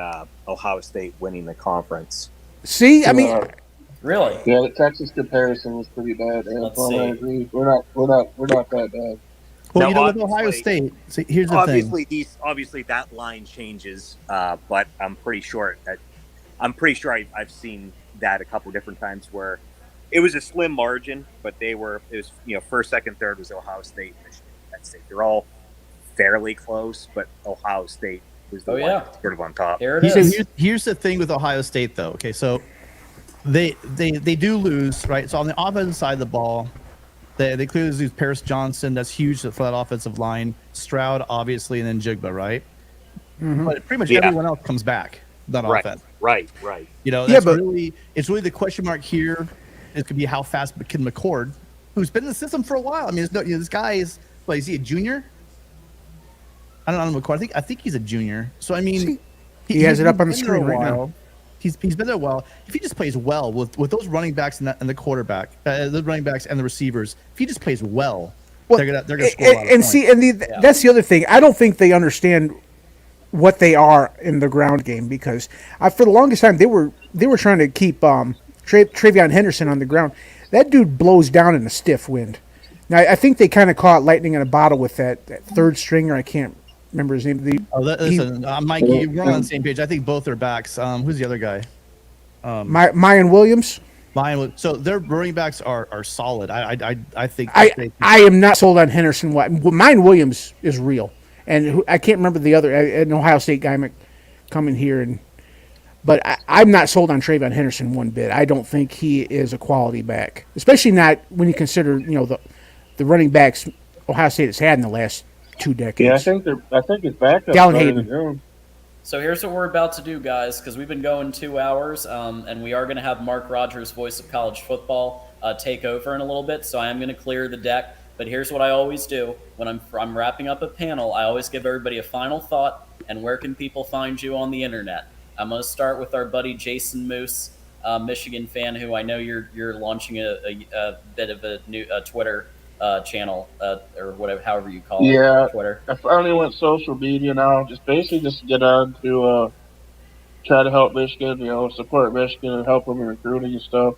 Ohio State winning the conference. See, I mean, really? Yeah, the Texas comparison was pretty bad. I agree. We're not that bad. Well, Now, with Ohio State, see, here's the thing. Obviously, that line changes, but I'm pretty sure I've seen that a couple different times where it was a slim margin, but it was first, second, third was Ohio State, Michigan, Penn State. They're all fairly close, but Ohio State was the one sort of on top. Here's the thing with Ohio State, though. Okay, so they do lose, right? So on the offensive side of the ball, they clearly lose Paris Johnson. That's huge for that offensive line. Stroud, obviously, and then Jigba, right? Mm-hmm. But pretty much everyone else comes back. That offense. Right. It's really the question mark here. It could be how fast can McCord, who's been in the system for a while. I mean, this guy is he a junior? I don't know McCord. I think he's a junior. So I mean, he has it up on the screen right now. He's been there a while. If he just plays well with those running backs and the quarterback, the running backs and the receivers, if he just plays well, they're gonna score a lot of points. That's the other thing. I don't think they understand what they are in the ground game because for the longest time they were trying to keep Travion Henderson on the ground. That dude blows down in a stiff wind. Now I think they kind of caught lightning in a bottle with that third stringer. I can't remember his name. Mike, we're on the same page. I think both are backs. Who's the other guy? Mayan Williams. So their running backs are solid. I think. I am not sold on Henderson. Mayan Williams is real, and I can't remember the other an Ohio State guy coming here But I'm not sold on Travion Henderson one bit. I don't think he is a quality back, especially not when you consider the running backs Ohio State has had in the last 2 decades. Yeah, I think his backup. Dallin Hayden. So here's what we're about to do, guys, because we've been going 2 hours, and we are going to have Mark Rogers, voice of college football, take over in a little bit. So I am going to clear the deck. But here's what I always do when I'm wrapping up a panel. I always give everybody a final thought and where can people find you on the internet. I'm going to start with our buddy Jason Moose, Michigan fan, who I know you're launching a bit of a new Twitter channel or whatever, however you call it. Twitter. I finally went social media now, just to get on to try to help Michigan, support Michigan and help them in recruiting and stuff.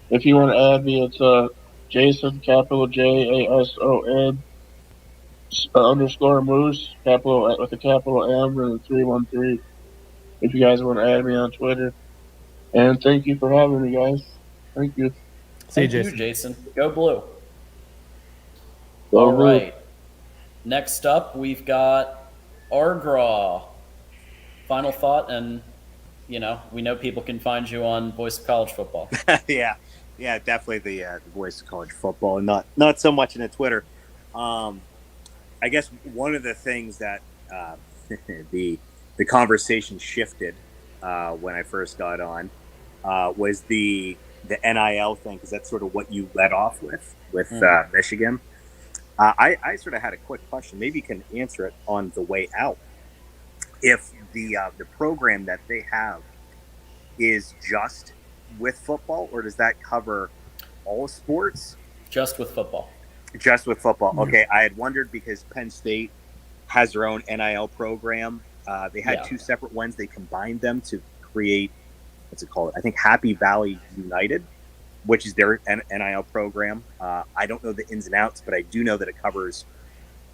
If you want to add me, it's Jason, capital JASON _ Moose, capital with a capital M and a 313. If you guys want to add me on Twitter. And thank you for having me, guys. Thank you. Thank you, Jason. Go Blue. Go All Blue. right. next up, we've got Argraw. Final thought, and we know people can find you on Voice of College Football. yeah, definitely the Voice of College Football, and not so much in the Twitter. I guess one of the things that the conversation shifted when I first got on was the NIL thing, because that's sort of what you led off with Michigan. I sort of had a quick question. Maybe you can answer it on the way out. If the program that they have is just with football, or does that cover all sports? Just with football. Just with football. Mm-hmm. Okay, I had wondered because Penn State has their own NIL program. They had two separate ones. They combined them to create, what's it called? I think Happy Valley United, which is their NIL program. I don't know the ins and outs, but I do know that it covers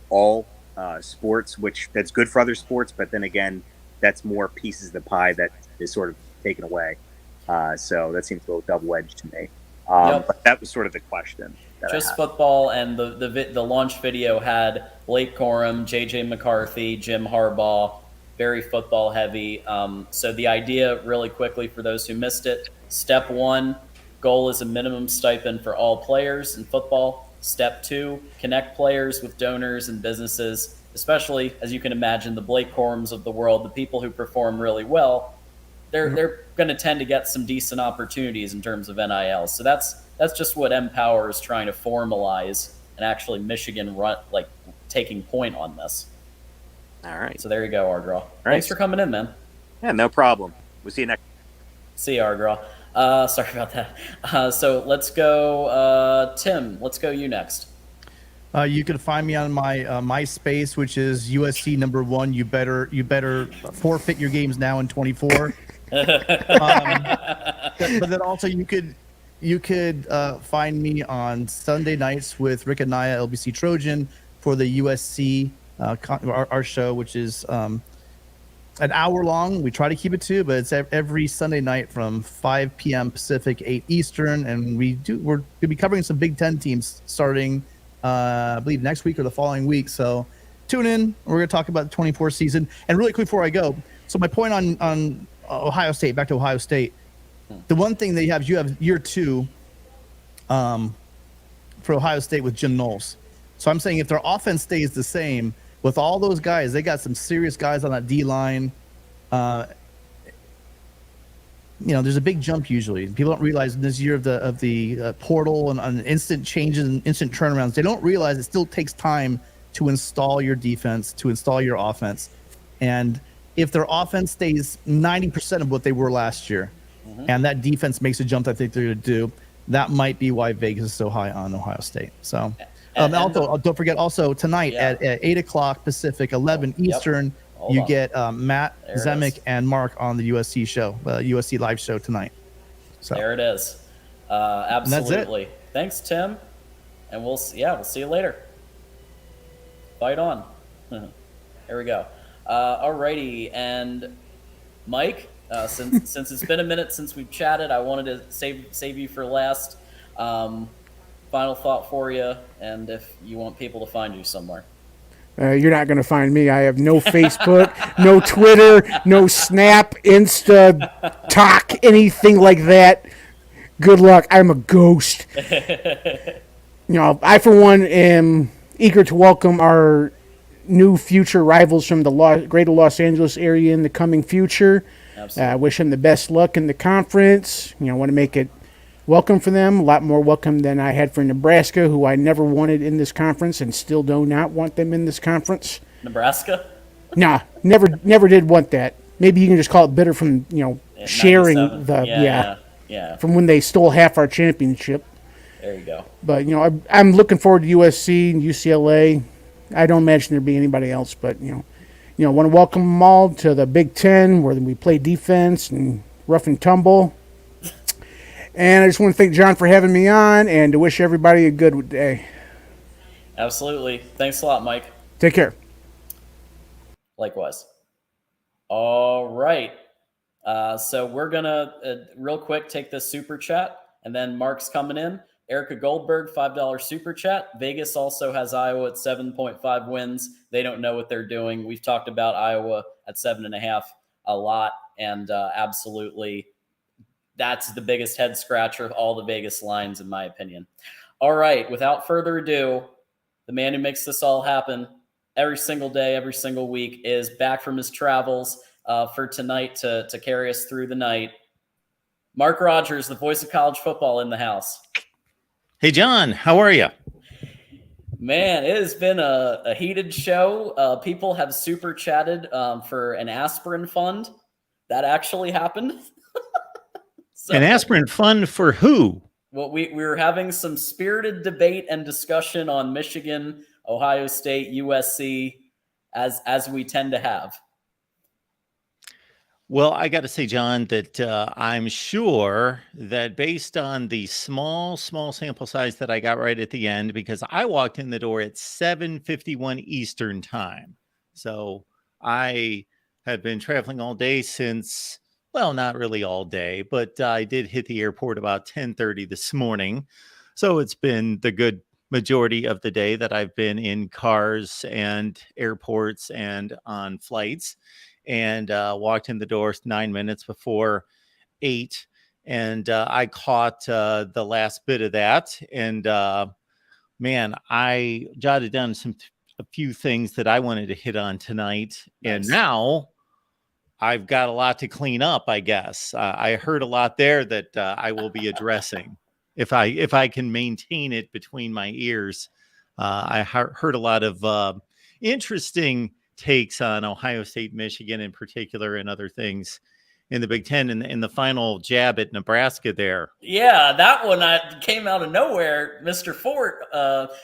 all sports, that's good for other sports, but then again, that's more pieces of the pie that is sort of taken away. So that seems a little double-edged to me. But that was sort of the question. Just football, and the launch video had Blake Corum, JJ McCarthy, Jim Harbaugh, very football heavy. So the idea, really quickly for those who missed it, step 1, goal is a minimum stipend for all players in football. Step 2, connect players with donors and businesses, especially, as you can imagine, the Blake Corums of the world, the people who perform really well. They're going to tend to get some decent opportunities in terms of NIL. So that's just what Mpower is trying to formalize, and actually Michigan taking point on this. All right. So there you go, Argraw. Thanks for coming in, man. Yeah, no problem. We'll see you next. See you, Argraw. Sorry about that. So let's go, Tim. Let's go you next. You can find me on my MySpace, which is USC #1. You better forfeit your games now in 24. But then also you could find me on Sunday nights with Rick and Naya, LBC Trojan, for the USC our show, which is an hour long. We try to keep it 2, but it's every Sunday night from 5 p.m. Pacific, 8 Eastern, and we're going to be covering some Big Ten teams starting, I believe, next week or the following week. So tune in. We're going to talk about the 24 season. And really quick before I go, so my point on Ohio State, back to Ohio State, the one thing that you have year 2 for Ohio State with Jim Knowles. So I'm saying if their offense stays the same, with all those guys, they got some serious guys on that D-line. There's a big jump usually. People don't realize in this year of the portal and instant changes and instant turnarounds, they don't realize it still takes time to install your defense, to install your offense. And if their offense stays 90% of what they were last year, and that defense makes a jump that I think they're going to do, that might be why Vegas is so high on Ohio State. So. Also, don't forget, also tonight at 8 o'clock Pacific, 11 Eastern, you get Matt, Zemek, and Mark on the USC show, USC live show tonight. So there it is. Absolutely. Thanks, Tim. And we'll see you later. Fight on. There we go. Alrighty, and Mike, since it's been a minute since we've chatted, I wanted to save you for last. Final thought for you, and if you want people to find you somewhere. You're not going to find me. I have no Facebook, no Twitter, no Snap, Insta, Talk, anything like that. Good luck. I'm a ghost. I, for one, am eager to welcome our new future rivals from the greater Los Angeles area in the coming future. Wish them the best luck in the conference. Want to make it welcome for them, a lot more welcome than I had for Nebraska, who I never wanted in this conference and still do not want them in this conference. Nebraska? Nah, never did want that. Maybe you can just call it bitter from, sharing from when they stole half our championship. There you go. But, I'm looking forward to USC and UCLA. I don't imagine there be anybody else, but, want to welcome them all to the Big Ten, where we play defense and rough and tumble. And I just want to thank John for having me on, and to wish everybody a good day. Absolutely. Thanks a lot, Mike. Take care. Likewise. All right. So we're going to, real quick, take this super chat, and then Mark's coming in. Erica Goldberg, $5 super chat. Vegas also has Iowa at 7.5 wins. They don't know what they're doing. We've talked about Iowa at 7.5 a lot, and absolutely that's the biggest head scratcher of all the Vegas lines, in my opinion. All right, without further ado, the man who makes this all happen every single day, every single week, is back from his travels for tonight to carry us through the night. Mark Rogers, the voice of college football, in the house. Hey, John, how are you? Man, it has been a heated show. People have super chatted for an aspirin fund. That actually happened. An aspirin fund for who? Well, we were having some spirited debate and discussion on Michigan, Ohio State, USC, as we tend to have. Well, I got to say, John, that I'm sure that based on the small sample size that I got right at the end, because I walked in the door at 7:51 Eastern time. So I had been traveling all day since, well, not really all day, but I did hit the airport about 10:30 this morning. So it's been the good majority of the day that I've been in cars and airports and on flights. And walked in the door 9 minutes before 8. And I caught the last bit of that. And man, I jotted down a few things that I wanted to hit on tonight. Nice. And now I've got a lot to clean up, I guess. I heard a lot there that I will be addressing if I can maintain it between my ears. I heard a lot of interesting takes on Ohio State, Michigan in particular, and other things in the Big Ten, and the final jab at Nebraska there. Yeah, that one came out of nowhere. Mr. Fort,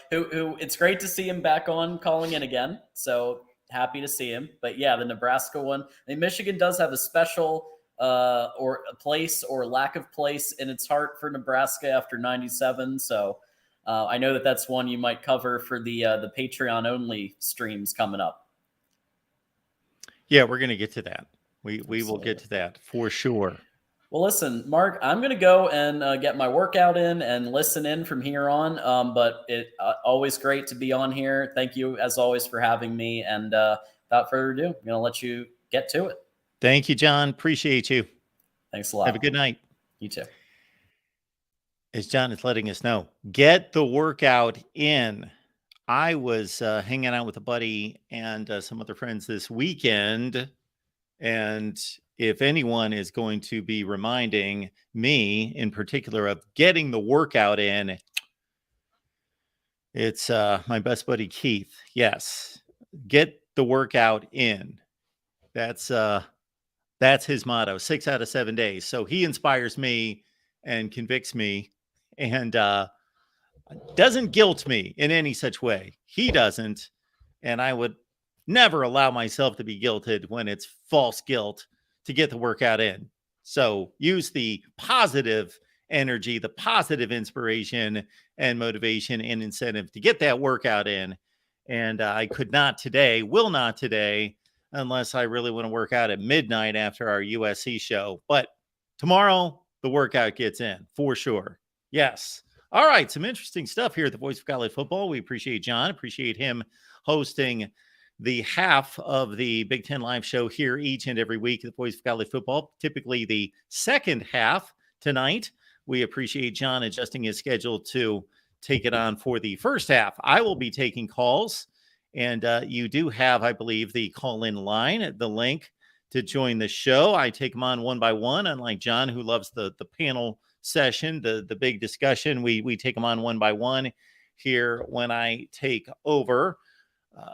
who it's great to see him back on calling in again. So happy to see him. But yeah, the Nebraska one. I mean, Michigan does have a special or a place or lack of place in its heart for Nebraska after 97. So I know that's one you might cover for the Patreon only streams coming up. Yeah, we're going to get to that. We will get to that for sure. Well, listen, Mark, I'm going to go and get my workout in and listen in from here on. But it always great to be on here. Thank you, as always, for having me. And without further ado, I'm going to let you get to it. Thank you, John. Appreciate you. Thanks a lot. Have a good night. You too. As John is letting us know, get the workout in. I was hanging out with a buddy and some other friends this weekend. And if anyone is going to be reminding me in particular of getting the workout in, it's my best buddy, Keith. Yes. Get the workout in. That's his motto, 6 out of 7 days. So he inspires me and convicts me and doesn't guilt me in any such way. He doesn't. And I would never allow myself to be guilted when it's false guilt to get the workout in. So use the positive energy, the positive inspiration and motivation and incentive to get that workout in. And I could not today, will not today, unless I really want to work out at midnight after our USC show. But tomorrow, the workout gets in for sure. Yes. All right, some interesting stuff here at the Voice of College Football. We appreciate John, appreciate him hosting the half of the Big Ten Live show here each and every week at the Voice of College Football, typically the second half tonight. We appreciate John adjusting his schedule to take it on for the first half. I will be taking calls, and you do have, I believe, the call-in line, the link to join the show. I take them on one by one, unlike John, who loves the panel session, the big discussion. We take them on one by one here when I take over.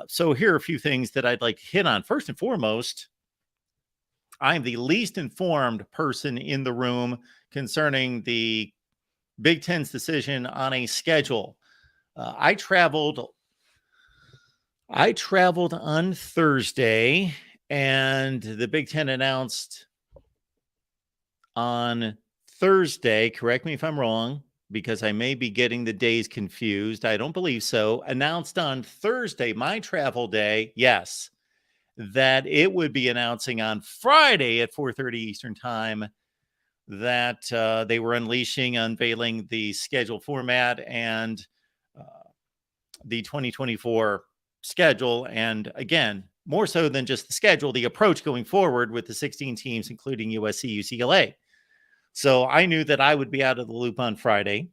So here are a few things that I'd like to hit on. First and foremost, I'm the least informed person in the room concerning the Big Ten's decision on a schedule. I traveled on Thursday, and the Big Ten announced on Thursday, correct me if I'm wrong, because I may be getting the days confused. I don't believe so. Announced on Thursday, my travel day, yes, that it would be announcing on Friday at 4:30 Eastern time that they were unveiling the schedule format and the 2024 schedule. And again, more so than just the schedule, the approach going forward with the 16 teams, including USC, UCLA. So I knew that I would be out of the loop on Friday.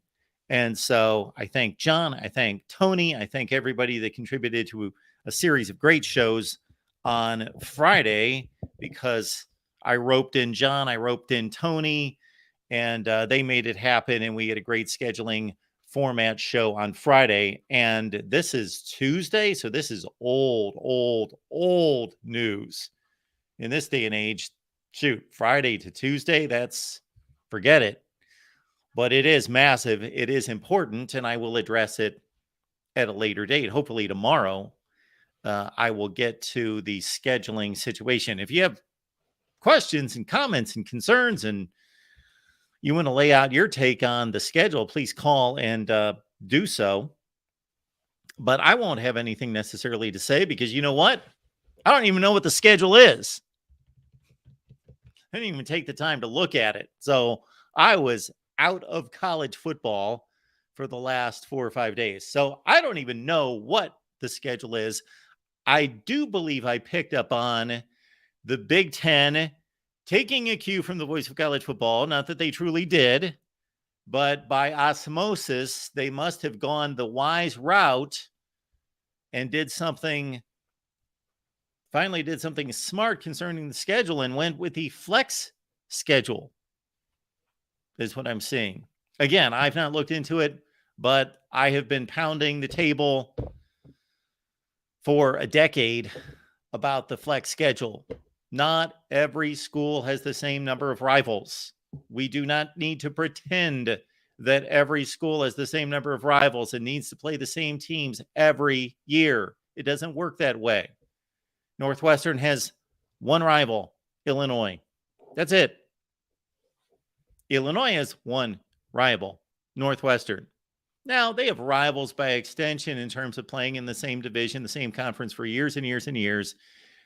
And so I thank John, I thank Tony, I thank everybody that contributed to a series of great shows on Friday, because I roped in John, I roped in Tony, and they made it happen. And we had a great scheduling format show on Friday. And this is Tuesday. So this is old news in this day and age. Shoot, Friday to Tuesday, forget it. But it is massive. It is important. And I will address it at a later date. Hopefully tomorrow, I will get to the scheduling situation. If you have questions and comments and concerns, and you want to lay out your take on the schedule, please call and do so. But I won't have anything necessarily to say, because you know what? I don't even know what the schedule is. I didn't even take the time to look at it. So I was out of college football for the last 4 or 5 days. So I don't even know what the schedule is. I do believe I picked up on the Big Ten taking a cue from the voice of college football. Not that they truly did, but by osmosis, they must have gone the wise route and finally did something smart concerning the schedule and went with the flex schedule, is what I'm seeing. Again, I've not looked into it, but I have been pounding the table for a decade about the flex schedule. Not every school has the same number of rivals. We do not need to pretend that every school has the same number of rivals and needs to play the same teams every year. It doesn't work that way. Northwestern has one rival, Illinois. That's it. Illinois has one rival, Northwestern. Now, they have rivals by extension in terms of playing in the same division, the same conference for years and years and years.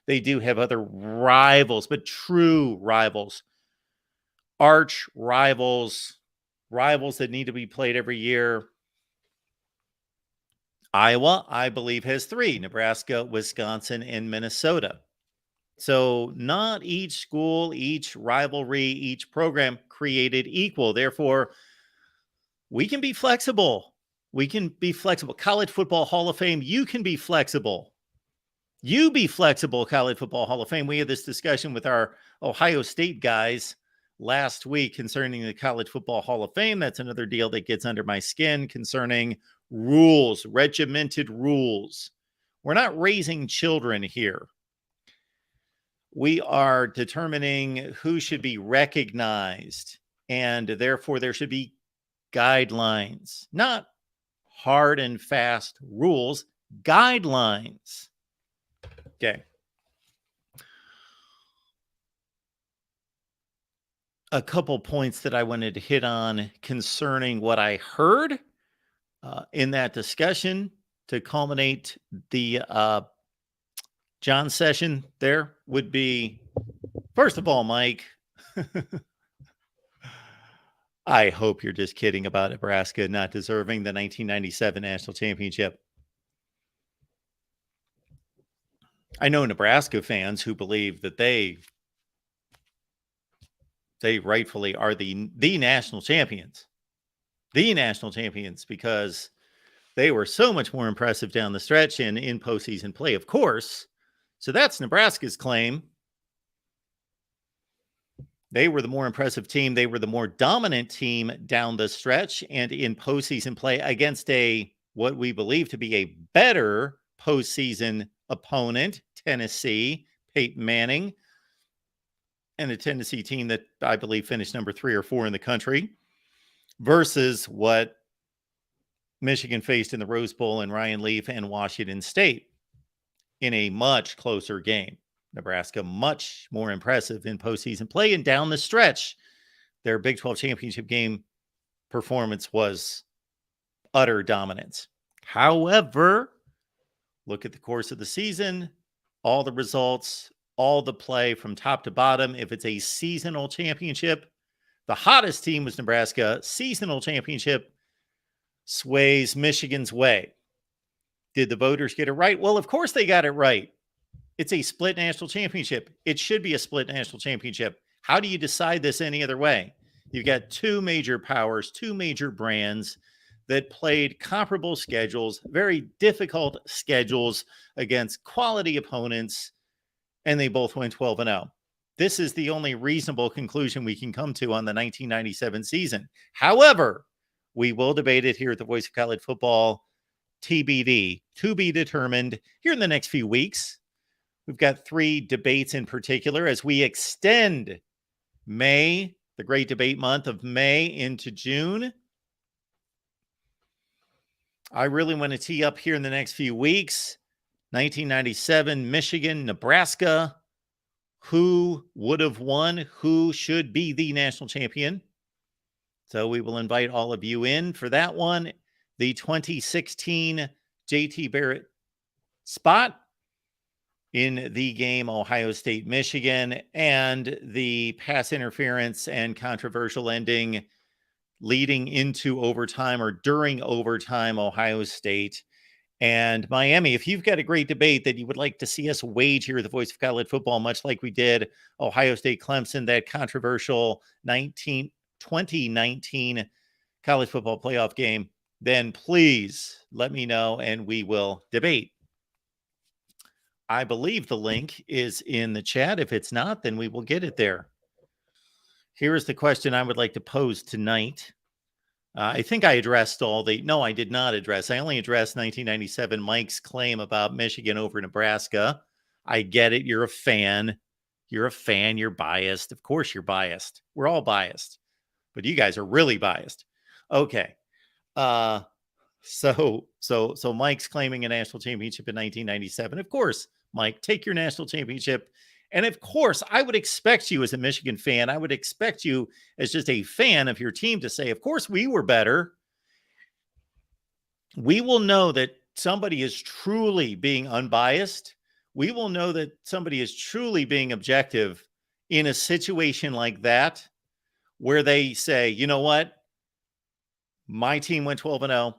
They do have other rivals, but true rivals, arch rivals, rivals that need to be played every year. Iowa, I believe, has 3, Nebraska, Wisconsin, and Minnesota. So not each school, each rivalry, each program created equal. Therefore, we can be flexible. We can be flexible. College Football Hall of Fame, you can be flexible. You be flexible, College Football Hall of Fame. We had this discussion with our Ohio State guys last week concerning the College Football Hall of Fame. That's another deal that gets under my skin concerning rules, regimented rules. We're not raising children here. We are determining who should be recognized, and therefore there should be guidelines, not hard and fast rules, guidelines. Okay. A couple points that I wanted to hit on concerning what I heard in that discussion to culminate the John session there would be, first of all, Mike, I hope you're just kidding about Nebraska not deserving the 1997 national championship. I know Nebraska fans who believe that they rightfully are the national champions. The national champions, because they were so much more impressive down the stretch and in postseason play, of course. So that's Nebraska's claim. They were the more impressive team. They were the more dominant team down the stretch and in postseason play against what we believe to be a better postseason opponent, Tennessee, Peyton Manning, and a Tennessee team that I believe finished number 3 or 4 in the country, versus what Michigan faced in the Rose Bowl and Ryan Leaf and Washington State in a much closer game. Nebraska much more impressive in postseason play, and down the stretch, their Big 12 championship game performance was utter dominance. However, look at the course of the season, all the results, all the play from top to bottom. If it's a seasonal championship, The hottest team was Nebraska. Seasonal championship sways Michigan's way. Did the voters get it right? Well, of course they got it right. It's a split national championship. It should be a split national championship. How do you decide this any other way? You've got two major powers, two major brands that played comparable schedules, very difficult schedules against quality opponents, and they both went 12-0. This is the only reasonable conclusion we can come to on the 1997 season. However, we will debate it here at the Voice of College Football, TBD, to be determined here in the next few weeks. We've got 3 debates in particular as we extend May, the great debate month of May, into June. I really want to tee up here in the next few weeks. 1997, Michigan, Nebraska. Who would have won? Who should be the national champion? So we will invite all of you in for that one. The 2016 JT Barrett spot in the game Ohio State, Michigan, and the pass interference and controversial ending leading into overtime or during overtime, Ohio State and Miami. If you've got a great debate that you would like to see us wage here at the Voice of College Football, much like we did Ohio State Clemson, that controversial 2019 college football playoff game, then please let me know and we will debate. I believe the link is in the chat. If it's not, then we will get it there. Here is the question I would like to pose tonight. I think I addressed no, I did not address. I only addressed 1997 Mike's claim about Michigan over Nebraska. I get it. You're a fan. You're biased. Of course you're biased. We're all biased. But you guys are really biased. Okay. So Mike's claiming a national championship in 1997. Of course, Mike, take your national championship. And of course, I would expect you as a Michigan fan, I would expect you as just a fan of your team to say, of course, we were better. We will know that somebody is truly being unbiased. We will know that somebody is truly being objective in a situation like that, where they say, you know what? My team went 12-0.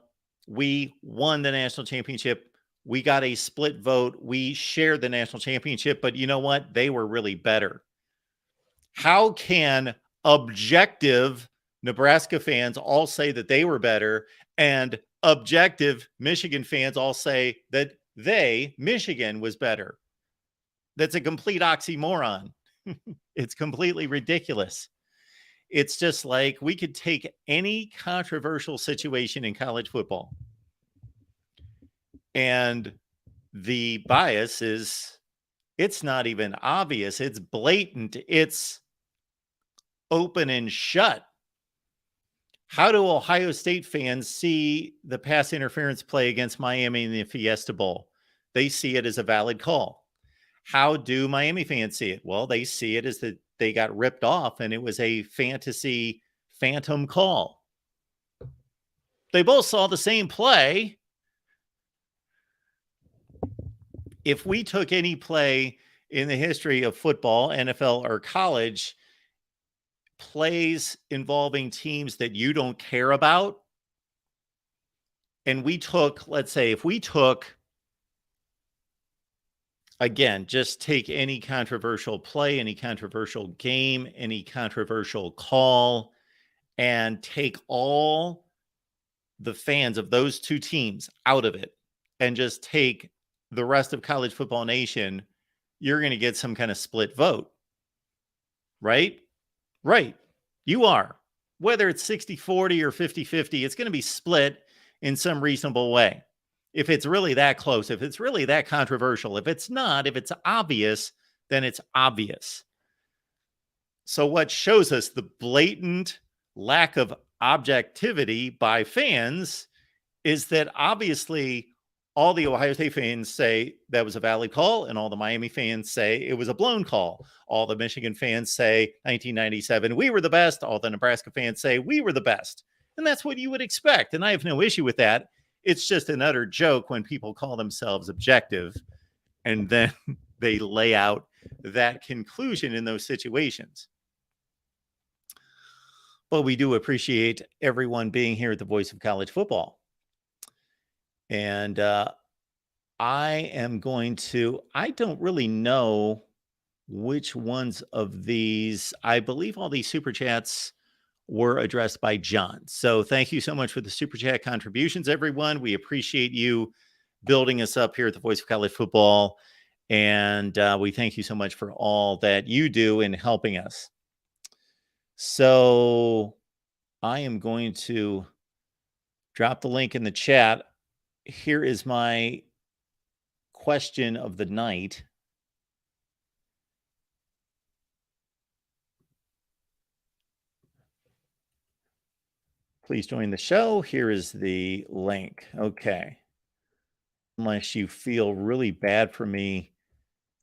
We won the national championship. We got a split vote. We shared the national championship, but you know what? They were really better. How can objective Nebraska fans all say that they were better and objective Michigan fans all say that Michigan was better? That's a complete oxymoron. It's completely ridiculous. It's just like we could take any controversial situation in college football, and the bias is, it's not even obvious. It's blatant. It's open and shut. How do Ohio State fans see the pass interference play against Miami in the Fiesta Bowl? They see it as a valid call. How do Miami fans see it? Well, they see it as that they got ripped off and it was a fantasy phantom call. They both saw the same play. If we took any play in the history of football, NFL, or college, plays involving teams that you don't care about, and we took, let's say, if we took, again, just take any controversial play, any controversial game, any controversial call, and take all the fans of those two teams out of it and just take the rest of college football nation, you're going to get some kind of split vote, right? Right. You are. Whether it's 60-40 or 50-50, it's going to be split in some reasonable way. If it's really that close, if it's really that controversial, if it's not, if it's obvious, then it's obvious. So what shows us the blatant lack of objectivity by fans is that obviously all the Ohio State fans say that was a valid call, and all the Miami fans say it was a blown call. All the Michigan fans say 1997, we were the best. All the Nebraska fans say we were the best. And that's what you would expect. And I have no issue with that. It's just an utter joke when people call themselves objective and then they lay out that conclusion in those situations. But we do appreciate everyone being here at the Voice of College Football. And I don't really know which ones of these. I believe all these super chats were addressed by John. So thank you so much for the super chat contributions, everyone. We appreciate you building us up here at the Voice of College Football. And we thank you so much for all that you do in helping us. So I am going to drop the link in the chat. Here is my question of the night. Please join the show. Here is the link. Okay. Unless you feel really bad for me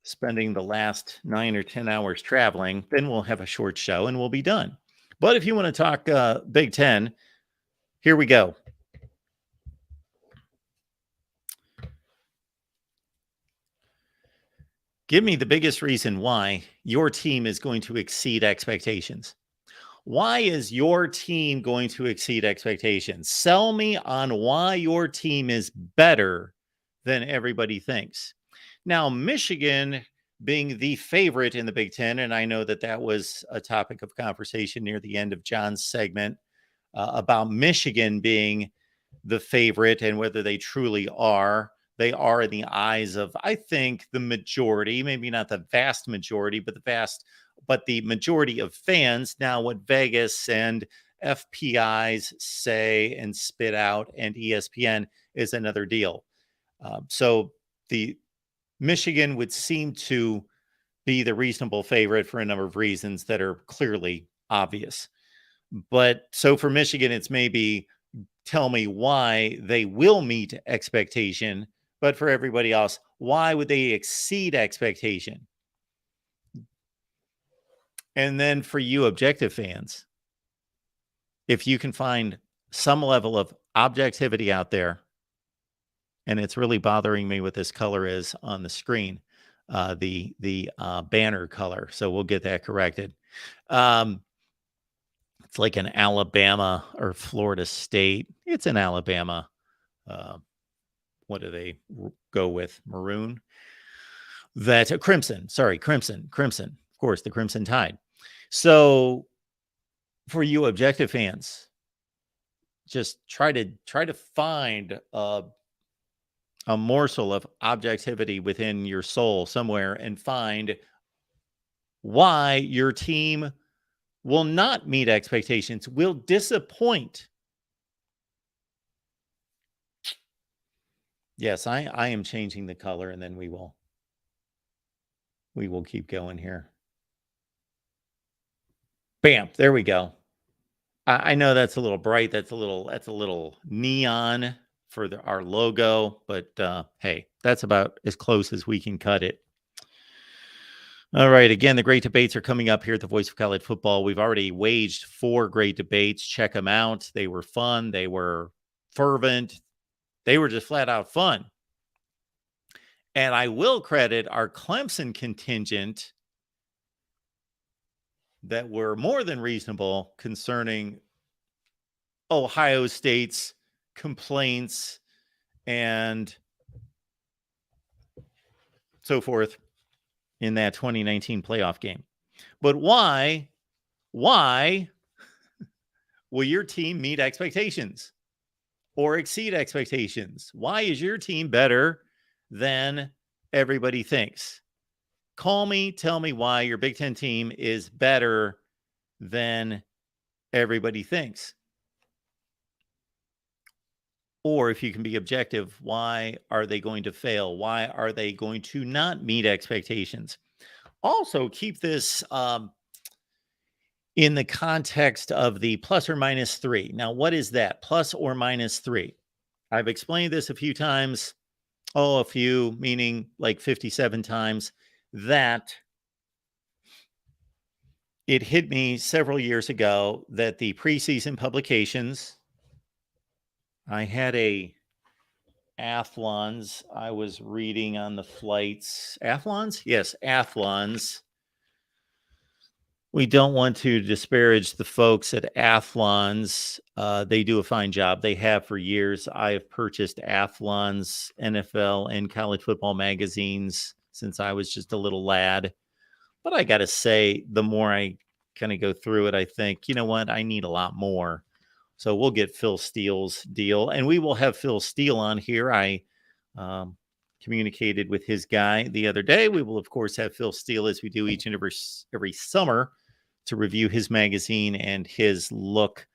spending the last 9 or 10 hours traveling, then we'll have a short show and we'll be done. But if you want to talk Big Ten, here we go. Give me the biggest reason why your team is going to exceed expectations. Why is your team going to exceed expectations? Sell me on why your team is better than everybody thinks. Now, Michigan being the favorite in the Big Ten, and I know that that was a topic of conversation near the end of John's segment about Michigan being the favorite and whether they truly are. They are in the eyes of, I think, the majority, maybe not the vast majority, but the majority of fans. Now, what Vegas and FPIs say and spit out and ESPN is another deal. So the Michigan would seem to be the reasonable favorite for a number of reasons that are clearly obvious. But so for Michigan, it's maybe tell me why they will meet expectation. But for everybody else, why would they exceed expectation? And then for you objective fans, if you can find some level of objectivity out there, and it's really bothering me what this color is on the screen, the banner color. So we'll get that corrected. It's like an Alabama or Florida State. It's an Alabama. What do they go with? Maroon? That's crimson. Sorry, crimson. Of course, the Crimson Tide. So for you objective fans, just try to find a morsel of objectivity within your soul somewhere and find why your team will not meet expectations, will disappoint. Yes, I am changing the color, and then we will keep going here. Bam, there we go. I know that's a little bright. That's a little neon for our logo, but hey, that's about as close as we can cut it. All right. Again, the great debates are coming up here at the Voice of College Football. We've already waged 4 great debates. Check them out. They were fun. They were fervent. They were just flat out fun. And I will credit our Clemson contingent that were more than reasonable concerning Ohio State's complaints and so forth in that 2019 playoff game. But why will your team meet expectations or exceed expectations? Why is your team better than everybody thinks? Call me, tell me why your Big Ten team is better than everybody thinks. Or if you can be objective, why are they going to fail? Why are they going to not meet expectations? Also, keep this in the context of the plus or minus 3. Now, what is that? Plus or minus 3. I've explained this a few times. A few, meaning like 57 times, that it hit me several years ago that the preseason publications, I had a Athlons I was reading on the flights. Athlons? Yes, Athlons. 2019 playoff game. But why? Why will your team meet expectations or exceed expectations? Why is your team better than everybody thinks? Call me, tell me why your Big Ten team is better than everybody thinks. Or if you can be objective, why are they going to fail? Why are they going to not meet expectations? Why are they going to fail? Or if you can be objective, why are they going to We don't want to disparage the folks at Athlon's. They do a fine job. They have for years. I have purchased Athlon's NFL and college football magazines since I was just a little lad. But I got to say, the more I kind of go through it, I think, you know what? I need a lot more. So we'll get Phil Steele's deal, and we will have Phil Steele on here. I communicated with his guy the other day. We will, of course, have Phil Steele, as we do each and every summer, to review his magazine and his look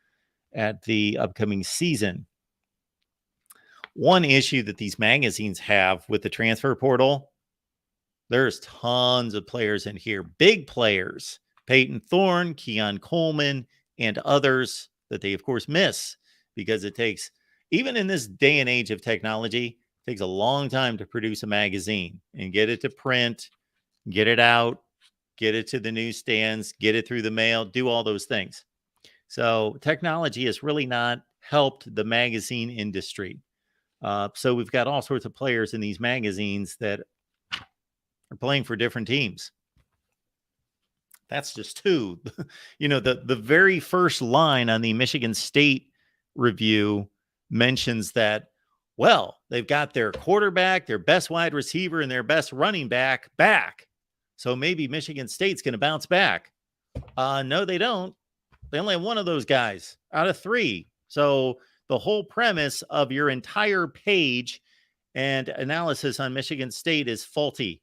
at the upcoming season. One issue that these magazines have with the transfer portal, there's tons of players in here, big players, Peyton Thorne, Keon Coleman, and others that they, of course, miss because it takes, even in this day and age of technology, it takes a long time to produce a magazine and get it to print, get it out, get it to the newsstands, get it through the mail, do all those things. So technology has really not helped the magazine industry. So we've got all sorts of players in these magazines that are playing for different teams. That's just two. You know, the very first line on the Michigan State review mentions that, well, they've got their quarterback, their best wide receiver, and their best running back. So maybe Michigan State's going to bounce back. No, they don't. They only have one of those guys out of three. So the whole premise of your entire page and analysis on Michigan State is faulty.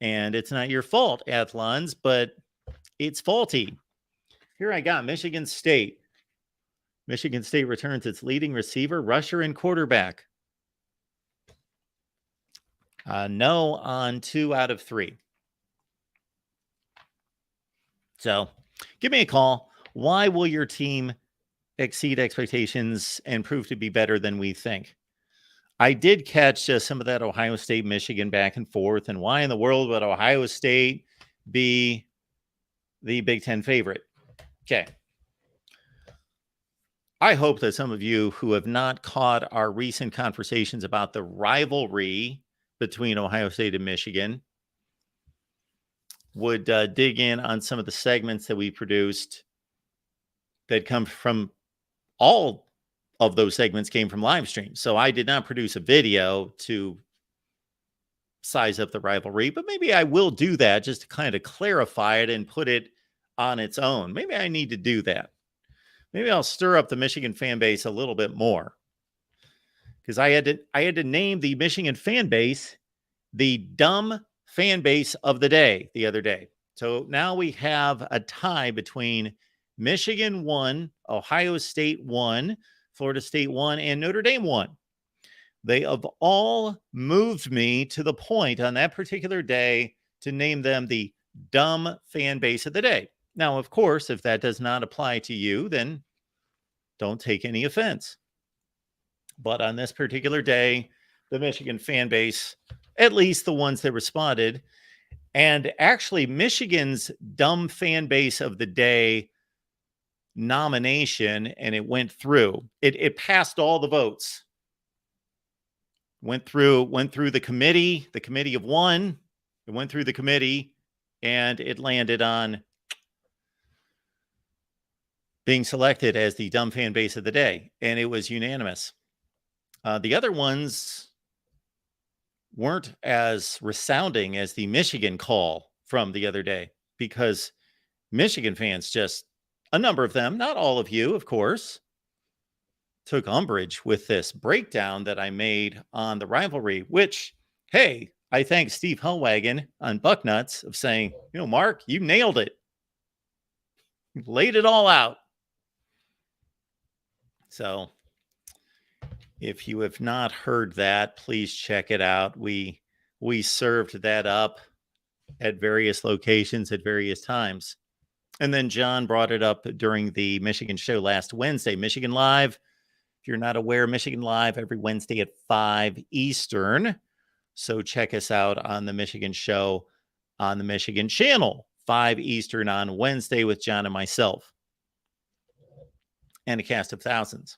And it's not your fault, Athlons, but it's faulty. Here I got Michigan State. Michigan State returns its leading receiver, rusher, and quarterback. No on 2 out of 3. So give me a call. Why will your team exceed expectations and prove to be better than we think? I did catch some of that Ohio State, Michigan back and forth. And why in the world would Ohio State be the Big Ten favorite? Okay. I hope that some of you who have not caught our recent conversations about the rivalry between Ohio State and Michigan would dig in on some of the segments that we produced that come from all of those segments came from live streams. So I did not produce a video to size up the rivalry, but maybe I will do that just to kind of clarify it and put it on its own. Maybe I need to do that. Maybe I'll stir up the Michigan fan base a little bit more, because I had to name the Michigan fan base the dumb fan base of the day the other day. So now we have a tie between Michigan 1, Ohio State 1, Florida State 1, and Notre Dame 1. They have all moved me to the point on that particular day to name them the dumb fan base of the day. Now, of course, if that does not apply to you, then don't take any offense. But on this particular day, the Michigan fan base, at least the ones that responded, and actually Michigan's dumb fan base of the day nomination, and it went through. It passed all the votes. Went through the committee of one. It went through the committee, and it landed on being selected as the dumb fan base of the day, and it was unanimous. The other ones weren't as resounding as the Michigan call from the other day, because Michigan fans, just a number of them, not all of you, of course, took umbrage with this breakdown that I made on the rivalry, which, hey, I thank Steve Hellwagon on Bucknuts of saying, you know, Mark, you nailed it. You laid it all out. So if you have not heard that, please check it out. We served that up at various locations at various times. And then John brought it up during the Michigan show last Wednesday. Michigan Live. If you're not aware, Michigan Live every Wednesday at 5 Eastern. So check us out on the Michigan show on the Michigan channel, 5 Eastern on Wednesday with John and myself. And a cast of thousands.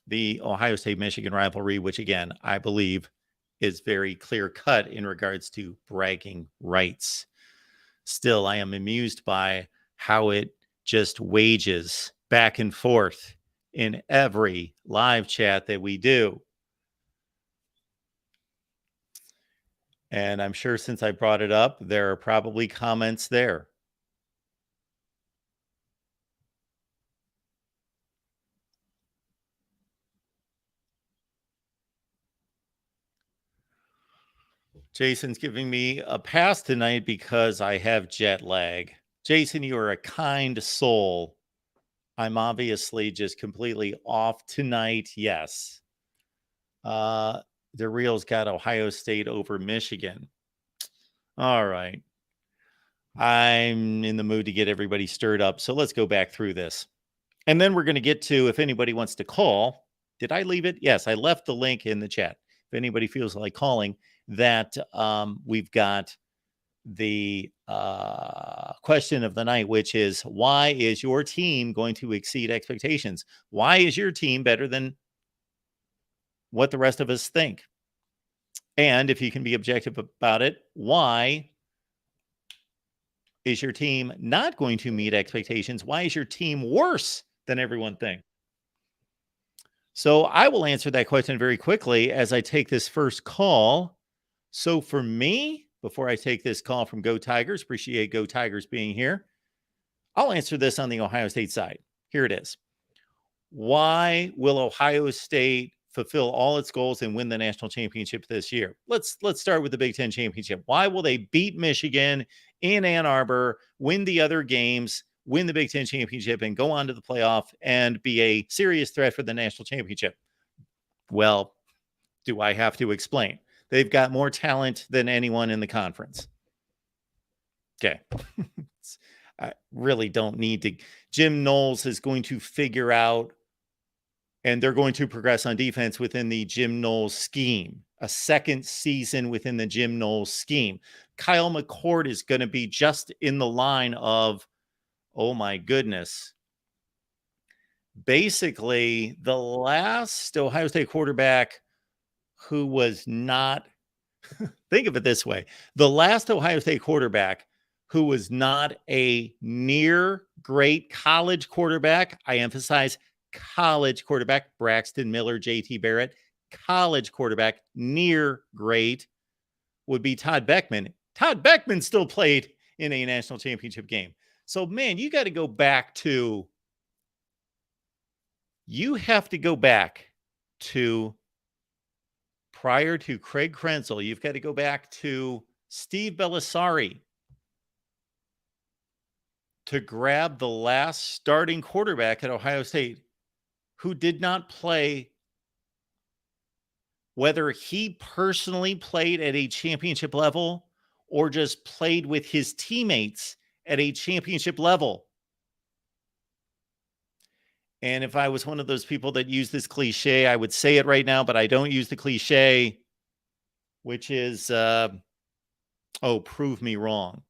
The Ohio State-Michigan rivalry, which again, I believe is very clear-cut in regards to bragging rights. Still, I am amused by how it just wages back and forth in every live chat that we do. And I'm sure since I brought it up, there are probably comments there. Jason's giving me a pass tonight because I have jet lag. Jason, you are a kind soul. I'm obviously just completely off tonight. Yes. The Real's got Ohio State over Michigan. All right. I'm in the mood to get everybody stirred up. So let's go back through this. And then we're going to get to if anybody wants to call. Did I leave it? Yes, I left the link in the chat. If anybody feels like calling, that we've got the question of the night, which is, why is your team going to exceed expectations? Why is your team better than what the rest of us think? And if you can be objective about it, why is your team not going to meet expectations? Why is your team worse than everyone thinks? So I will answer that question very quickly as I take this first call. So for me, before I take this call from Go Tigers, appreciate Go Tigers being here, I'll answer this on the Ohio State side. Here it is. Why will Ohio State fulfill all its goals and win the national championship this year? Let's start with the Big Ten championship. Why will they beat Michigan in Ann Arbor, win the other games, win the Big Ten championship, and go on to the playoff and be a serious threat for the national championship? Well, do I have to explain? They've got more talent than anyone in the conference. Okay. I really don't need to. Jim Knowles is going to figure out, and they're going to progress on defense within the Jim Knowles scheme. A second season within the Jim Knowles scheme. Kyle McCord is going to be just in the line of, oh my goodness. Basically, the last Ohio State quarterback who was not, think of it this way, the last Ohio State quarterback who was not a near great college quarterback, I emphasize college quarterback, Braxton Miller, JT Barrett, college quarterback, near great, would be Todd Beckman. Todd Beckman still played in a national championship game. So, man, you got to go back to, you have to go back to prior to Craig Krenzel. You've got to go back to Steve Belisari to grab the last starting quarterback at Ohio State who did not play, whether he personally played at a championship level or just played with his teammates at a championship level. And if I was one of those people that use this cliche, I would say it right now, but I don't use the cliche, which is, prove me wrong.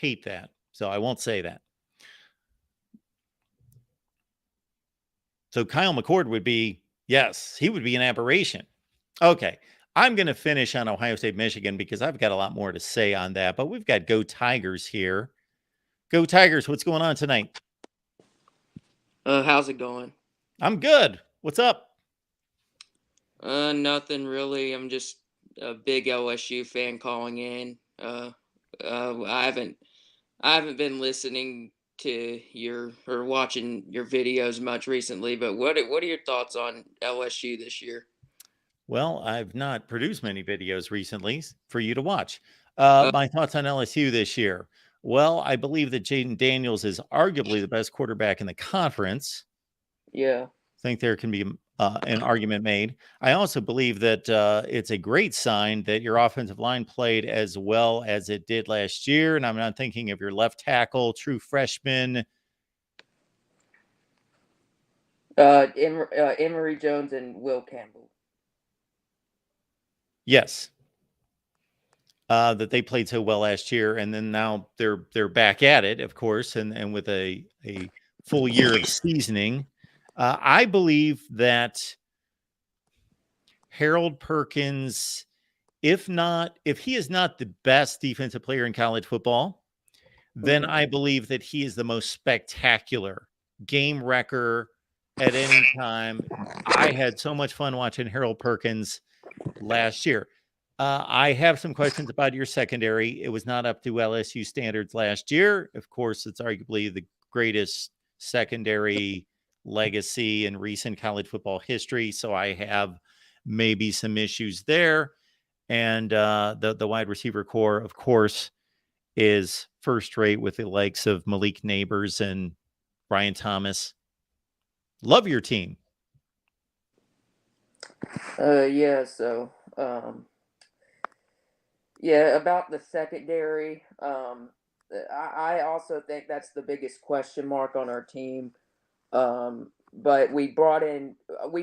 Hate that. So I won't say that. So Kyle McCord would be, yes, he would be an aberration. Okay. I'm going to finish on Ohio State, Michigan, because I've got a lot more to say on that, but we've got Go Tigers here. Go Tigers. What's going on tonight? How's it going? I'm good. What's up? Nothing really. I'm just a big LSU fan calling in. I haven't been listening to or watching your videos much recently, but what are your thoughts on LSU this year? Well, I've not produced many videos recently for you to watch. My thoughts on LSU this year. Well, I believe that Jaden Daniels is arguably the best quarterback in the conference. Yeah. I think there can be an argument made. I also believe that it's a great sign that your offensive line played as well as it did last year. And I'm not thinking of your left tackle, true freshman. Emory Jones and Will Campbell. Yes. That they played so well last year, and then now they're back at it, of course, and with a full year of seasoning. I believe that Harold Perkins, if he is not the best defensive player in college football, then I believe that he is the most spectacular game wrecker at any time. I had so much fun watching Harold Perkins last year. I have some questions about your secondary. It was not up to LSU standards last year. Of course, it's arguably the greatest secondary legacy in recent college football history. So I have maybe some issues there. And the wide receiver core, of course, is first rate with the likes of Malik Neighbors and Brian Thomas. Love your team. Yeah, so yeah, about the secondary, I also think that's the biggest question mark on our team. But we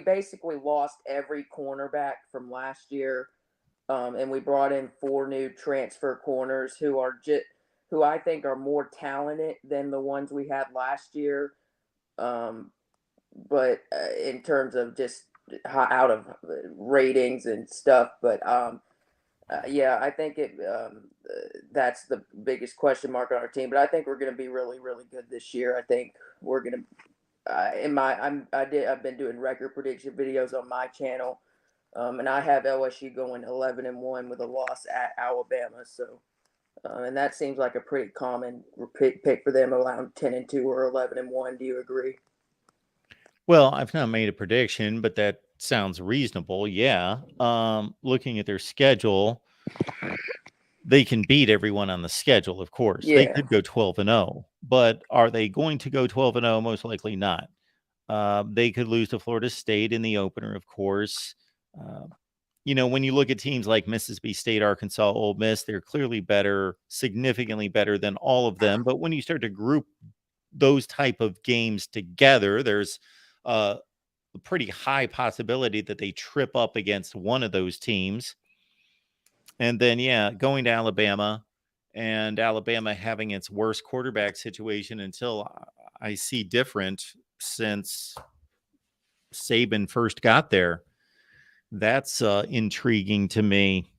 basically lost every cornerback from last year. And we brought in 4 new transfer corners who I think are more talented than the ones we had last year. But in terms of just out of ratings and stuff, but yeah, I think that's the biggest question mark on our team. But I think we're going to be really, really good this year. I think we're going to. I've been doing record prediction videos on my channel, and I have LSU going 11-1 with a loss at Alabama. So, and that seems like a pretty common pick for them, around 10-2 or 11-1. Do you agree? Well, I've not made a prediction, but that sounds reasonable. Yeah. Looking at their schedule, they can beat everyone on the schedule, of course. Yeah. They could go 12-0, but are they going to go 12-0? Most likely not. They could lose to Florida State in the opener, of course. When you look at teams like Mississippi State, Arkansas, Ole Miss, they're clearly better, significantly better than all of them. But when you start to group those type of games together, there's a pretty high possibility that they trip up against one of those teams. And then, yeah, going to Alabama, and Alabama having its worst quarterback situation until I see different since Saban first got there. That's intriguing to me.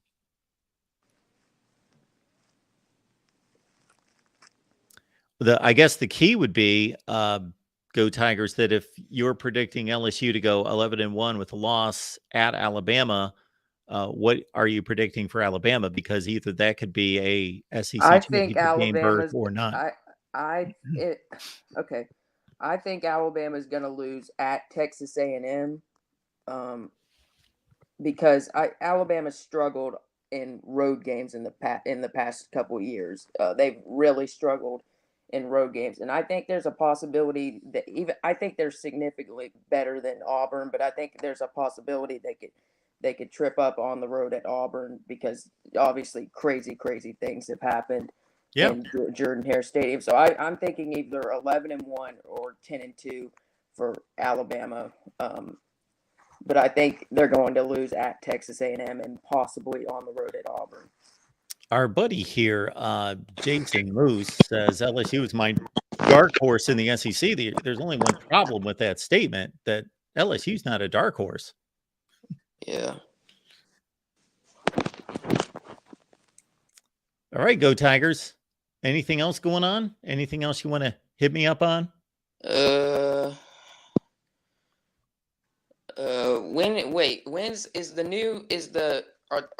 I guess the key would be Go Tigers, that if you're predicting LSU to go 11-1 with a loss at Alabama, what are you predicting for Alabama? Because either that could be a SEC championship game berth or not. Okay. I think Alabama's going to lose at Texas A&M because Alabama struggled in road games in the past couple of years. They've really struggled in road games, and I think there's a possibility that I think they're significantly better than Auburn, but I think there's a possibility they could trip up on the road at Auburn because obviously crazy things have happened in Jordan-Hare Stadium. So I'm thinking either 11-1 or 10-2 for Alabama. But I think they're going to lose at Texas A&M and possibly on the road at Auburn. Our buddy here, Jason Moose, says LSU is my dark horse in the SEC. There's only one problem with that statement, that LSU's not a dark horse. Yeah. All right, Go Tigers. Anything else going on? Anything else you want to hit me up on? Are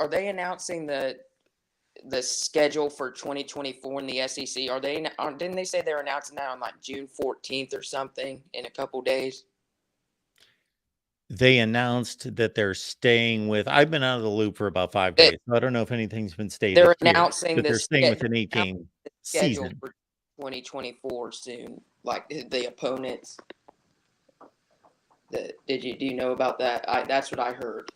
they announcing the schedule for 2024 in the SEC? Didn't they say they're announcing that on like June 14th or something in a couple days? They announced that they're staying with. I've been out of the loop for about 5 days, so I don't know if anything's been stated. They're announcing that they're staying with an 8-game schedule season for 2024 soon, like the opponents. Do you know about that? That's what I heard.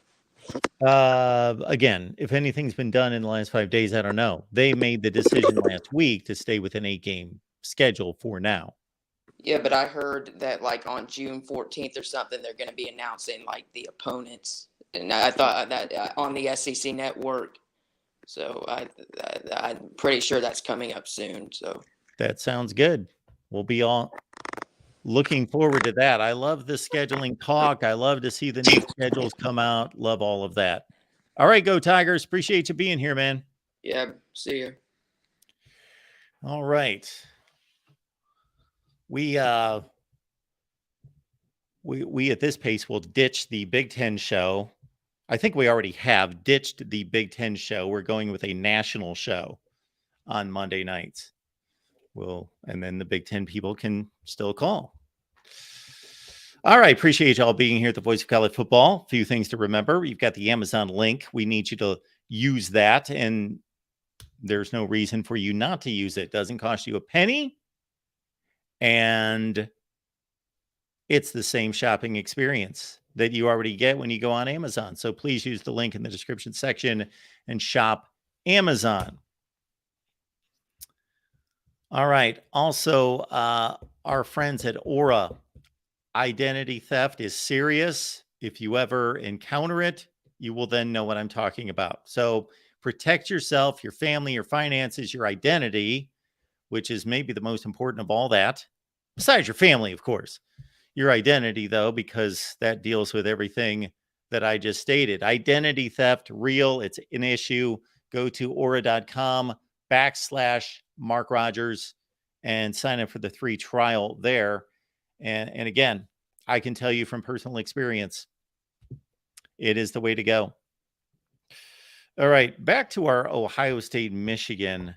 Again, if anything's been done in the last 5 days, I don't know. They made the decision last week to stay with an 8-game schedule for now. Yeah, but I heard that like on June 14th or something, they're going to be announcing like the opponents, and I thought that on the SEC network. So I'm pretty sure that's coming up soon. So that sounds good. We'll be all looking forward to that. I love the scheduling talk. I love to see the new schedules come out. Love all of that. All right, Go Tigers. Appreciate you being here, man. Yeah, see you. All right. We at this pace will ditch the Big Ten show. I think we already have ditched the Big Ten show. We're going with a national show on Monday nights. And then the Big Ten people can still call. All right. Appreciate y'all being here at the Voice of College Football. A few things to remember. You've got the Amazon link. We need you to use that, and there's no reason for you not to use it. It doesn't cost you a penny, and it's the same shopping experience that you already get when you go on Amazon. So please use the link in the description section and shop Amazon. All right. Also, our friends at Aura. Identity theft is serious. If you ever encounter it, you will then know what I'm talking about. So protect yourself, your family, your finances, your identity, which is maybe the most important of all that, besides your family, of course. Your identity, though, because that deals with everything that I just stated. Identity theft, real, it's an issue. Go to aura.com/Mark Rogers and sign up for the free trial there. And again, I can tell you from personal experience, it is the way to go. All right, back to our Ohio State-Michigan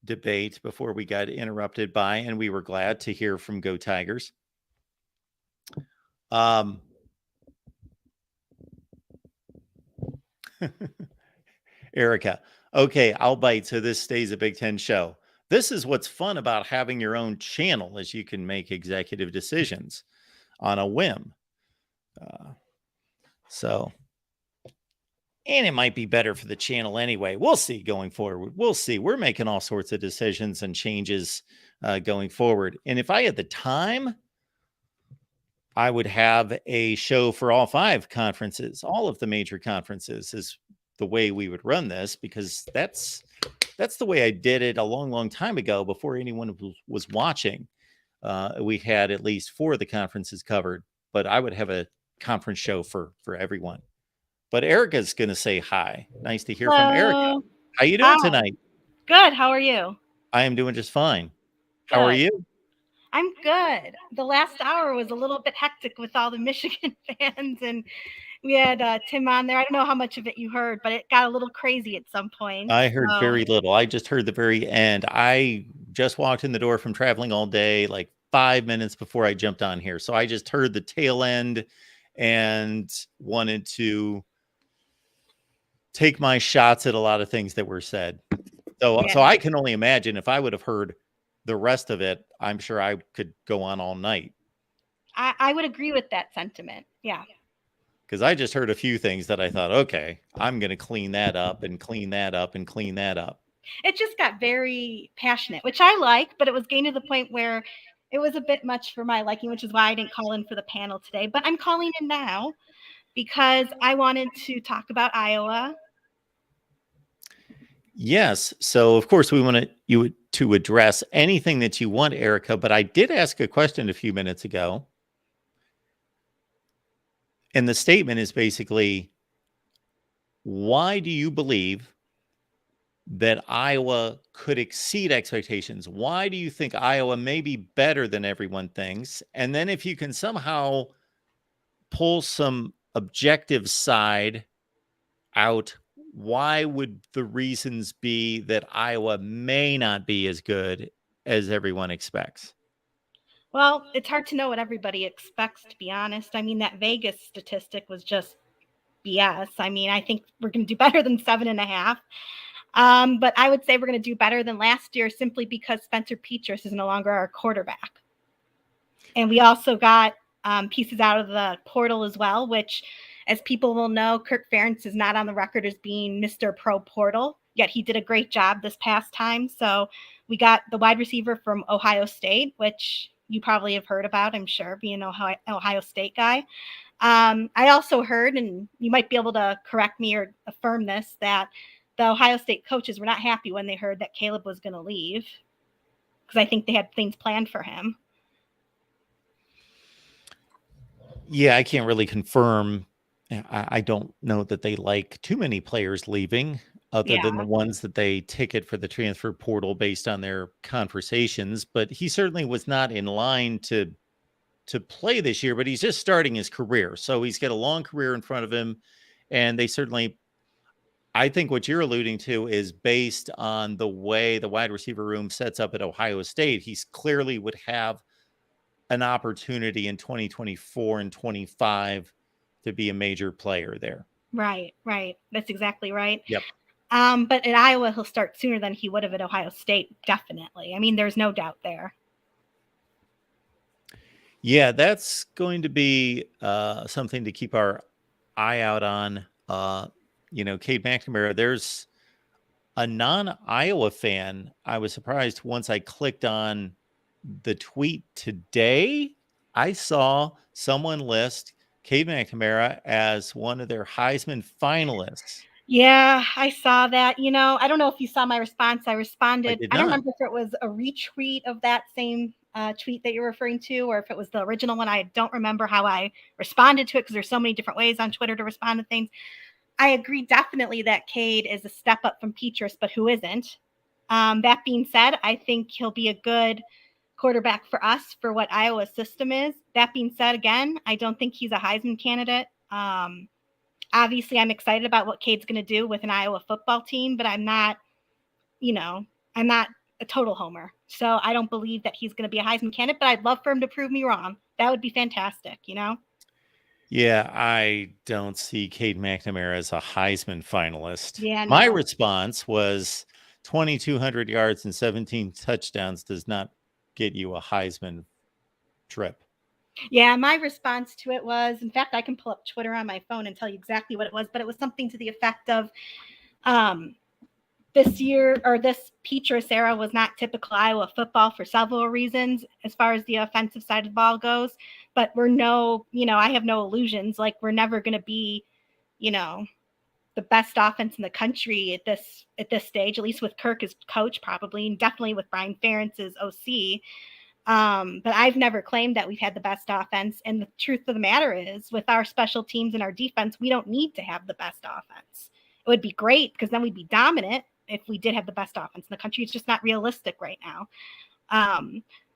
debate before we got interrupted by, and we were glad to hear from Go Tigers. Erica, okay, I'll bite. So this stays a Big Ten show. This is what's fun about having your own channel, is you can make executive decisions on a whim. And it might be better for the channel anyway. We'll see going forward. We'll see. We're making all sorts of decisions and changes going forward. And if I had the time, I would have a show for all 5 conferences. All of the major conferences is the way we would run this, because that's the way I did it a long, long time ago before anyone was watching. We had at least 4 of the conferences covered, but I would have a conference show for everyone. But Erica's going to say hi. Nice to hear from Erica. How you doing tonight? Good. How are you? I am doing just fine. Good. How are you? I'm good. The last hour was a little bit hectic with all the Michigan fans, and we had Tim on there. I don't know how much of it you heard, but it got a little crazy at some point. I heard very little. I just heard the very end. I just walked in the door from traveling all day, like 5 minutes before I jumped on here. So I just heard the tail end and wanted to take my shots at a lot of things that were said. So I can only imagine if I would have heard the rest of it, I'm sure I could go on all night. I would agree with that sentiment. Yeah. Because I just heard a few things that I thought, okay, I'm going to clean that up and clean that up and clean that up. It just got very passionate, which I like, but it was getting to the point where it was a bit much for my liking, which is why I didn't call in for the panel today. But I'm calling in now because I wanted to talk about Iowa. Yes. So, of course, we want you to address anything that you want, Erica. But I did ask a question a few minutes ago. And the statement is basically, why do you believe that Iowa could exceed expectations? Why do you think Iowa may be better than everyone thinks? And then if you can somehow pull some objective side out, why would the reasons be that Iowa may not be as good as everyone expects? Well, it's hard to know what everybody expects, to be honest. I mean, that Vegas statistic was just BS. I mean, I think we're going to do better than 7.5. But I would say we're going to do better than last year simply because Spencer Petras is no longer our quarterback. And we also got pieces out of the portal as well, which, as people will know, Kirk Ferentz is not on the record as being Mr. Pro Portal, yet he did a great job this past time. So we got the wide receiver from Ohio State, which you probably have heard about, I'm sure, being an Ohio State guy. I also heard, and you might be able to correct me or affirm this, that the Ohio State coaches were not happy when they heard that Caleb was going to leave, because I think they had things planned for him. Yeah, I can't really confirm. I don't know that they like too many players leaving. other than the ones that they ticket for the transfer portal based on their conversations. But he certainly was not in line to play this year, but he's just starting his career. So he's got a long career in front of him. And they certainly, I think what you're alluding to is based on the way the wide receiver room sets up at Ohio State. He's clearly would have an opportunity in 2024 and 25 to be a major player there. Right. That's exactly right. Yep. But at Iowa, he'll start sooner than he would have at Ohio State. Definitely. I mean, there's no doubt there. Yeah, that's going to be something to keep our eye out on. Cade McNamara, there's a non-Iowa fan. I was surprised once I clicked on the tweet today. I saw someone list Cade McNamara as one of their Heisman finalists. Yeah, I saw that. I don't know if you saw my response. I responded. I don't remember if it was a retweet of that same tweet that you're referring to, or if it was the original one. I don't remember how I responded to it because there's so many different ways on Twitter to respond to things. I agree definitely that Cade is a step up from Petrus, but who isn't? That being said, I think he'll be a good quarterback for us for what Iowa's system is. That being said, again, I don't think he's a Heisman candidate. Obviously, I'm excited about what Cade's going to do with an Iowa football team, but I'm not a total homer. So I don't believe that he's going to be a Heisman candidate, but I'd love for him to prove me wrong. That would be fantastic, Yeah, I don't see Cade McNamara as a Heisman finalist. Yeah, My response was 2,200 yards and 17 touchdowns does not get you a Heisman trip. Yeah, my response to it was, in fact, I can pull up Twitter on my phone and tell you exactly what it was, but it was something to the effect of this year, or this Petrus era, was not typical Iowa football for several reasons as far as the offensive side of the ball goes. But I have no illusions. Like, we're never going to be, the best offense in the country at this stage, at least with Kirk as coach, probably, and definitely with Brian Ferentz as OC. But I've never claimed that we've had the best offense. And the truth of the matter is, with our special teams and our defense, we don't need to have the best offense. It would be great because then we'd be dominant if we did have the best offense in the country. It's just not realistic right now.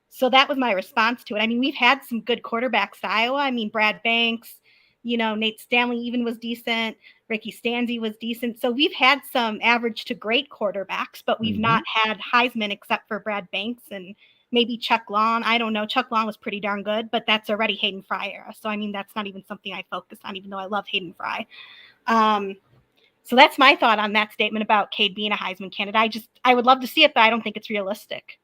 So that was my response to it. I mean, we've had some good quarterbacks to Iowa. I mean, Brad Banks, Nate Stanley even was decent. Ricky Stanzi was decent. So we've had some average to great quarterbacks, but we've not had Heisman except for Brad Banks and maybe Chuck Long. I don't know. Chuck Long was pretty darn good, but that's already Hayden Fry era. So, I mean, that's not even something I focus on, even though I love Hayden Fry. So that's my thought on that statement about Cade being a Heisman candidate. I would love to see it, but I don't think it's realistic.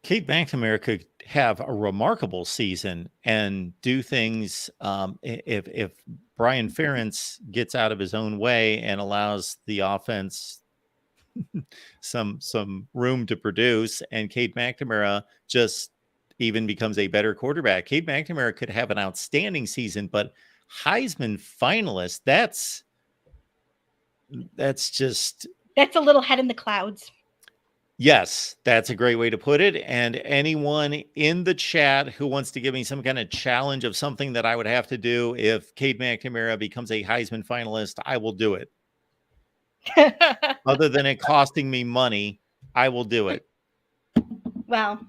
Cade McNamara could have a remarkable season and do things if Brian Ferentz gets out of his own way and allows the offense some room to produce, and Cade McNamara just even becomes a better quarterback. Cade McNamara could have an outstanding season, but Heisman finalist, that's a little head in the clouds. Yes, that's a great way to put it. And anyone in the chat who wants to give me some kind of challenge of something that I would have to do if Cade McNamara becomes a Heisman finalist, I will do it. Other than it costing me money, I will do it. Well,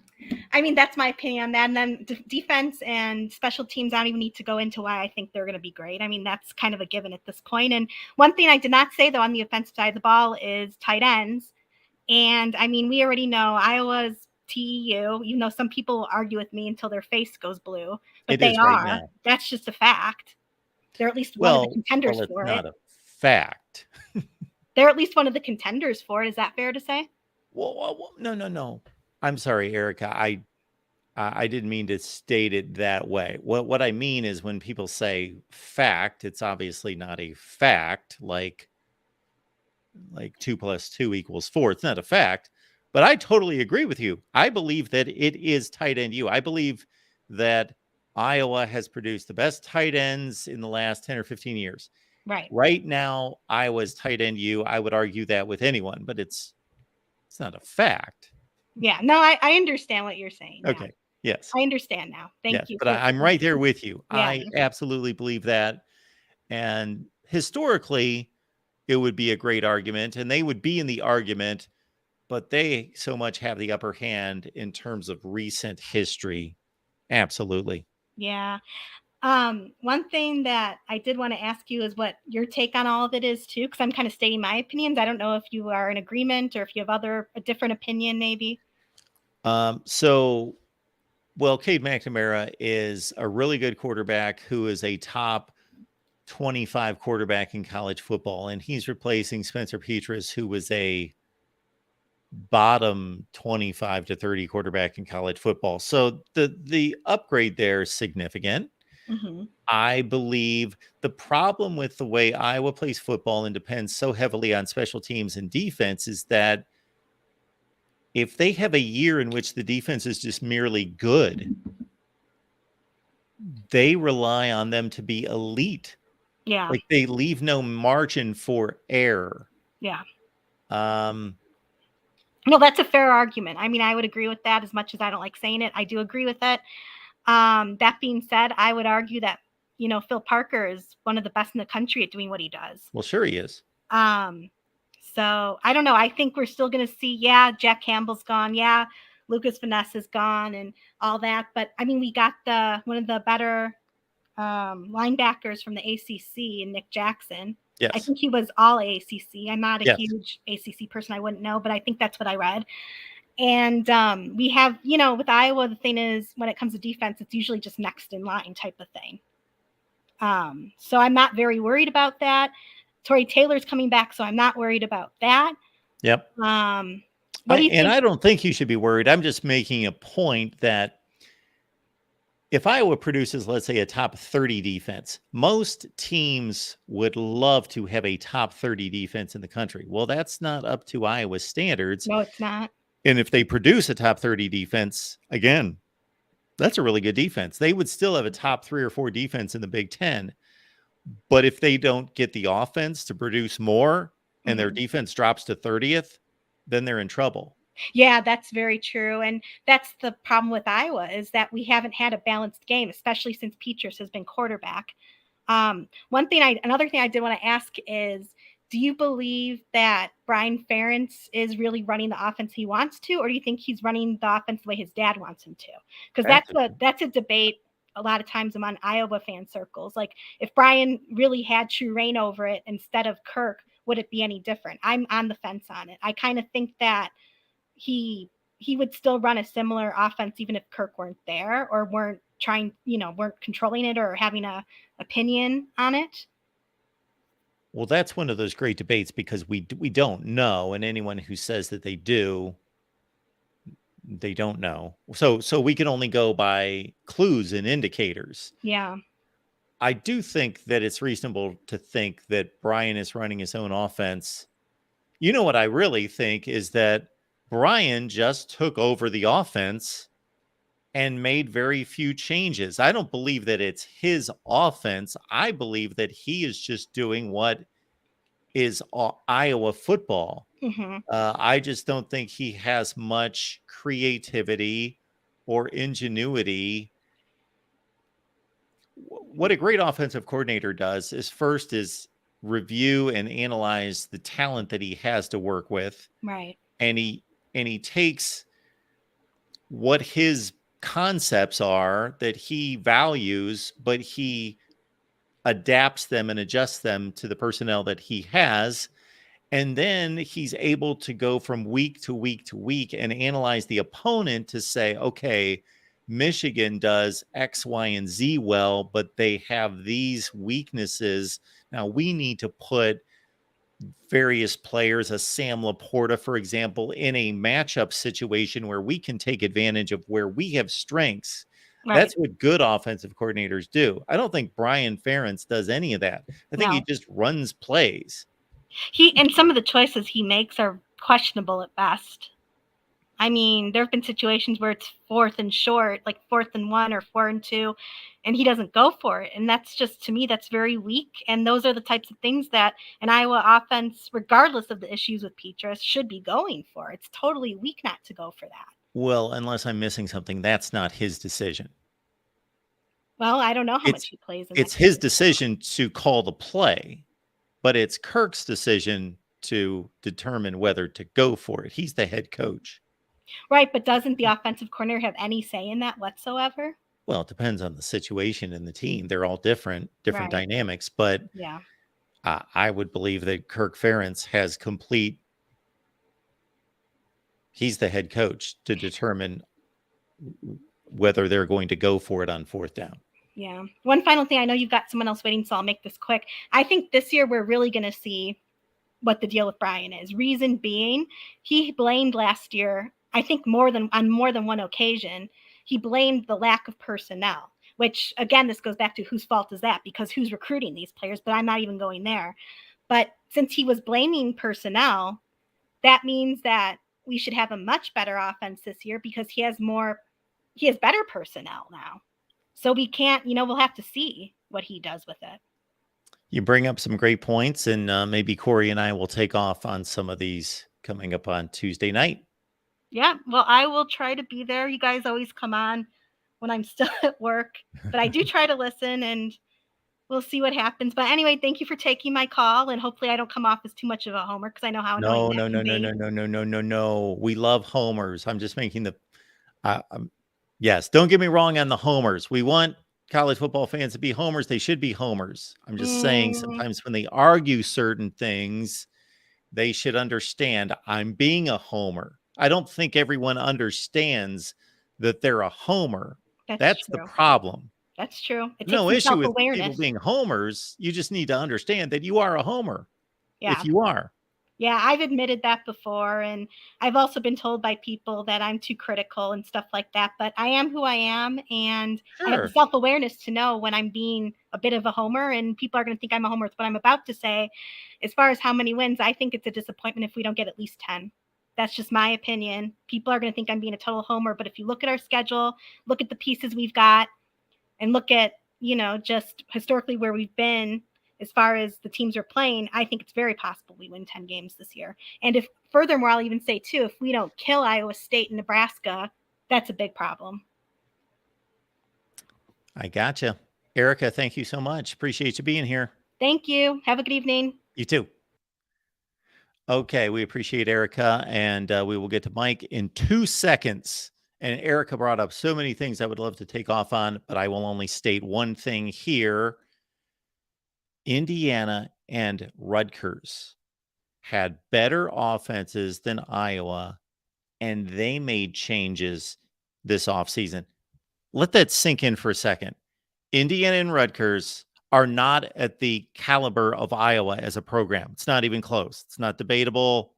I mean, that's my opinion on that. And then defense and special teams, I don't even need to go into why I think they're going to be great. I mean, that's kind of a given at this point. And one thing I did not say, though, on the offensive side of the ball is tight ends. And I mean, we already know Iowa's TEU, even though some people will argue with me until their face goes blue, but they are. Right now. That's just a fact. They're at least one of the contenders for it. Not a fact. They're at least one of the contenders for it. Is that fair to say? Well, no. I'm sorry, Erica. I didn't mean to state it that way. What I mean is when people say fact, it's obviously not a fact, like 2 + 2 = 4. It's not a fact, but I totally agree with you. I believe that it is tight end U. I believe that Iowa has produced the best tight ends in the last 10 or 15 years. Right. Right now, Iowa's tight end U. I would argue that with anyone, but it's not a fact. Yeah. No, I understand what you're saying. Okay. Yes. I understand now. Thank you. But I'm right there with you. Yeah. I absolutely believe that. And historically, it would be a great argument, and they would be in the argument, but they so much have the upper hand in terms of recent history. Absolutely. Yeah. One thing that I did want to ask you is what your take on all of it is too, because I'm kind of stating my opinions. I don't know if you are in agreement or if you have a different opinion, maybe. Well, Cade McNamara is a really good quarterback who is a top 25 quarterback in college football, and he's replacing Spencer Petras, who was a bottom 25 to 30 quarterback in college football. So the upgrade there is significant. Mm-hmm. I believe the problem with the way Iowa plays football and depends so heavily on special teams and defense is that if they have a year in which the defense is just merely good, they rely on them to be elite. Yeah. Like they leave no margin for error. Yeah. Um, No, that's a fair argument. I mean, I would agree with that as much as I don't like saying it. I do agree with it. That being said, I would argue that, Phil Parker is one of the best in the country at doing what he does. Well, sure he is. So I don't know. I think we're still going to see, Jack Campbell's gone. Yeah, Lucas Vanessa is gone and all that. But I mean, we got one of the better linebackers from the ACC, Nick Jackson. Yes. I think he was all ACC. I'm not a Yes. huge ACC person. I wouldn't know, but I think that's what I read. And we have, with Iowa, the thing is when it comes to defense, it's usually just next in line type of thing. So I'm not very worried about that. Torrey Taylor's coming back, so I'm not worried about that. Yep. What do you think? I don't think you should be worried. I'm just making a point that if Iowa produces, let's say, a top 30 defense, most teams would love to have a top 30 defense in the country. Well, that's not up to Iowa's standards. No, it's not. And if they produce a top 30 defense, again, that's a really good defense. They would still have a top 3 or 4 defense in the Big Ten. But if they don't get the offense to produce more and their defense drops to 30th, then they're in trouble. Yeah, that's very true. And that's the problem with Iowa is that we haven't had a balanced game, especially since Petras has been quarterback. Another thing I did want to ask is, do you believe that Brian Ferentz is really running the offense he wants to, or do you think he's running the offense the way his dad wants him to? Because that's a debate a lot of times among Iowa fan circles. Like if Brian really had true reign over it instead of Kirk, would it be any different? I'm on the fence on it. I kind of think that he would still run a similar offense even if Kirk weren't there or weren't controlling it or having a opinion on it. Well, that's one of those great debates because we don't know, and anyone who says that they do, they don't know. So we can only go by clues and indicators. Yeah. I do think that it's reasonable to think that Brian is running his own offense. You know what I really think is that Brian just took over the offense and made very few changes. I don't believe that it's his offense. I believe that he is just doing what is Iowa football. Mm-hmm. I just don't think he has much creativity or ingenuity. What a great offensive coordinator does is first is review and analyze the talent that he has to work with. Right. And he takes what his concepts are that he values, but he adapts them and adjusts them to the personnel that he has. And then he's able to go from week to week to week and analyze the opponent to say, okay, Michigan does X, Y, and Z well, but they have these weaknesses. Now we need to put various players, a Sam Laporta, for example, in a matchup situation where we can take advantage of where we have strengths. Right. That's what good offensive coordinators do. I don't think Brian Ferentz does any of that. I think he just runs plays. And some of the choices he makes are questionable at best. I mean, there have been situations where it's 4th and short, like 4th and 1 or 4 and 2, and he doesn't go for it. And that's just, to me, that's very weak. And those are the types of things that an Iowa offense, regardless of the issues with Petras, should be going for. It's totally weak not to go for that. Well, unless I'm missing something, that's not his decision. Well, I don't know how much he plays. It's his decision to call the play. but it's Kirk's decision to determine whether to go for it. He's the head coach. Right, but doesn't the offensive coordinator have any say in that whatsoever? Well, it depends on the situation in the team. They're all different Right. dynamics, but Yeah. I would believe that Kirk Ferentz has he's the head coach to determine whether they're going to go for it on fourth down. Yeah. One final thing. I know you've got someone else waiting, so I'll make this quick. I think this year we're really going to see what the deal with Brian is. Reason being, he blamed last year, I think on more than one occasion, he blamed the lack of personnel, which again, this goes back to whose fault is that? Because who's recruiting these players? But I'm not even going there. But since he was blaming personnel, that means that we should have a much better offense this year because he has better personnel now. So we can't, we'll have to see what he does with it. You bring up some great points, and maybe Corey and I will take off on some of these coming up on Tuesday night. Yeah, well, I will try to be there. You guys always come on when I'm still at work, but I do try to listen, and we'll see what happens. But anyway, thank you for taking my call, and hopefully I don't come off as too much of a homer because I know how annoying that can be. No. We love homers. I'm just making yes, don't get me wrong on the homers. We want college football fans to be homers. They should be homers. I'm just saying sometimes when they argue certain things, they should understand I'm being a homer. I don't think everyone understands that they're a homer. That's the problem. That's true. It takes no issue with self-awareness. people being homers. You just need to understand that you are a homer. Yeah. If you are. Yeah, I've admitted that before. And I've also been told by people that I'm too critical and stuff like that. But I am who I am. And I have the self-awareness to know when I'm being a bit of a homer. And people are going to think I'm a homer. It's what I'm about to say. As far as how many wins, I think it's a disappointment if we don't get at least 10. That's just my opinion. People are going to think I'm being a total homer. But if you look at our schedule, look at the pieces we've got, and look at, just historically where we've been as far as the teams are playing, I think it's very possible we win 10 games this year. And furthermore, I'll even say too, if we don't kill Iowa State and Nebraska, that's a big problem. I gotcha. Erica, thank you so much. Appreciate you being here. Thank you. Have a good evening. You too. Okay, we appreciate Erica, and we will get to Mike in 2 seconds. And Erica brought up so many things I would love to take off on, but I will only state one thing here. Indiana and Rutgers had better offenses than Iowa, and they made changes this offseason. Let that sink in for a second. Indiana and Rutgers are not at the caliber of Iowa as a program. It's not even close. It's not debatable.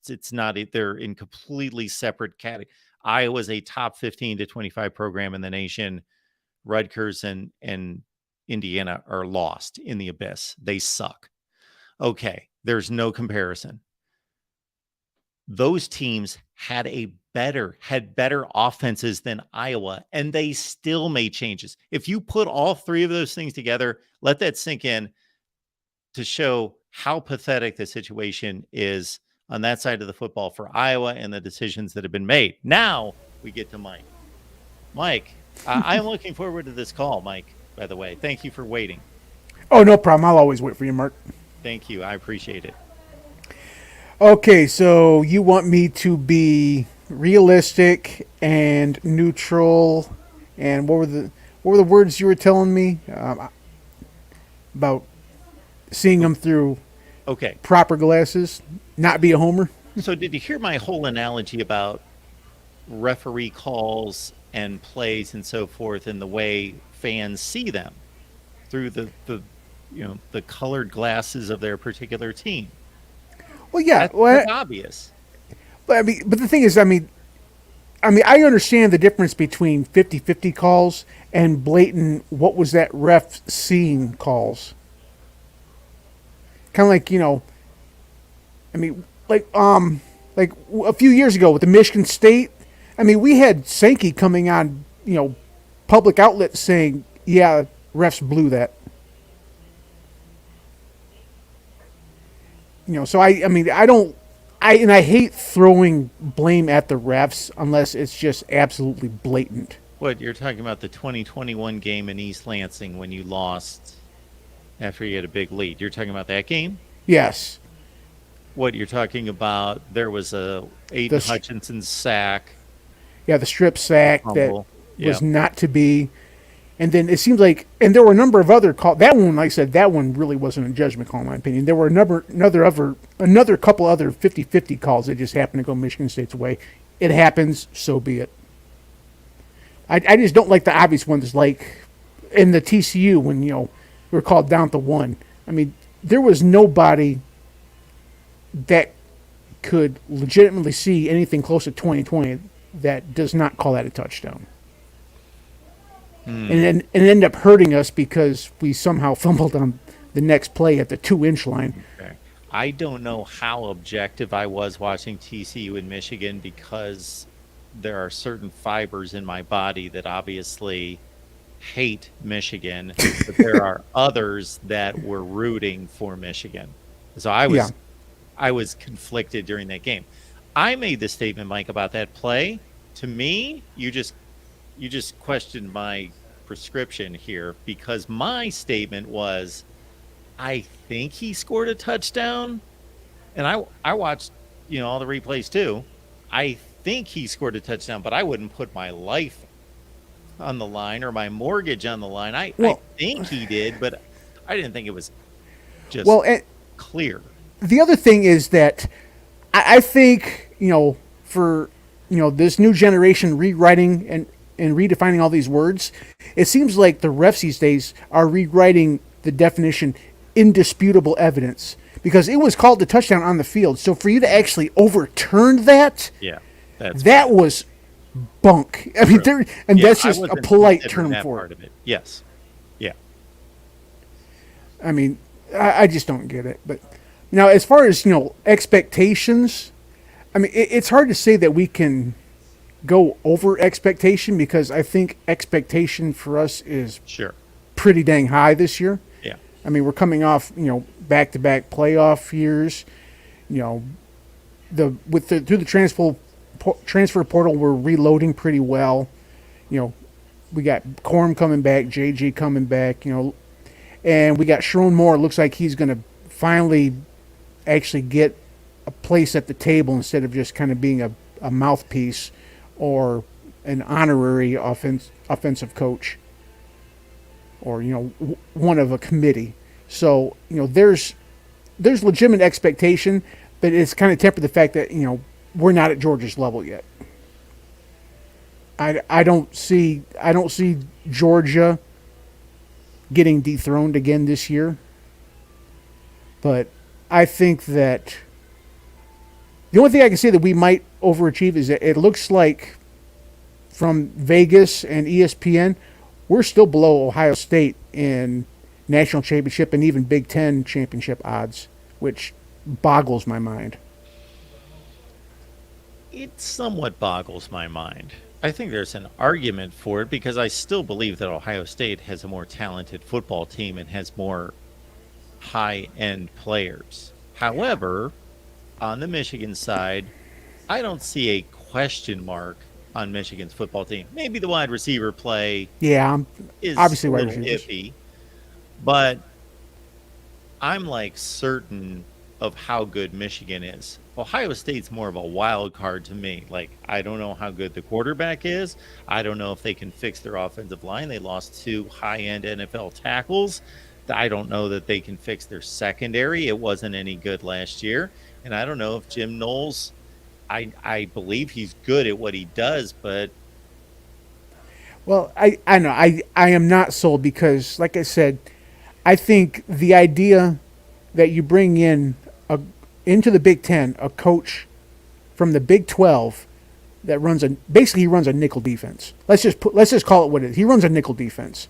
It's not, they're in completely separate categories. Iowa's a top 15 to 25 program in the nation. Rutgers and Indiana are lost in the abyss. They suck. Okay, there's no comparison. Those teams had better offenses than Iowa, and they still made changes. If you put all three of those things together, let that sink in to show how pathetic the situation is on that side of the football for Iowa and the decisions that have been made. Now we get to Mike. Mike, I'm looking forward to this call, Mike, by the way. Thank you for waiting. Oh, no problem. I'll always wait for you, Mark. Thank you. I appreciate it. Okay, so you want me to be realistic and neutral, and what were the words you were telling me about seeing them through proper glasses, not be a homer? So did you hear my whole analogy about referee calls and plays and so forth, and the way fans see them through the colored glasses of their particular team? Well, yeah, that's obvious. But the thing is, I understand the difference between 50-50 calls and blatant "what was that ref seeing" calls. Kind of like a few years ago with the Michigan State. We had Sankey coming on, public outlets saying, "Yeah, refs blew that." So I hate throwing blame at the refs unless it's just absolutely blatant. What, you're talking about the 2021 game in East Lansing when you lost after he had a big lead. You're talking about that game? Yes. What you're talking about, there was a Aiden Hutchinson sack. Yeah, the strip sack Humble. that was not to be. And then it seems like, and there were a number of other calls. That one, like I said, that one really wasn't a judgment call, in my opinion. There were another couple other 50-50 calls that just happened to go Michigan State's way. It happens, so be it. I just don't like the obvious ones, like in the TCU when, we were called down to 1. I mean, there was nobody that could legitimately see anything close to 2020 that does not call that a touchdown. And end up hurting us because we somehow fumbled on the next play at the 2-inch line. Okay. I don't know how objective I was watching TCU in Michigan because there are certain fibers in my body that obviously hate Michigan, but there are others that were rooting for Michigan. So I was conflicted during that game. I made the statement, Mike, about that play. To me, you just questioned my prescription here, because my statement was, I think he scored a touchdown, and I watched all the replays too. I think he scored a touchdown, but I wouldn't put my life on the line or my mortgage on the line. I think he did, but I didn't think it was just clear. The other thing is that I think, for, this new generation rewriting and redefining all these words, it seems like the refs these days are rewriting the definition indisputable evidence, because it was called the touchdown on the field. So for you to actually overturn that, that was bunk. I mean, that's just a polite term for it. Yes. Yeah. I mean, I just don't get it. But now, as far as, expectations, I mean, it's hard to say that we can go over expectation, because I think expectation for us is pretty dang high this year. Yeah. I mean, we're coming off, back-to-back playoff years. Through the transfer portal, we're reloading pretty well. We got Corm coming back, JG coming back, and we got Sharon Moore. Looks like he's going to finally actually get a place at the table instead of just kind of being a mouthpiece or an honorary offensive coach, or one of a committee. So there's legitimate expectation, but it's kind of tempered the fact that we're not at Georgia's level yet. I don't see Georgia getting dethroned again this year, but I think that the only thing I can say that we might overachieve is that it looks like from Vegas and ESPN, we're still below Ohio State in national championship and even Big Ten championship odds, which boggles my mind. It somewhat boggles my mind. I think there's an argument for it, because I still believe that Ohio State has a more talented football team and has more high-end players. However, on the Michigan side, I don't see a question mark on Michigan's football team. Maybe the wide receiver play is obviously a wide little receivers. iffy, but I'm certain of how good Michigan is. Ohio State's more of a wild card to me. I don't know how good the quarterback is. I don't know if they can fix their offensive line. They lost 2 high-end NFL tackles. I don't know that they can fix their secondary. It wasn't any good last year. And I don't know if Jim Knowles, I believe he's good at what he does, but... Well, I know. I am not sold, because, like I said, I think the idea that you bring into the Big Ten a coach from the Big 12 that runs he runs a nickel defense. Let's just call it what it is. He runs a nickel defense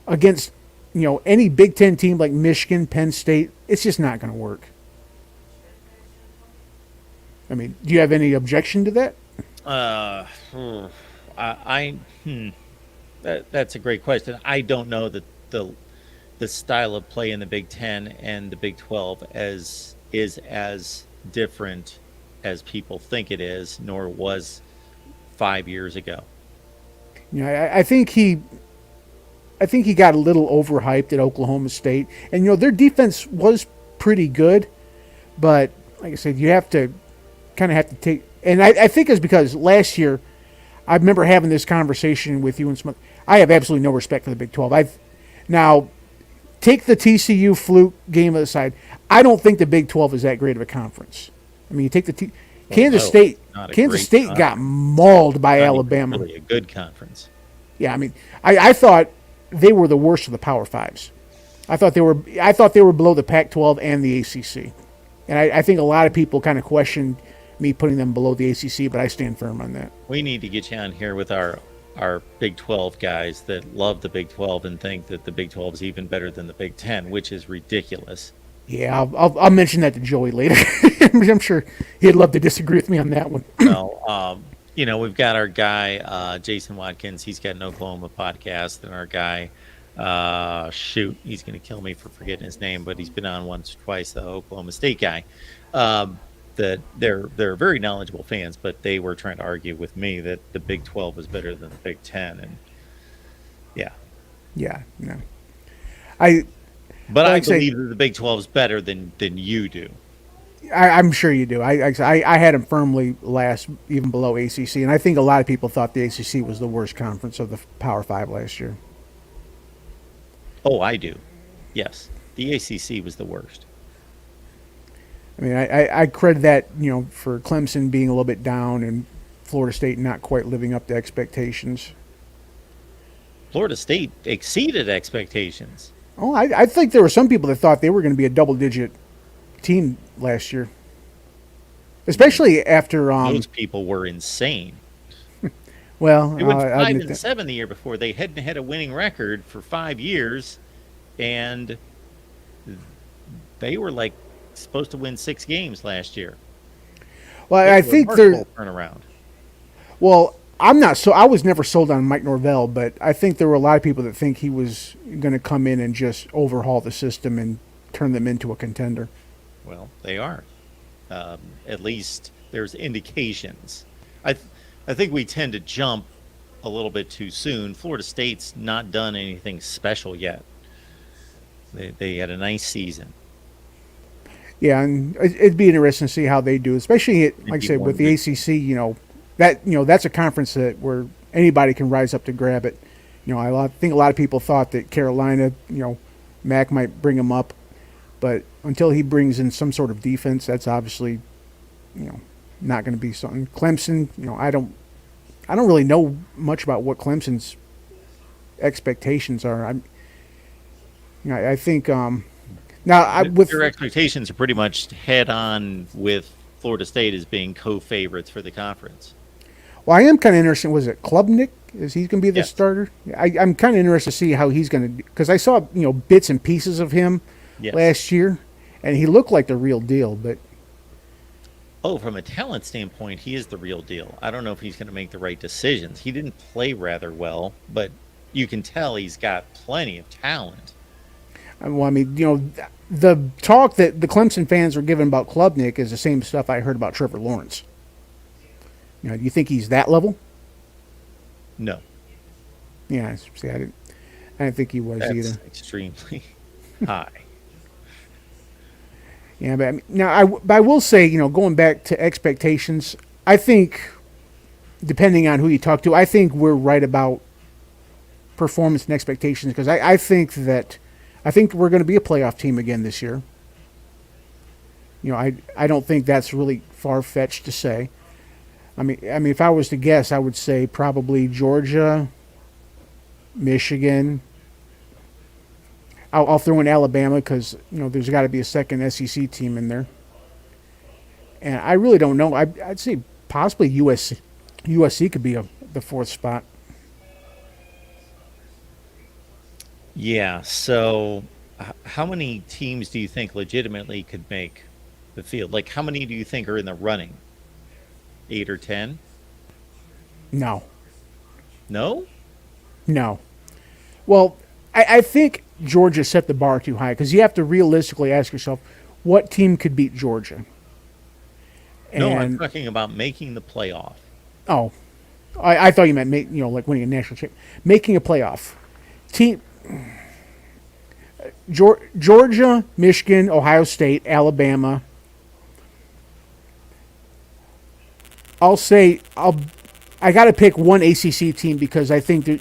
against any Big Ten team like Michigan, Penn State. It's just not going to work. I mean, do you have any objection to that? That's a great question. I don't know that the style of play in the Big Ten and the Big 12 is as different as people think it is, nor was 5 years ago. I think think he got a little overhyped at Oklahoma State, and their defense was pretty good, but like I said, you have to take. And I think it's because last year, I remember having this conversation with you and some. I have absolutely no respect for the Big 12. Now take the TCU fluke game aside. I don't think the Big 12 is that great of a conference. I mean, you take the Kansas State. Kansas State got mauled by Alabama. Really a good conference. Yeah, I mean, I thought they were the worst of the Power Fives. I thought they were below the Pac-12 and the ACC, and I think a lot of people kind of questioned me putting them below the ACC, but I stand firm on that. We need to get you on here with our Big 12 guys that love the Big 12 and think that the Big 12 is even better than the Big 10, which is ridiculous. Yeah, I'll mention that to Joey later. I'm sure he'd love to disagree with me on that one. Well, we've got our guy, Jason Watkins. He's got an Oklahoma podcast, and our guy, he's going to kill me for forgetting his name, but he's been on once or twice, the Oklahoma State guy. That they're very knowledgeable fans, but they were trying to argue with me that the Big 12 is better than the Big 10, and no, But I believe that the Big 12 is better than you do. I'm sure you do. I had them firmly last, even below ACC, and I think a lot of people thought the ACC was the worst conference of the Power Five last year. Oh, I do. Yes, the ACC was the worst. I mean, I credit that, for Clemson being a little bit down and Florida State not quite living up to expectations. Florida State exceeded expectations. Oh, I think there were some people that thought they were going to be a double-digit team last year, especially after those people were insane. Well, they went 5-7 the year before. They hadn't had a winning record for 5 years, and they were supposed to win 6 games last year. Well, I think they're turnaround. Well, I was never sold on Mike Norvell, but I think there were a lot of people that think he was going to come in and just overhaul the system and turn them into a contender. Well, they are. At least there's indications. I think we tend to jump a little bit too soon. Florida State's not done anything special yet. They had a nice season. Yeah, and it'd be interesting to see how they do, especially like I said with the ACC. That's a conference where anybody can rise up to grab it. I think a lot of people thought that Carolina, Mac might bring them up, but until he brings in some sort of defense, that's obviously, not going to be something. Clemson, I don't really know much about what Clemson's expectations are. I think their expectations are pretty much head on with Florida State as being co-favorites for the conference. Well, I am kind of interested. Was it Klubnik? Is he going to be the starter? I'm kind of interested to see how he's going to do, because I saw bits and pieces of him last year, and he looked like the real deal. But from a talent standpoint, he is the real deal. I don't know if he's going to make the right decisions. He didn't play rather well, but you can tell he's got plenty of talent. Well, I mean, the talk that the Clemson fans were giving about Klubnik is the same stuff I heard about Trevor Lawrence. Do you think he's that level? No. Yeah, see, I didn't think he was either. Extremely high. Yeah, but I will say, going back to expectations, I think, depending on who you talk to, I think we're right about performance and expectations, because I think we're going to be a playoff team again this year. I don't think that's really far-fetched to say. I mean, if I was to guess, I would say probably Georgia, Michigan. I'll throw in Alabama because there's got to be a second SEC team in there. And I really don't know. I'd say possibly USC. USC could be the 4th spot. Yeah. So, how many teams do you think legitimately could make the field? How many do you think are in the running? 8 or 10? No. No? No. Well, I think Georgia set the bar too high, because you have to realistically ask yourself, what team could beat Georgia? No, I'm talking about making the playoff. Oh, I thought you meant winning a national championship. Making a playoff team. Georgia, Michigan, Ohio State, Alabama. I got to pick one ACC team because I think that,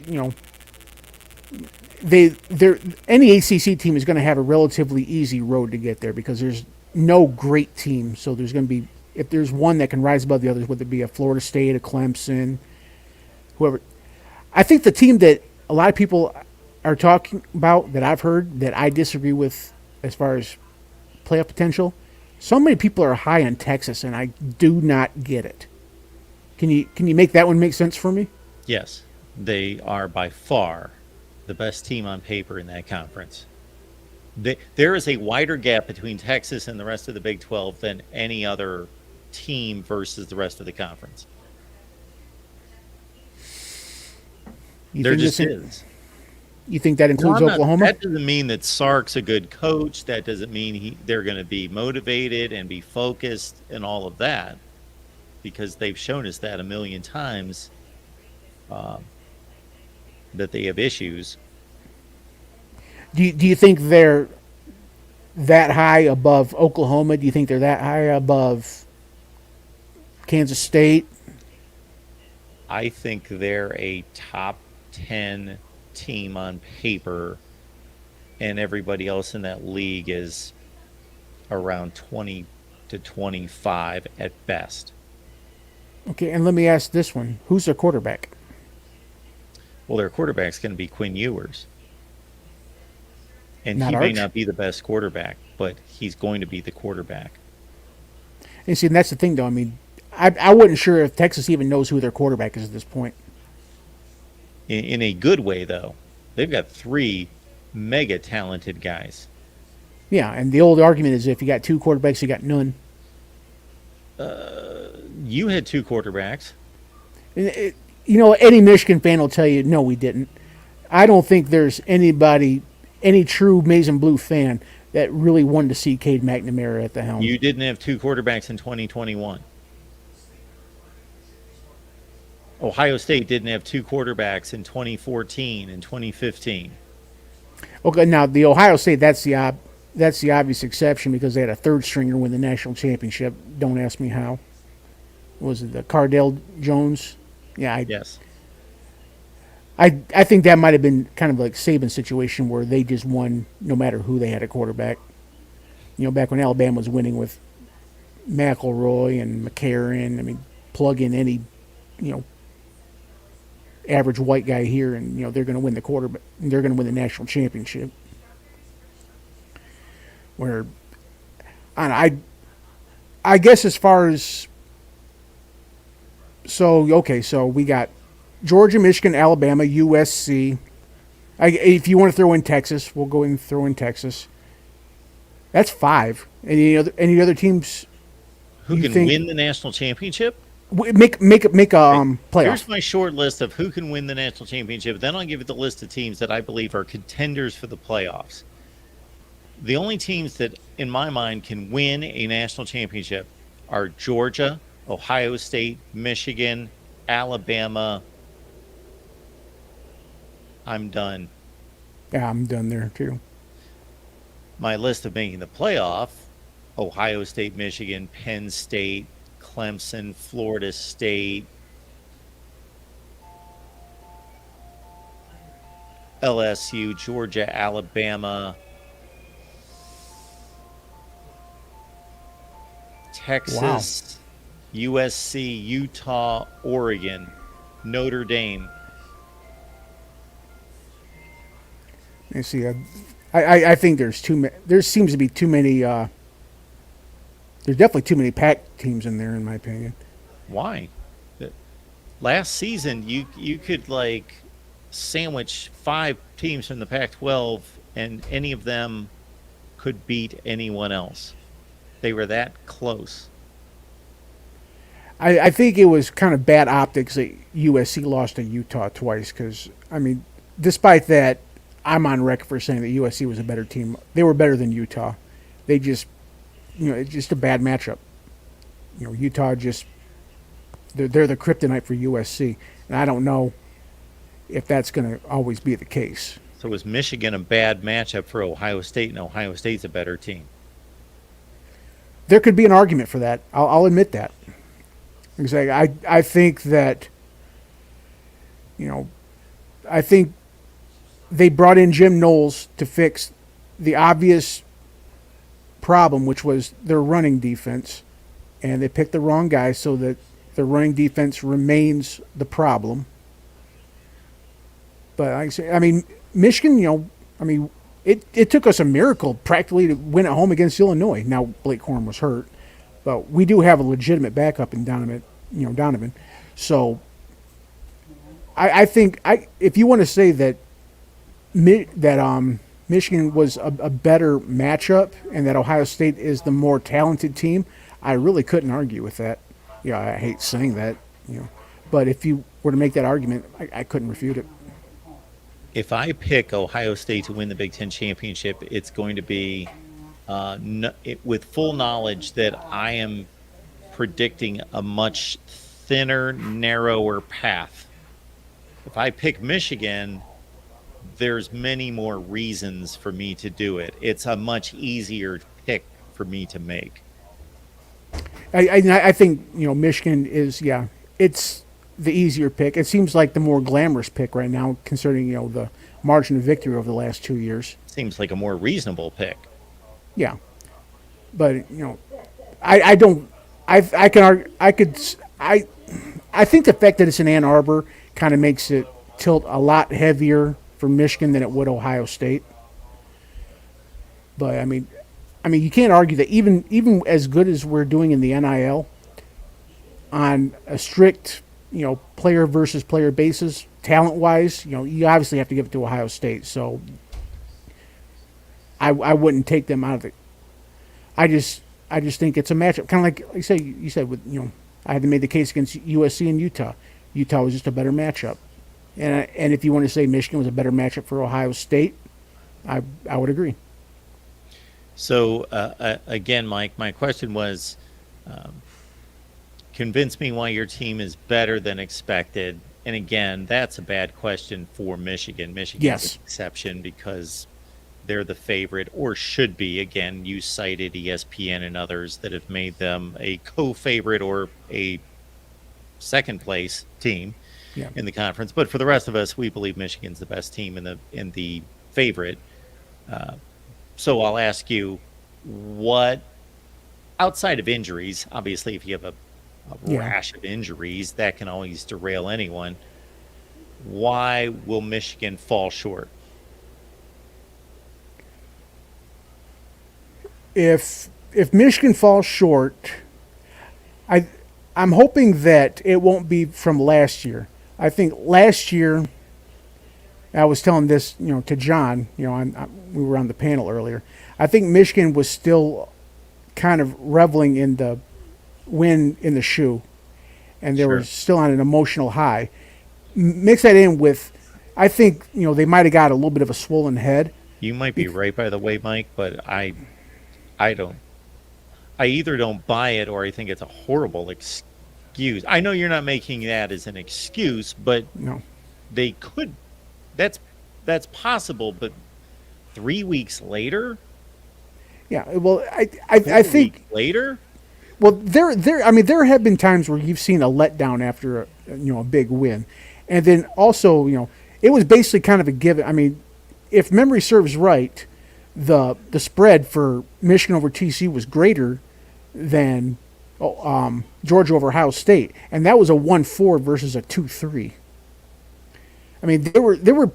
any ACC team is going to have a relatively easy road to get there because there's no great team. So there's going to be, if there's one that can rise above the others, whether it be a Florida State, a Clemson, whoever. I think the team that a lot of people are talking about that I've heard that I disagree with as far as playoff potential, so many people are high on Texas, and I do not get it. Can you make that one make sense for me? Yes, they are by far the best team on paper in that conference. There is a wider gap between Texas and the rest of the Big 12 than any other team versus the rest of the conference. There just is. You think that includes Oklahoma? That doesn't mean that Sark's a good coach. That doesn't mean they're going to be motivated and be focused and all of that, because they've shown us that a million times that they have issues. Do you think they're that high above Oklahoma? Do you think they're that high above Kansas State? I think they're a top 10 team on paper, and everybody else in that league is around 20 to 25 at best. Okay, and let me ask this one. Who's their quarterback? Well, their quarterback's going to be Quinn Ewers. And Not he may Arch? not be the best quarterback, but he's going to be the quarterback. And see, that's the thing, though. I mean, I wasn't sure if Texas even knows who their quarterback is at this point. In a good way, though. They've got 3 mega talented guys. Yeah, and the old argument is if you got 2 quarterbacks, you got none. You had 2 quarterbacks. Any Michigan fan will tell you, no, we didn't. I don't think there's any true maize and blue fan that really wanted to see Cade McNamara at the helm. You didn't have 2 quarterbacks in 2021. Ohio State didn't have 2 quarterbacks in 2014 and 2015. Okay, now the Ohio State, that's the obvious exception because they had a third stringer win the national championship. Don't ask me how. Was it the Cardale Jones? Yeah. Yes. I think that might have been kind of like Saban's situation where they just won no matter who they had at quarterback. Back when Alabama was winning with McElroy and McCarron. I mean, plug in any, average white guy here, and they're going to win the quarterback. They're going to win the national championship. Where, I guess as far as so we got Georgia, Michigan, Alabama, USC. If you want to throw in Texas, we'll go and throw in Texas. That's 5. Any other teams who can win the national championship? Make a playoff. Here's my short list of who can win the national championship. Then I'll give you the list of teams that I believe are contenders for the playoffs. The only teams that, in my mind, can win a national championship are Georgia, Ohio State, Michigan, Alabama. I'm done. Yeah, I'm done there too. My list of making the playoff: Ohio State, Michigan, Penn State, Clemson, Florida State, LSU, Georgia, Alabama, Texas, USC, Utah, Oregon, Notre Dame. I see. I think there's too many. There seems to be too many. There's definitely too many Pac teams in there, in my opinion. Why? Last season, you could sandwich 5 teams from the Pac-12, and any of them could beat anyone else. They were that close. I think it was kind of bad optics that USC lost to Utah twice because, despite that, I'm on record for saying that USC was a better team. They were better than Utah. They just, it's just a bad matchup. Utah they're the kryptonite for USC. And I don't know if that's going to always be the case. So is Michigan a bad matchup for Ohio State, and Ohio State's a better team? There could be an argument for that. I'll admit that. Exactly. I think that, I think they brought in Jim Knowles to fix the obvious problem, which was their running defense, and they picked the wrong guy so that their running defense remains the problem. But like I say, I mean, Michigan, it took us a miracle practically to win at home against Illinois. Now Blake Corum was hurt, but we do have a legitimate backup in Donovan. So I think if you want to say that Michigan was a better matchup and that Ohio State is the more talented team, I really couldn't argue with that. I hate saying that, but if you were to make that argument, I couldn't refute it. If I pick Ohio State to win the Big Ten championship, it's going to be with full knowledge that I am predicting a much thinner, narrower path. If I pick Michigan, there's many more reasons for me to do it. It's a much easier pick for me to make. I think Michigan is it's the easier pick. It seems like the more glamorous pick right now, considering the margin of victory over the last 2 years. Seems like a more reasonable pick. Yeah, but I don't. I think the fact that it's in Ann Arbor kind of makes it tilt a lot heavier for Michigan than it would Ohio State. But I mean, you can't argue that even as good as we're doing in the NIL, on a strict player versus player basis, talent wise, you obviously have to give it to Ohio State. So I wouldn't take them out of it. I just think it's a matchup, kind of like you said with I had to make the case against USC and Utah. Utah was just a better matchup, and if you want to say Michigan was a better matchup for Ohio State, I would agree. So again, Mike, my question was, convince me why your team is better than expected. And again, that's a bad question for Michigan. Michigan's an exception because they're the favorite, or should be. Again, you cited ESPN and others that have made them a co-favorite or a second place team in the conference. But for the rest of us, we believe Michigan's the best team in the favorite. So I'll ask you, what outside of injuries, obviously if you have a rash of injuries, that can always derail anyone. Why will Michigan fall short? If Michigan falls short, I'm hoping that it won't be from last year. I think last year, I was telling this, to John, we were on the panel earlier. I think Michigan was still kind of reveling in the win in the shoe, and they were still on an emotional high. Mix that in with, I think, they might have got a little bit of a swollen head. You might be right, by the way, Mike, but I don't. I either don't buy it or I think it's a horrible excuse. I know you're not making that as an excuse, but they could. That's possible, but 3 weeks later. Yeah, well, I think later. Well, there have been times where you've seen a letdown after a big win, and then also it was basically kind of a given. I mean, if memory serves right, the spread for Michigan over TCU was greater than Georgia over Ohio State, and that was a 1-4 versus a 2-3. I mean, there were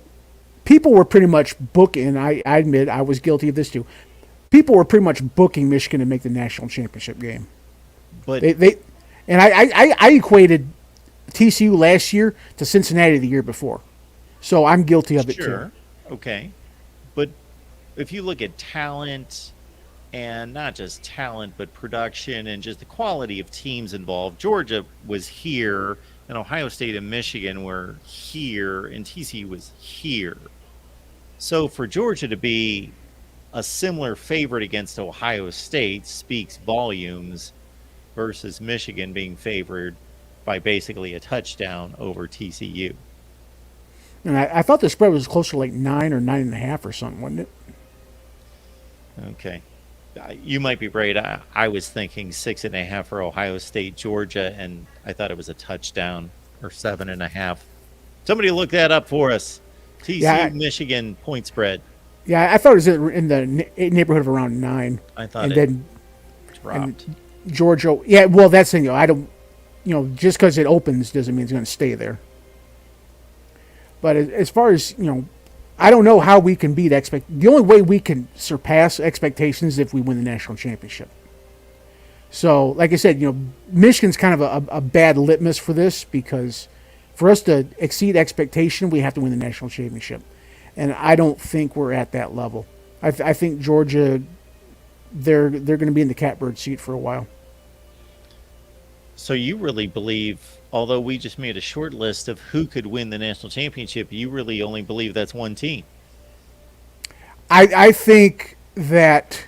people were pretty much booking. I admit I was guilty of this too. People were pretty much booking Michigan to make the national championship game. But I equated TCU last year to Cincinnati the year before, so I'm guilty of it too. Okay, but if you look at talent, and not just talent, but production and just the quality of teams involved, Georgia was here, and Ohio State and Michigan were here, and TCU was here. So for Georgia to be a similar favorite against Ohio State speaks volumes versus Michigan being favored by basically a touchdown over TCU. And I thought the spread was closer to like 9 or 9.5 or something, wasn't it? Okay. You might be right. I was thinking 6.5 for Ohio State, Georgia, and I thought it was a touchdown, or 7.5. Somebody look that up for us. TCU Michigan point spread. Yeah, I thought it was in the neighborhood of around 9. I thought and it then dropped. And Georgia, yeah, well, that's the thing. I don't, just because it opens doesn't mean it's going to stay there. But as far as, I don't know how we can beat the only way we can surpass expectations is if we win the national championship. So, like I said, Michigan's kind of a bad litmus for this, because for us to exceed expectation, we have to win the national championship. And I don't think we're at that level. I think Georgia, they're going to be in the catbird seat for a while. So you really believe, although we just made a short list of who could win the national championship, you really only believe that's one team? I think that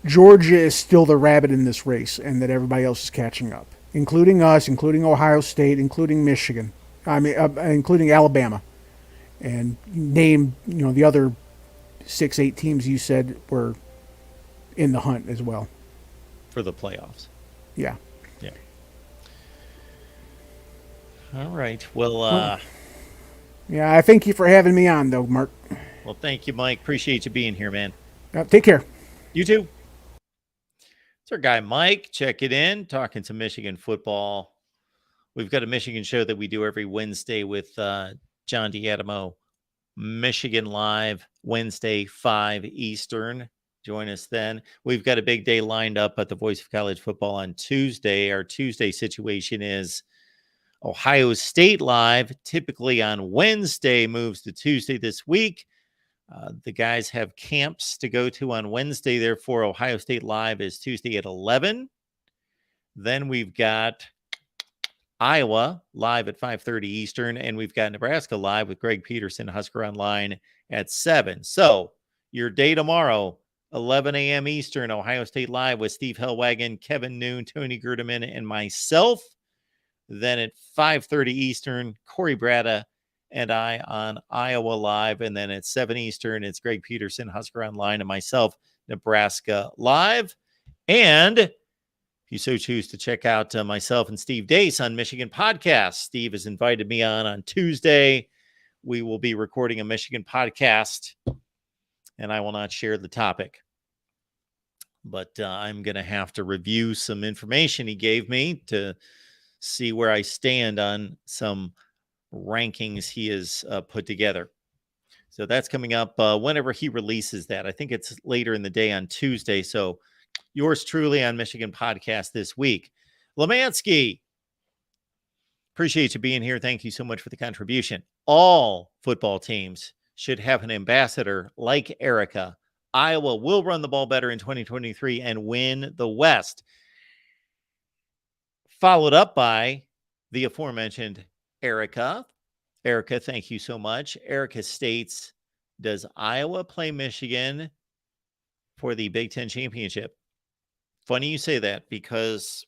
Georgia is still the rabbit in this race, and that everybody else is catching up, including us, including Ohio State, including Michigan, including Alabama, and name the other 6-8 teams you said were in the hunt as well for the playoffs. Yeah. Yeah. All right. Well, yeah, I thank you for having me on, though, Mark. Well, thank you, Mike. Appreciate you being here, man. Take care. You too. It's our guy, Mike. Check it in. Talking to Michigan football. We've got a Michigan show that we do every Wednesday with John D'Adamo. Michigan Live, Wednesday, 5 Eastern. Join us then. We've got a big day lined up at the Voice of College Football on Tuesday. Our Tuesday situation is Ohio State Live. Typically on Wednesday, moves to Tuesday this week. The guys have camps to go to on Wednesday. Therefore, Ohio State Live is Tuesday at 11. Then we've got Iowa live at 5:30 Eastern. And we've got Nebraska live with Greg Peterson, Husker Online at 7. So your day tomorrow, 11 a.m. Eastern, Ohio State Live with Steve Hellwagon, Kevin Noon, Tony Gerdeman, and myself. Then at 5:30 Eastern, Corey Bratta and I on Iowa Live. And then at 7 Eastern, it's Greg Peterson, Husker Online, and myself, Nebraska Live. And if you so choose to check out myself and Steve Dace on Michigan Podcast, Steve has invited me on Tuesday. We will be recording a Michigan podcast, and I will not share the topic. But I'm going to have to review some information he gave me to see where I stand on some rankings he has put together. So that's coming up whenever he releases that. I think it's later in the day on Tuesday. So yours truly on Michigan Podcast this week. Lemansky, appreciate you being here. Thank you so much for the contribution. All football teams should have an ambassador like Erica. Iowa will run the ball better in 2023 and win the West. Followed up by the aforementioned Erica. Erica, thank you so much. Erica states, does Iowa play Michigan for the Big Ten championship? Funny you say that, because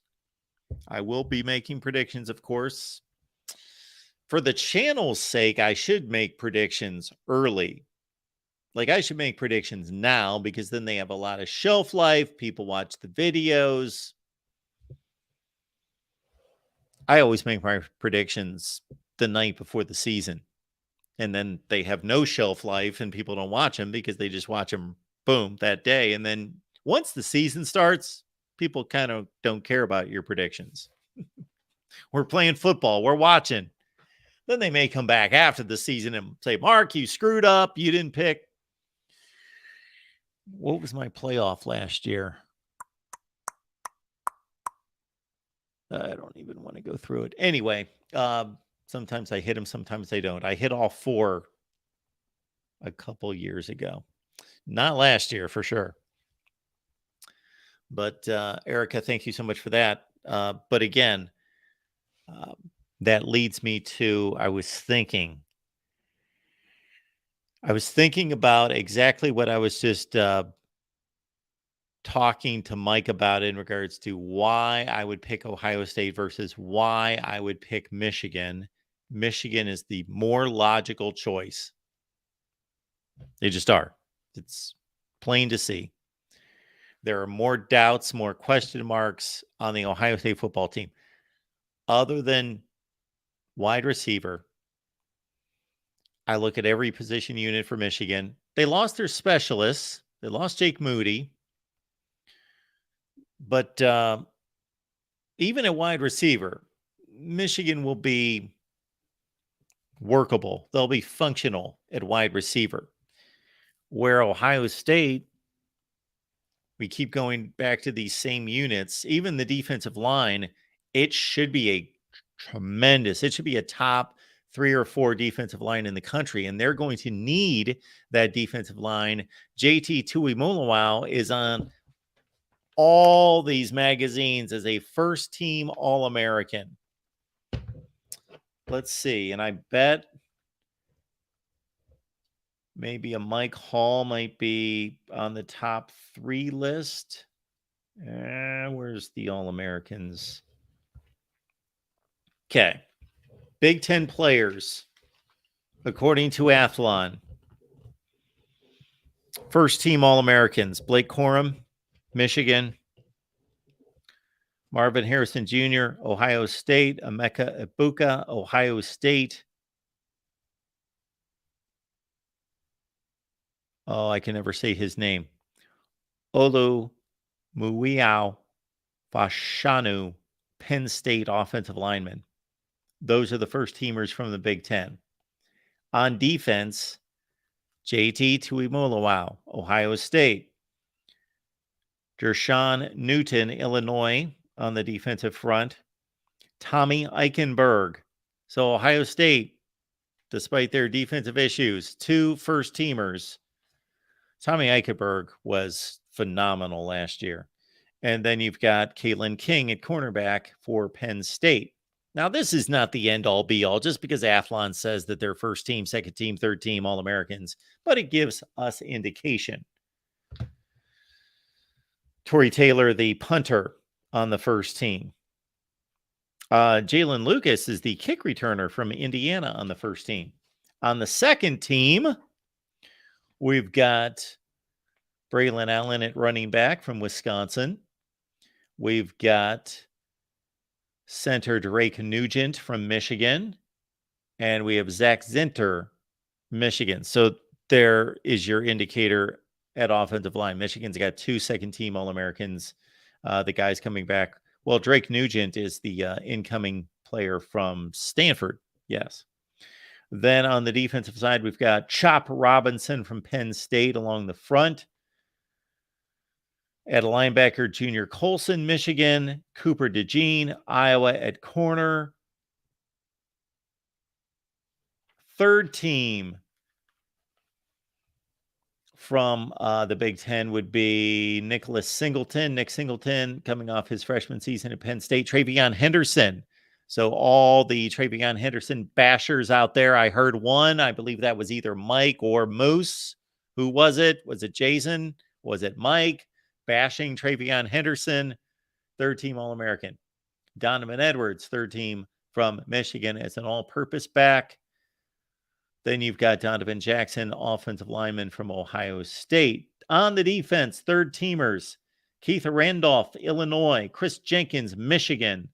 I will be making predictions, of course. For the channel's sake, I should make predictions early. Like, I should make predictions now, because then they have a lot of shelf life. People watch the videos. I always make my predictions the night before the season. And then they have no shelf life and people don't watch them because they just watch them, boom, that day. And then once the season starts, people kind of don't care about your predictions. We're playing football. We're watching. Then they may come back after the season and say, Mark, you screwed up. You didn't pick. What was my playoff last year? I don't even want to go through it. Anyway, sometimes I hit them, sometimes I don't. I hit all 4 a couple years ago. Not last year, for sure. But Erica, thank you so much for that. But again, that leads me to, I was thinking about exactly what I was just talking to Mike about in regards to why I would pick Ohio State versus why I would pick Michigan. Michigan is the more logical choice. They just are. It's plain to see. There are more doubts, more question marks on the Ohio State football team. Other than wide receiver, I look at every position unit for Michigan. They lost their specialists. They lost Jake Moody. But even at wide receiver, Michigan will be workable. They'll be functional at wide receiver. Where Ohio State, we keep going back to these same units. Even the defensive line, it should be a top 3 or 4 defensive line in the country, and they're going to need that defensive line. JT Tuimoloau is on all these magazines as a first-team All-American. Let's see, and I bet maybe a Mike Hall might be on the top 3 list. Where's the All-Americans? Okay. Big Ten players, according to Athlon. First team All-Americans: Blake Corum, Michigan; Marvin Harrison Jr., Ohio State; Emeka Egbuka, Ohio State. Oh, I can never say his name. Olu Muiao Fashanu, Penn State offensive lineman. Those are the first teamers from the Big Ten. On defense, JT Tuimoloau, Ohio State; Dershawn Newton, Illinois, on the defensive front; Tommy Eichenberg. So Ohio State, despite their defensive issues, 2 first-teamers. Tommy Eichenberg was phenomenal last year. And then you've got Caitlin King at cornerback for Penn State. Now, this is not the end-all, be-all, just because Athlon says that they're first team, second team, third team All-Americans, but it gives us indication. Torrey Taylor, the punter, on the first team. Jalen Lucas is the kick returner from Indiana on the first team. On the second team, we've got Braylon Allen at running back from Wisconsin. We've got center Drake Nugent from Michigan. And we have Zach Zinter, Michigan. So there is your indicator at offensive line. Michigan's got 2 second-team All-Americans. The guys coming back. Well, Drake Nugent is the incoming player from Stanford. Yes. Then on the defensive side, we've got Chop Robinson from Penn State along the front. At linebacker, Junior Colson, Michigan; Cooper DeJean, Iowa at corner. Third team from the Big Ten would be Nick Singleton, coming off his freshman season at Penn State. Travion Henderson. So all the Travion Henderson bashers out there, I heard one. I believe that was either Mike or Moose. Who was it? Was it Jason? Was it Mike? Bashing Travion Henderson, third-team All-American. Donovan Edwards, third team from Michigan as an all-purpose back. Then you've got Donovan Jackson, offensive lineman from Ohio State. On the defense, third-teamers: Keith Randolph, Illinois; Chris Jenkins, Michigan;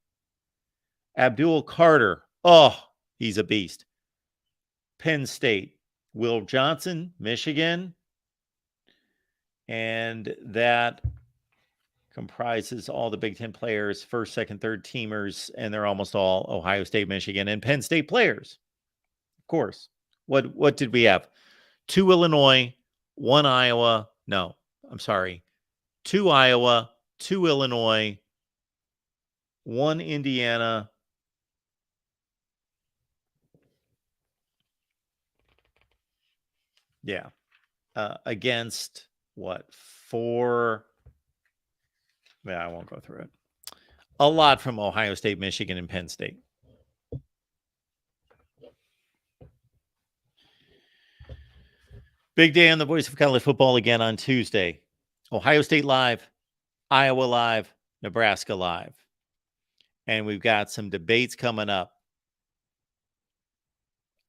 Abdul Carter, he's a beast, Penn State; Will Johnson, Michigan. And that comprises all the Big Ten players, first, second, third teamers, and they're almost all Ohio State, Michigan, and Penn State players. Of course. What did we have? 2 Illinois, 1 Iowa. No, I'm sorry. 2 Iowa, 2 Illinois, 1 Indiana. Yeah. Against what? 4? Yeah, I won't go through it. A lot from Ohio State, Michigan, and Penn State. Big day on the Voice of College Football again on Tuesday. Ohio State live, Iowa live, Nebraska live. And we've got some debates coming up.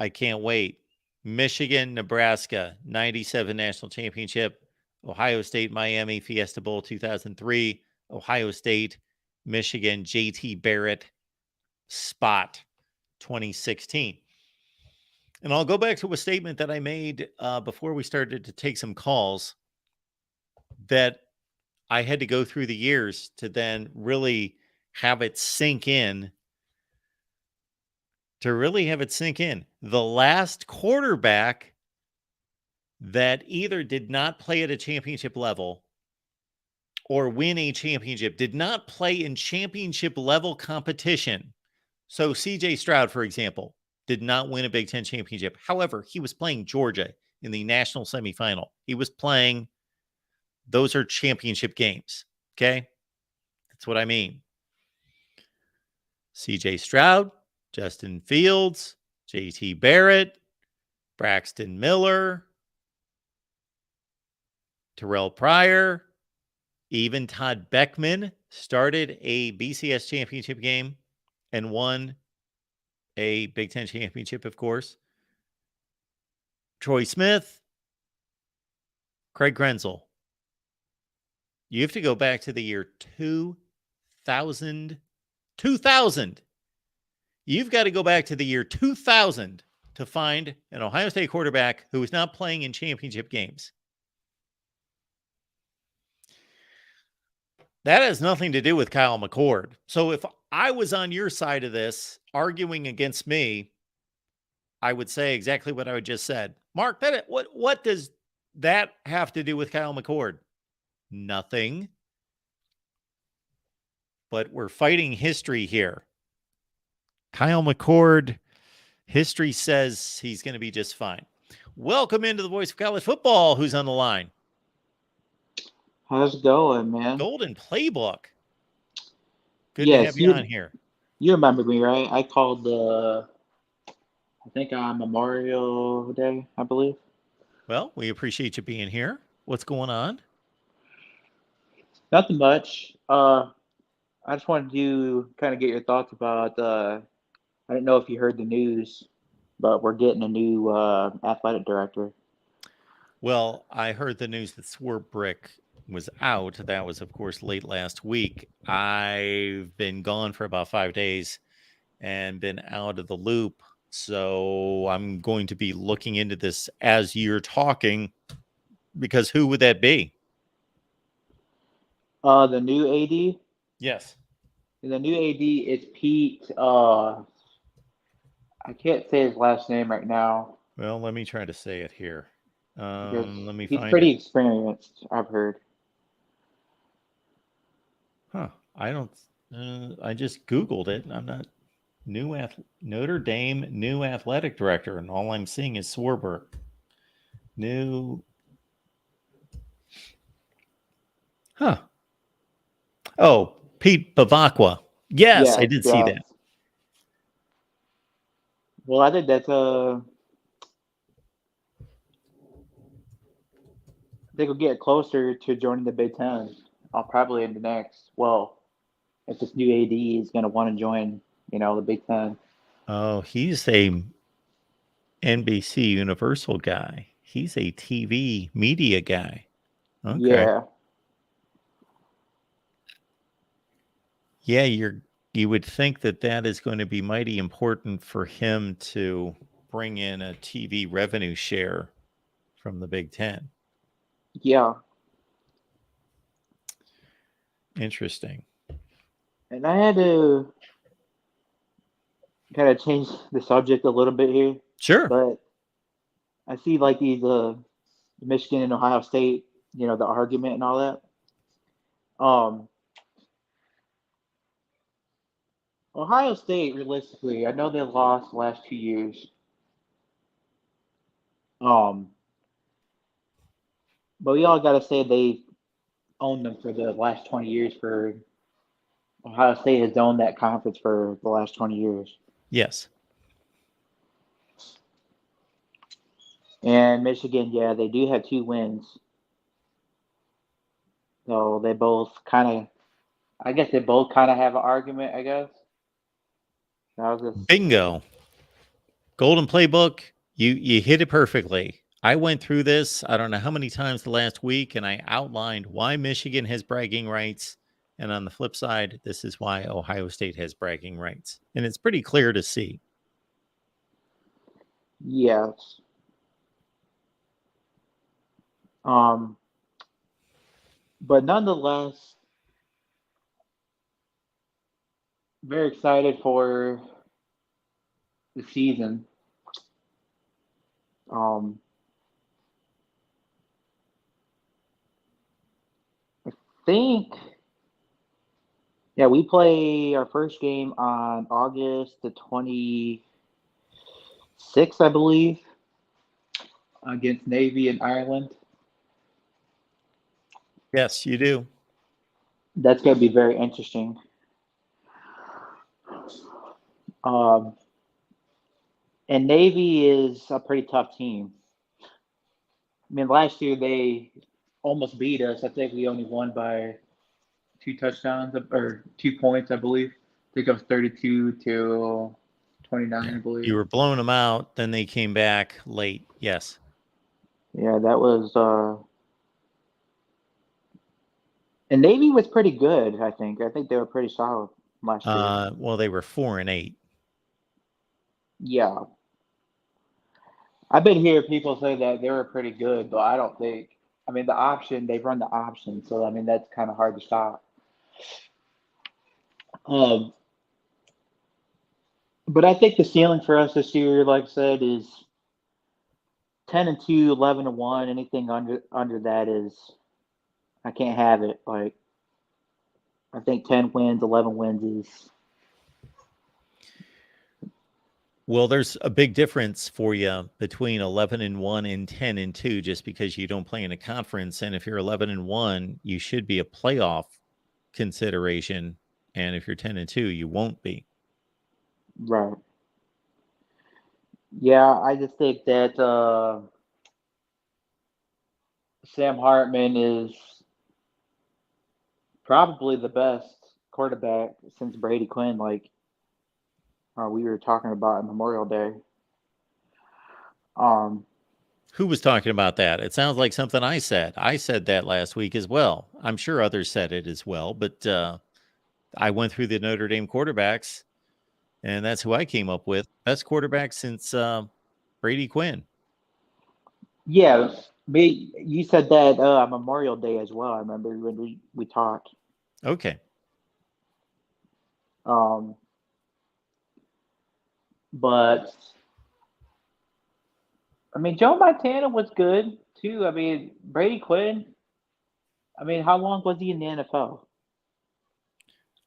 I can't wait. Michigan, Nebraska, 97 national championship. Ohio State, Miami, Fiesta Bowl 2003. Ohio State, Michigan, JT Barrett, spot 2016. And I'll go back to a statement that I made before we started to take some calls, that I had to go through the years to then really have it sink in. The last quarterback that either did not play at a championship level or win a championship, did not play in championship level competition. So CJ Stroud, for example, did not win a Big Ten championship. However, he was playing Georgia in the national semifinal. He was playing, those are championship games. Okay. That's what I mean. CJ Stroud, Justin Fields, JT Barrett, Braxton Miller, Terrell Pryor, even Todd Beckman started a BCS championship game and won a Big Ten championship, of course. Troy Smith, Craig Krenzel. You have to go back to the year 2000. 2000. You've got to go back to the year 2000 to find an Ohio State quarterback who is not playing in championship games. That has nothing to do with Kyle McCord. So if I was on your side of this, arguing against me, I would say exactly what I just said. Mark, what does that have to do with Kyle McCord? Nothing. But we're fighting history here. Kyle McCord, history says he's going to be just fine. Welcome into the Voice of College Football. Who's on the line? How's it going, man? Golden Playbook. Good to have you on here. You remember me, right? I called I think on Memorial Day, I believe. Well, we appreciate you being here. What's going on? Nothing much. I just wanted to kind of get your thoughts about, I didn't know if you heard the news, but we're getting a new athletic director. Well, I heard the news that Swarbrick was out. That was, of course, late last week. I've been gone for about 5 days and been out of the loop. So I'm going to be looking into this as you're talking, because who would that be? The new AD? Yes. The new AD is Pete. I can't say his last name right now. Well, let me try to say it here. Let me He's find pretty it. experienced, I've heard. Huh. I just Googled it. I'm not Notre Dame new athletic director, and all I'm seeing is Swarbrick. Oh, Pete Bavacqua. Yes, I did see that. Well, I think that's I think we'll get closer to joining the Big Ten. I'll probably in the next. Well, if this new AD is going to want to join, the Big Ten. Oh, he's a NBC Universal guy. He's a TV media guy. Okay. Yeah. Yeah, you would think that is going to be mighty important for him to bring in a TV revenue share from the Big Ten. Yeah. Interesting. And I had to kind of change the subject a little bit here. Sure. But I see like these Michigan and Ohio State, the argument and all that. Ohio State, realistically, I know they lost the last 2 years. But we all got to say they owned them for the last 20 years. For Ohio State has owned that conference for the last 20 years. Yes. And Michigan, yeah, they do have 2 wins. So they both kind of have an argument, I guess. Bingo. Golden Playbook, you hit it perfectly. I went through this, I don't know how many times the last week, and I outlined why Michigan has bragging rights. And on the flip side, this is why Ohio State has bragging rights. And it's pretty clear to see. Yes. But nonetheless, very excited for the season. I think, yeah, we play our first game on August the 26th, I believe, against Navy in Ireland. Yes, you do. That's going to be very interesting. And Navy is a pretty tough team. I mean, last year they almost beat us. I think we only won by 2 touchdowns or 2 points, I believe. I think it was 32-29, I believe. You were blowing them out, then they came back late. Yes. Yeah, that was and Navy was pretty good, I think. I think they were pretty solid last year. Well, they were 4-8. Yeah. I've been hearing people say that they were pretty good, but I don't think. I mean, they run the option, so I mean that's kind of hard to stop. But I think the ceiling for us this year, like I said, is 10-2, 11-1. Anything under that is, I can't have it. Like, I think 10 wins, 11 wins is. Well, there's a big difference for you between 11-1 and 10-2, just because you don't play in a conference. And if you're 11-1, you should be a playoff consideration. And if you're 10-2, you won't be. Right. Yeah, I just think that Sam Hartman is probably the best quarterback since Brady Quinn, like we were talking about on Memorial Day. Who was talking about that? It sounds like something I said. I said that last week as well. I'm sure others said it as well, but I went through the Notre Dame quarterbacks, and that's who I came up with. Best quarterback since Brady Quinn. Yeah, you said that on Memorial Day as well. I remember when we talked. Okay. But I mean, Joe Montana was good too. I mean, Brady Quinn. I mean, how long was he in the NFL?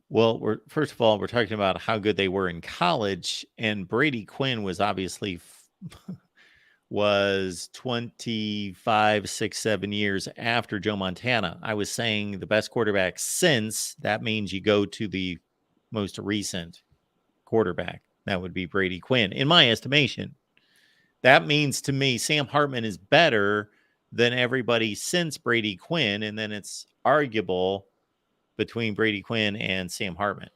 Well, first of all, we're talking about how good they were in college, and Brady Quinn was obviously was 25, 6, 7 years after Joe Montana. I was saying the best quarterback since. That means you go to the most recent quarterback. That would be Brady Quinn, in my estimation. That means to me, Sam Hartman is better than everybody since Brady Quinn, and then it's arguable between Brady Quinn and Sam Hartman.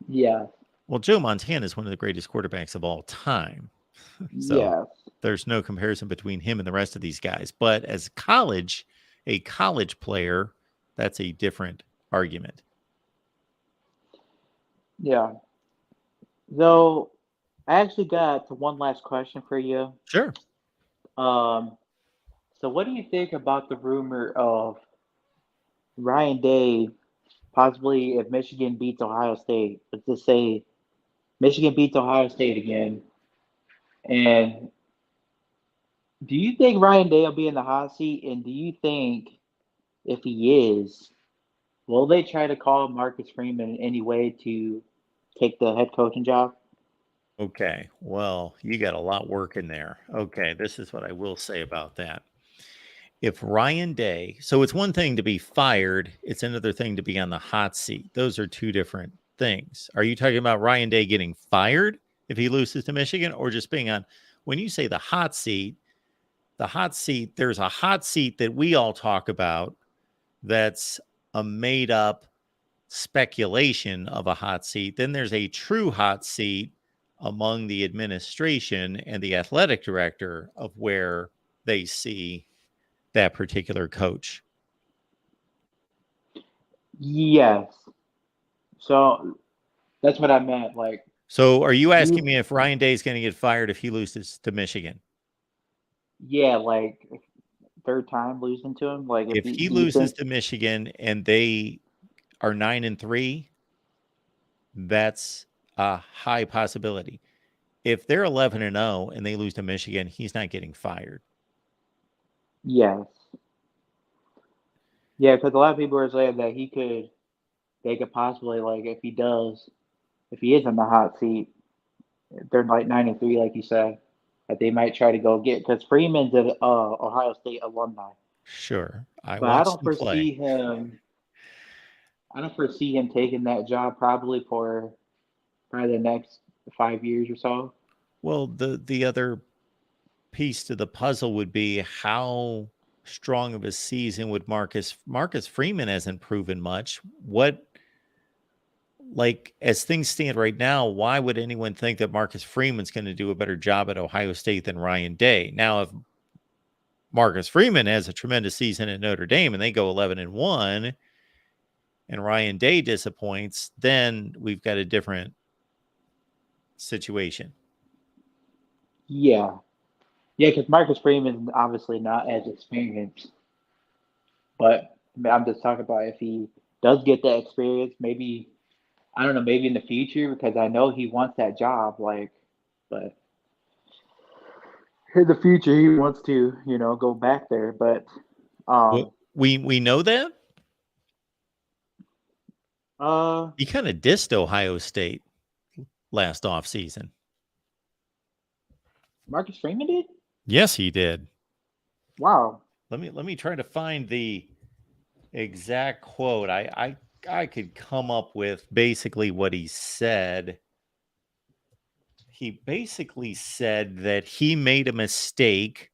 Yeah. Well, Joe Montana is one of the greatest quarterbacks of all time. So there's no comparison between him and the rest of these guys. But as a college player, that's a different argument. Yeah. So I actually got one last question for you. Sure. So what do you think about the rumor of Ryan Day possibly, if Michigan beats Ohio State, let's just say Michigan beats Ohio State again, and do you think Ryan Day will be in the hot seat? And do you think if he is, will they try to call Marcus Freeman in any way to take the head coaching job? Okay. Well, you got a lot working there. Okay. This is what I will say about that. If Ryan Day, so it's one thing to be fired, it's another thing to be on the hot seat. Those are two different things. Are you talking about Ryan Day getting fired if he loses to Michigan, or just being on? When you say the hot seat, there's a hot seat that we all talk about that's a made up speculation of a hot seat. Then there's a true hot seat among the administration and the athletic director of where they see that particular coach. Yes. So that's what I meant. Like, so are you asking me if Ryan Day is going to get fired if he loses to Michigan? Yeah, like third time losing to him. Like if he loses to Michigan and they are 9-3, that's a high possibility. If they're 11-0 and they lose to Michigan, he's not getting fired. Yes. Yeah, because a lot of people are saying that they could possibly, like, if he is in the hot seat, they're like 9-3, like you said, that they might try to go get, because Freeman's an Ohio State alumni. Sure, but I don't foresee him. I don't foresee him taking that job probably for the next 5 years or so. Well, the other piece to the puzzle would be how strong of a season would Marcus Freeman hasn't proven much. Like, as things stand right now, why would anyone think that Marcus Freeman's going to do a better job at Ohio State than Ryan Day? Now, if Marcus Freeman has a tremendous season at Notre Dame and they go 11-1 and Ryan Day disappoints, then we've got a different situation. Yeah, because Marcus Freeman obviously not as experienced, but I'm just talking about if he does get that experience, maybe, I don't know, maybe in the future, because I know he wants that job, like, but in the future he wants to, go back there. But we know that. He kind of dissed Ohio State last offseason. Marcus Freeman did? Yes, he did. Wow. Let me try to find the exact quote. I could come up with basically what he said. He basically said that he made a mistake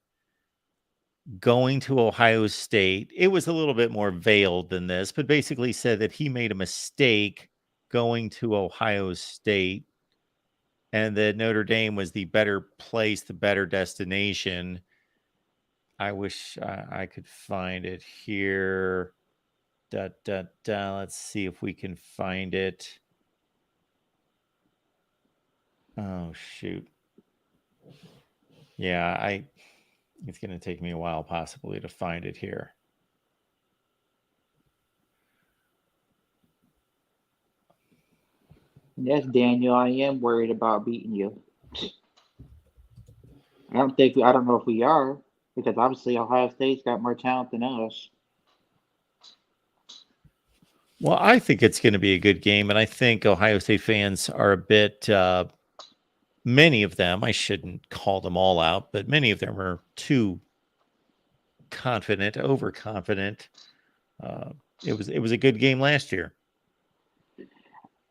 going to Ohio State. It was a little bit more veiled than this, but basically said that he made a mistake going to Ohio State and that Notre Dame was the better place, the better destination. I wish I could find it here. Let's see if we can find it. Oh, shoot. Yeah, it's going to take me a while possibly to find it here. Yes, Daniel, I am worried about beating you. I don't know if we are, because obviously Ohio State's got more talent than us. Well, I think it's going to be a good game, and I think Ohio State fans are a bit, many of them, I shouldn't call them all out, but many of them are too confident, overconfident. It was a good game last year.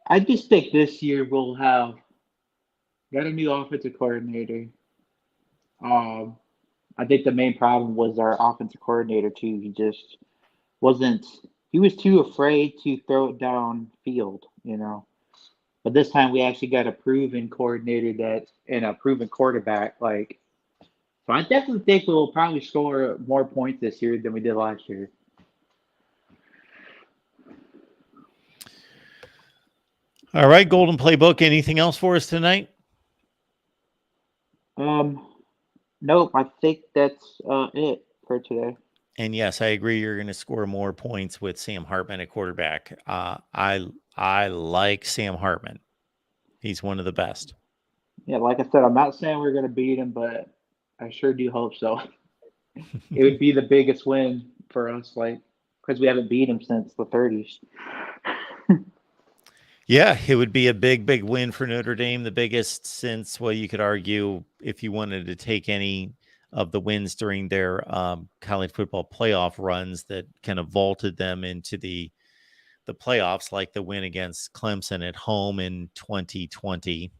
I just think this year we'll got a new offensive coordinator. I think the main problem was our offensive coordinator too. He was too afraid to throw it downfield, But this time we actually got a proven coordinator and a proven quarterback. So I definitely think we'll probably score more points this year than we did last year. All right, Golden Playbook. Anything else for us tonight? Nope. I think that's it for today. And yes, I agree. You're going to score more points with Sam Hartman at quarterback. I like Sam Hartman. He's one of the best. Yeah, like I said, I'm not saying we're going to beat him, but I sure do hope so. It would be the biggest win for us, because we haven't beat him since the 30s. Yeah, it would be a big, big win for Notre Dame. The biggest since, well, you could argue if you wanted to take any of the wins during their college football playoff runs that kind of vaulted them into the playoffs, like the win against Clemson at home in 2020.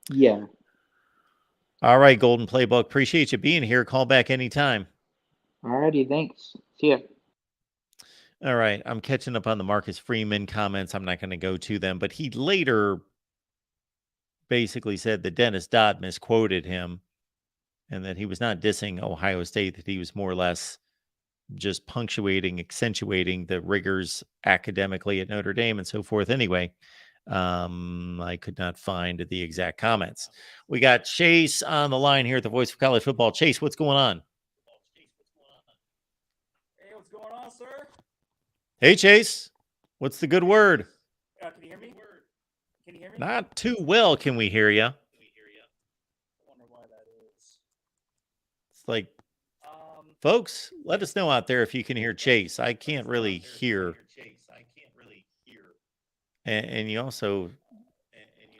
Yeah. All right, Golden Playbook. Appreciate you being here. Call back anytime. All righty. Thanks. See ya. All right. I'm catching up on the Marcus Freeman comments. I'm not going to go to them, but he later basically said that Dennis Dodd misquoted him and that he was not dissing Ohio State, that he was more or less just punctuating, accentuating the rigors academically at Notre Dame and so forth. Anyway, I could not find the exact comments. We got Chase on the line here at the Voice of College Football. Chase, what's going on? Hey, what's going on, sir? Hey, Chase, what's the good word? Can you hear me? Can you hear me? Not too well. Can we hear you? I wonder why that is. It's like, folks, let us know out there if you can hear Chase. I can't really hear. And you also,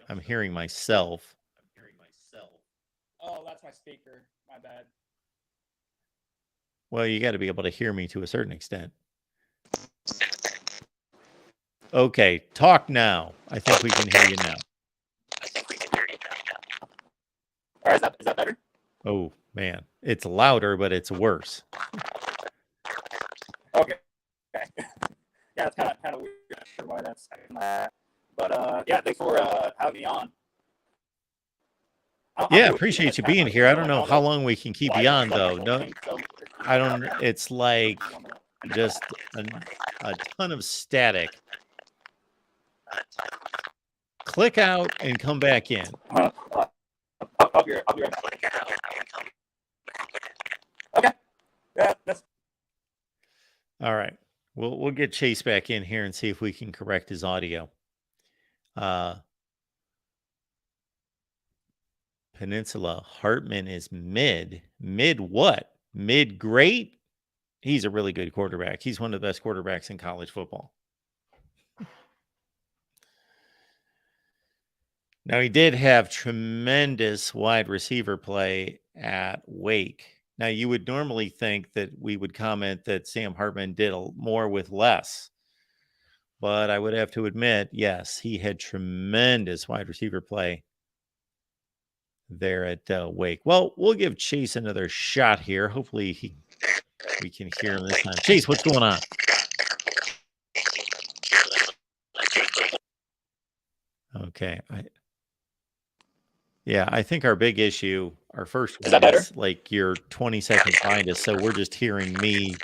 I'm hearing myself. Oh, that's my speaker. My bad. Well, you got to be able to hear me to a certain extent. Okay, talk now. I think we can hear you now. All right, is that better? Oh, man. It's louder, but it's worse. Okay. Yeah, it's kind of weird. I'm not sure why that's that. But yeah, thanks for having me on. Yeah, appreciate you being here. I don't know how long we can keep you on, though. No, I don't. It's like just a ton of static. Click out and come back in. I'll be right back. Okay. Yeah, that's. All right. We'll get Chase back in here and see if we can correct his audio. Peninsula Hartman is mid. Mid what? Mid great? He's a really good quarterback. He's one of the best quarterbacks in college football. Now, he did have tremendous wide receiver play at Wake. Now, you would normally think that we would comment that Sam Hartman did more with less. But I would have to admit, yes, he had tremendous wide receiver play there at Wake. Well, we'll give Chase another shot here. Hopefully we can hear him this time. Chase, what's going on? Okay. I think our big issue, our first one is like you're 20 seconds behind us, so we're just hearing me.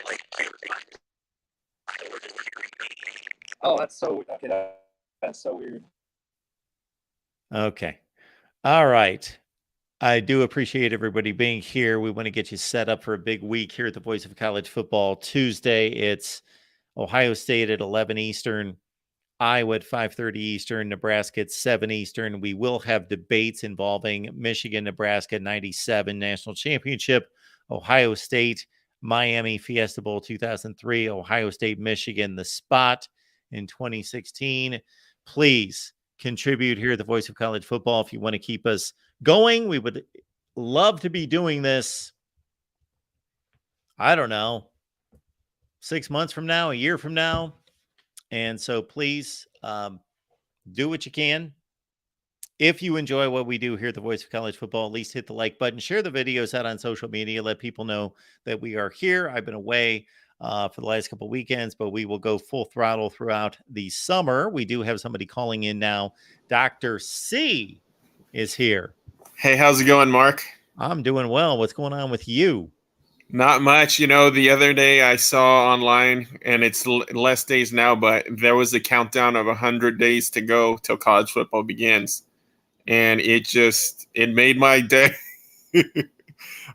Oh, that's so okay. That's so weird. Okay. All right. I do appreciate everybody being here. We want to get you set up for a big week here at the Voice of College Football. Tuesday, it's Ohio State at 11 Eastern, Iowa at 5:30 Eastern, Nebraska at 7 Eastern. We will have debates involving Michigan, Nebraska 97 National Championship, Ohio State, Miami Fiesta Bowl 2003, Ohio State, Michigan, the spot in 2016. Please contribute here at the Voice of College Football if you want to keep us going. We would love to be doing this, I don't know, 6 months from now, a year from now. And so please do what you can. If you enjoy what we do here at the Voice of College Football, at least hit the like button, share the videos out on social media, let people know that we are here. I've been away for the last couple of weekends, but we will go full throttle throughout the summer. We do have somebody calling in now. Dr. C is here. Hey, how's it going, Mark? I'm doing well. What's going on with you? Not much. You know, the other day I saw online, and it's less days now, but there was a countdown of 100 days to go till college football begins. And it made my day.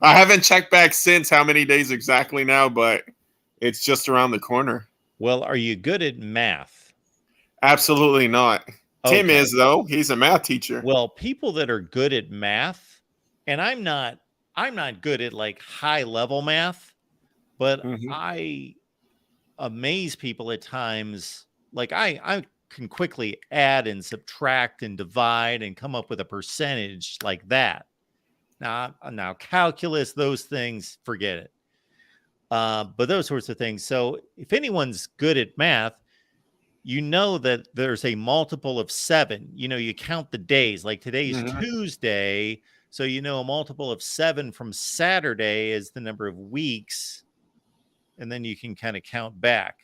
I haven't checked back since how many days exactly now, but it's just around the corner. Well, are you good at math? Absolutely not. Okay. Tim is, though. He's a math teacher. Well, people that are good at math, and I'm not good at like high level math, but I amaze people at times. Like I can quickly add and subtract and divide and come up with a percentage like that. Now calculus, those things, forget it. But those sorts of things. So if anyone's good at math, you know that there's a multiple of 7. You know, you count the days. Like today's Tuesday. So, you know, a multiple of 7 from Saturday is the number of weeks. And then you can kind of count back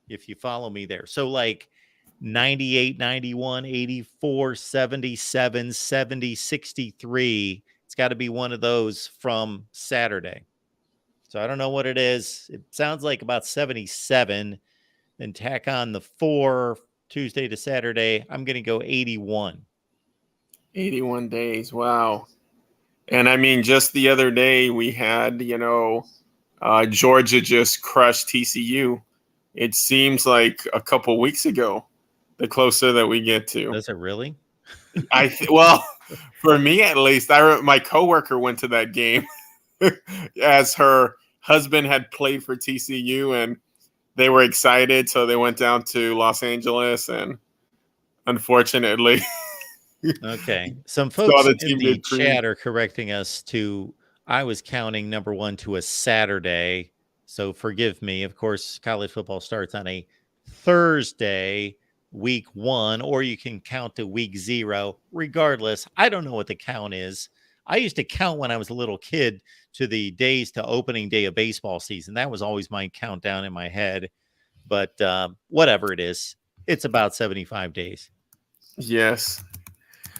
if you follow me there. So, like 98, 91, 84, 77, 70, 63. It's got to be one of those from Saturday. So I don't know what it is. It sounds like about 77. Then tack on the 4 Tuesday to Saturday. I'm going to go 81. 81 days. Wow. And I mean, just the other day we had, Georgia just crushed TCU. It seems like a couple weeks ago, the closer that we get to. Does it really? Well, for me at least, my coworker went to that game as her husband had played for TCU, and they were excited, so they went down to Los Angeles, and unfortunately, okay, some folks the in the chat are correcting us to. I was counting number 1 to a Saturday, so forgive me. Of course, college football starts on a Thursday, week 1, or you can count to week 0. Regardless, I don't know what the count is. I used to count when I was a little kid to the days to opening day of baseball season. That was always my countdown in my head. But whatever it is, it's about 75 days. Yes.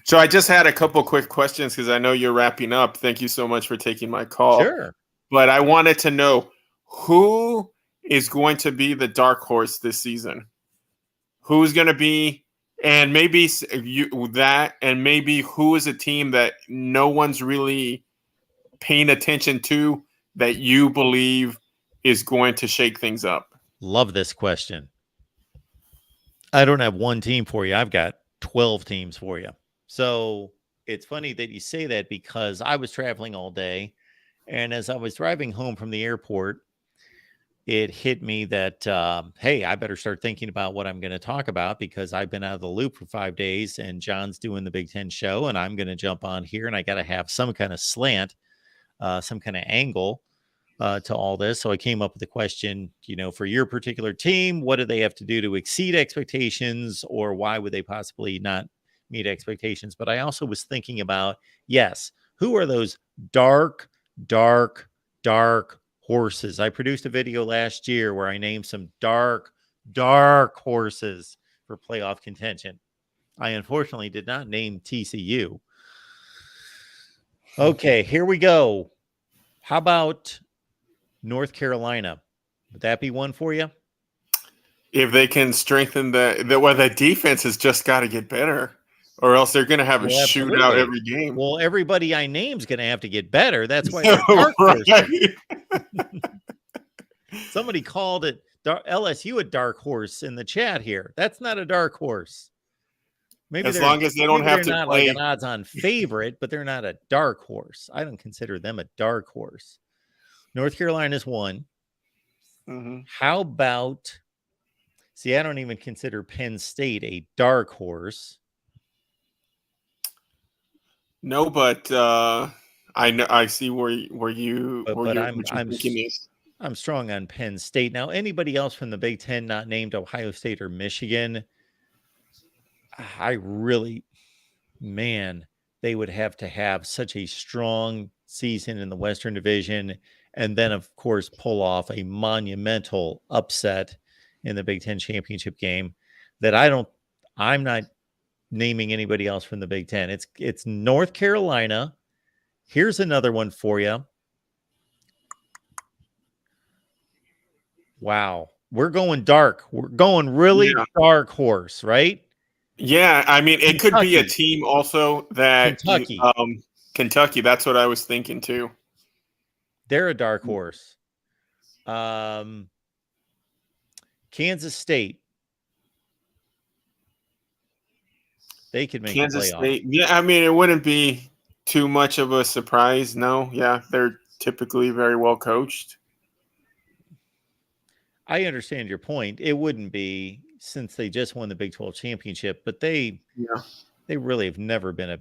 So I just had a couple quick questions because I know you're wrapping up. Thank you so much for taking my call. Sure. But I wanted to know who is going to be the dark horse this season? Who's going to be, and maybe and maybe who is a team that no one's really paying attention to that you believe is going to shake things up? Love this question. I don't have one team for you. I've got 12 teams for you. So it's funny that you say that because I was traveling all day. And as I was driving home from the airport, it hit me that, hey, I better start thinking about what I'm going to talk about because I've been out of the loop for 5 days and John's doing the Big Ten show and I'm going to jump on here and I got to have some kind of slant, some kind of angle to all this. So I came up with the question, for your particular team, what do they have to do to exceed expectations or why would they possibly not meet expectations? But I also was thinking about, yes, who are those dark horses? I produced a video last year where I named some dark horses for playoff contention. I unfortunately did not name TCU. Okay, here we go. How about North Carolina? Would that be one for you? If they can strengthen the defense has just got to get better, or else they're going to have a shootout every game. Well, everybody I name's going to have to get better. That's why they're dark horses. Somebody called it LSU a dark horse in the chat here. That's not a dark horse. Maybe as long as they don't have to not play like an odds-on favorite, but they're not a dark horse. I don't consider them a dark horse. North Carolina's one. Mm-hmm. How about? See, I don't even consider Penn State a dark horse. No, but I know I see where you thinking is. I'm strong on Penn State. Now, anybody else from the Big Ten not named Ohio State or Michigan, I really, they would have to have such a strong season in the Western Division and then, of course, pull off a monumental upset in the Big Ten championship game that I'm not naming anybody else from the Big Ten. It's North Carolina. Here's another one for you. Wow. We're going dark. We're going really dark horse, right? Yeah. I mean, it could be a team also that Kentucky. That's what I was thinking too. They're a dark horse. Kansas State. They could make Kansas a playoff. State. Yeah, I mean, it wouldn't be too much of a surprise. No, yeah, they're typically very well coached. I understand your point. It wouldn't be since they just won the Big 12 championship, but they really have never been a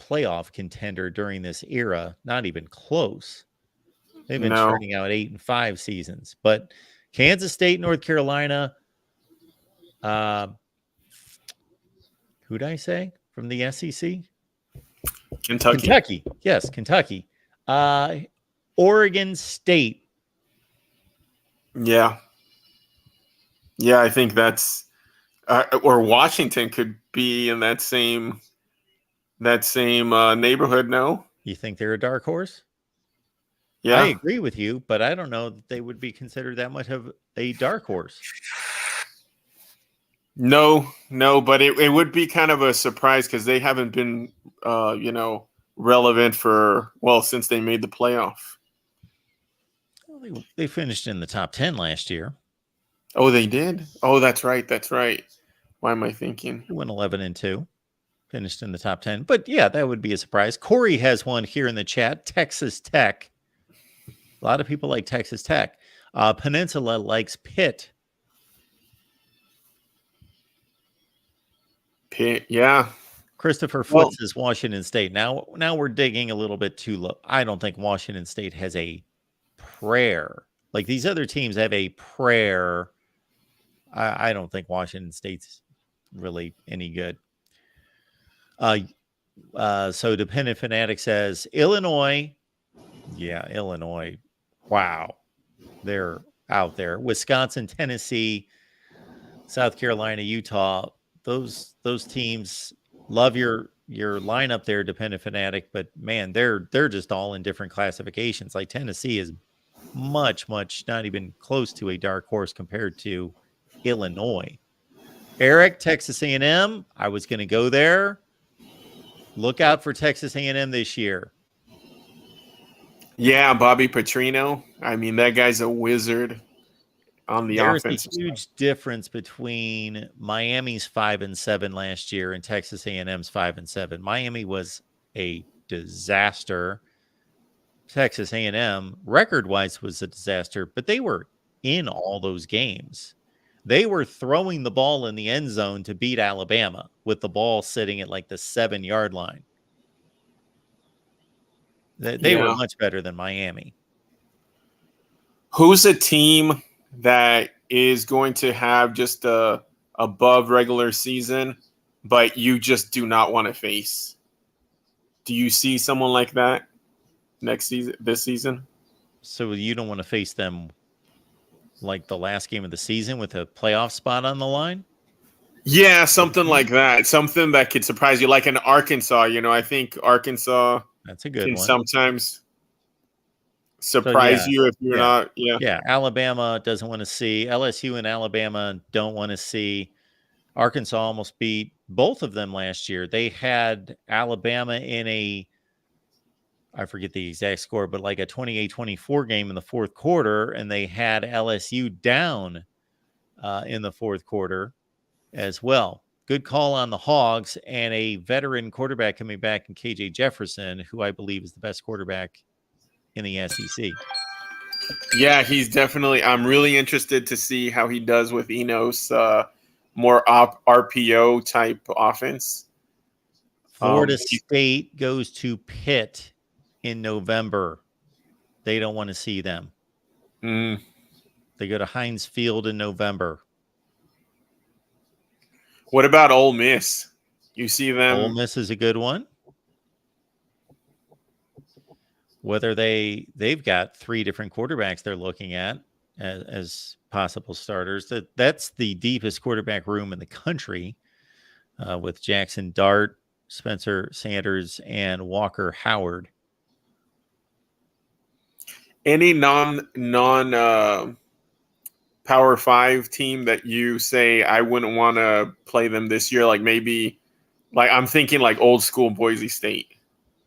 playoff contender during this era. Not even close. They've been churning out 8-5 seasons. But Kansas State, North Carolina. Who'd I say from the SEC? Kentucky. Yes, Kentucky. Oregon State. Yeah. Yeah, I think that's or Washington could be in that same neighborhood. No, You think they're a dark horse? yeah, I agree with you, but I don't know that they would be considered that much of a dark horse. no, but it would be kind of a surprise because they haven't been, relevant since they made the playoff. Well, they finished in the top 10 last year. Oh, they did? Oh, that's right. Why am I thinking? They went 11-2, finished in the top 10. But yeah, that would be a surprise. Corey has one here in the chat. Texas Tech. A lot of people like Texas Tech. Peninsula likes Pitt. Pitt, yeah. Christopher Foote says Washington State. Now we're digging a little bit too low. I don't think Washington State has a prayer. Like these other teams have a prayer. I don't think Washington State's really any good. So Dependent Fanatic says Illinois. Yeah, Illinois. Wow. They're out there. Wisconsin, Tennessee, South Carolina, Utah. Those teams, love your lineup there, Dependent Fanatic, but man, they're just all in different classifications. Like Tennessee is much not even close to a dark horse compared to Illinois. Eric, Texas A&M. I was going to go there. Look out for Texas A&M this year. Yeah, Bobby Petrino. I mean, that guy's a wizard on the offense. There's a huge difference between Miami's 5-7 last year and Texas A&M's 5-7. Miami was a disaster. Texas A&M, record-wise, was a disaster, but they were in all those games. They were throwing the ball in the end zone to beat Alabama with the ball sitting at like the 7-yard line. They were much better than Miami. Who's a team that is going to have just a above regular season, but you just do not want to face? Do you see someone like that this season? So you don't want to face them like the last game of the season with a playoff spot on the line? Yeah, something like that. Something that could surprise you, like an Arkansas. I think Arkansas that's a good can one. Sometimes surprise you if you're not. Yeah, Alabama doesn't want to see. LSU and Alabama don't want to see. Arkansas almost beat both of them last year. They had Alabama in I forget the exact score, but like a 28-24 game in the fourth quarter, and they had LSU down in the fourth quarter as well. Good call on the Hogs, and a veteran quarterback coming back in KJ Jefferson, who I believe is the best quarterback in the SEC. Yeah, he's definitely. I'm really interested to see how he does with Enos, more RPO type offense. Florida State goes to Pitt in November. They don't want to see them. They go to Heinz Field in November. What about Ole Miss? You see them? Ole Miss is a good one. Whether they've got 3 different quarterbacks they're looking at as possible starters. That's the deepest quarterback room in the country, with Jackson Dart, Spencer Sanders, and Walker Howard. Any non Power 5 team that you say I wouldn't want to play them this year? Like maybe, like I'm thinking like old school Boise State.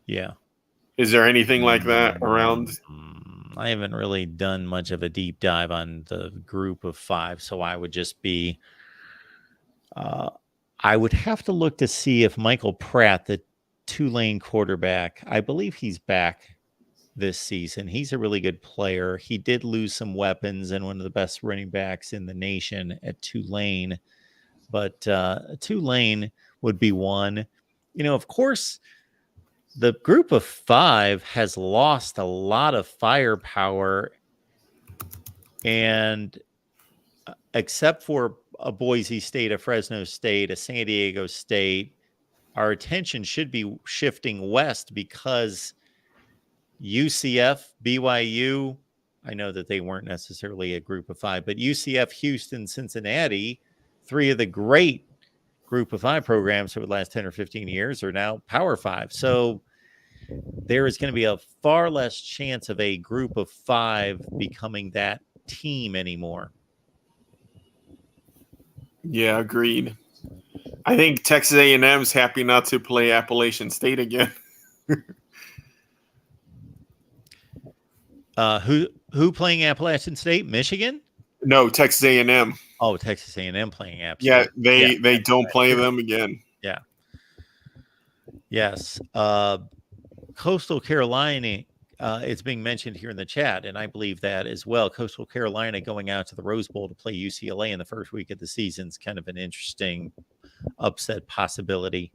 Yeah. Is there anything like that around? I haven't really done much of a deep dive on the group of 5, so I would just be. I would have to look to see if Michael Pratt, the Tulane quarterback, I believe he's back this season. He's a really good player. He did lose some weapons and one of the best running backs in the nation at Tulane, but Tulane would be one. Of course, the group of 5 has lost a lot of firepower, and except for a Boise State, a Fresno State, a San Diego State, our attention should be shifting west because UCF, BYU, I know that they weren't necessarily a group of 5, but UCF, Houston, Cincinnati, three of the great Group of Five programs over the last 10 or 15 years are now Power Five. So there is going to be a far less chance of a Group of Five becoming that team anymore. Yeah, agreed. I think Texas A&M's happy not to play Appalachian State again. Who playing Appalachian State? Michigan? No, Texas A&M. Oh, Texas A&M playing App Yeah, State. they don't right. play them again. Yeah. Yes. Coastal Carolina, it's being mentioned here in the chat, and I believe that as well. Coastal Carolina going out to the Rose Bowl to play UCLA in the first week of the season is kind of an interesting upset possibility.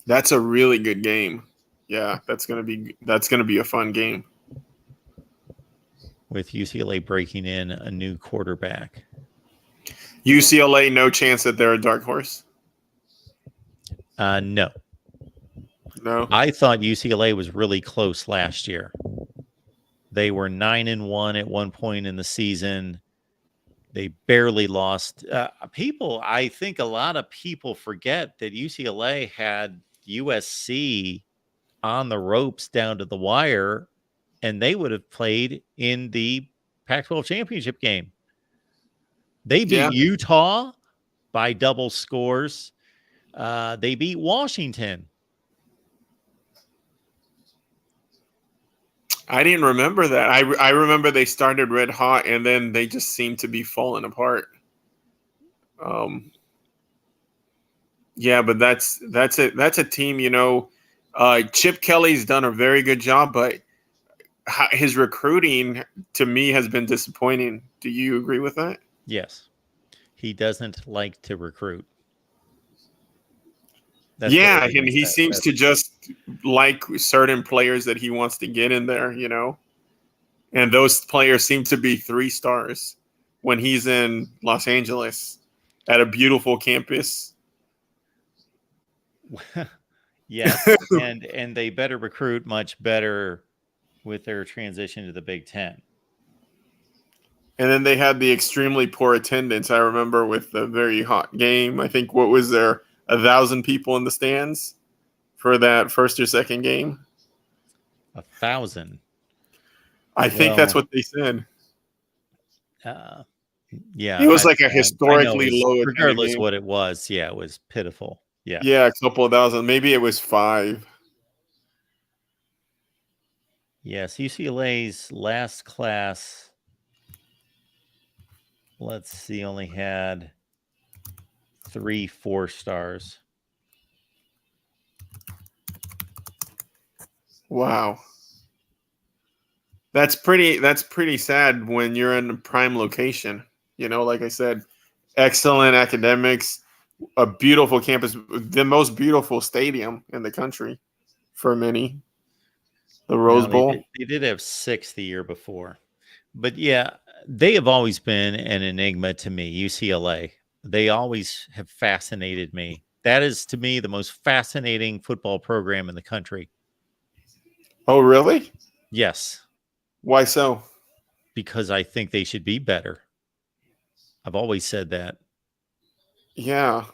That's a really good game. Yeah, that's gonna be a fun game. With UCLA breaking in a new quarterback. UCLA, no chance that they're a dark horse? No. No. I thought UCLA was really close last year. They were 9-1 at one point in the season. They barely lost. I think a lot of people forget that UCLA had USC on the ropes down to the wire, and they would have played in the Pac-12 championship game. They beat Utah by double scores. They beat Washington. I didn't remember that. I remember they started red hot and then they just seemed to be falling apart. Yeah, but that's a team, Chip Kelly's done a very good job, but his recruiting to me has been disappointing. Do you agree with that? Yes. He doesn't like to recruit. And he seems to just like certain players that he wants to get in there, and those players seem to be 3 stars when he's in Los Angeles at a beautiful campus. Yes, and they better recruit much better with their transition to the Big Ten. And then they had the extremely poor attendance. I remember with the very hot game. I think what was there? 1,000 people in the stands for that first or second game. 1,000. I think that's what they said. Yeah, it was like a historically low. Regardless of what it was, it was pitiful. Yeah, a couple of thousand. Maybe it was 5. Yes, UCLA's last class. Let's see, only had 3 4-stars. Wow. That's pretty sad when you're in a prime location. Like I said, excellent academics, a beautiful campus, the most beautiful stadium in the country for many. The Rose Bowl. They did have 6 the year before. But they have always been an enigma to me, UCLA. They always have fascinated me. That is, to me, the most fascinating football program in the country. Oh, really? Yes. Why so? Because I think they should be better. I've always said that. Yeah.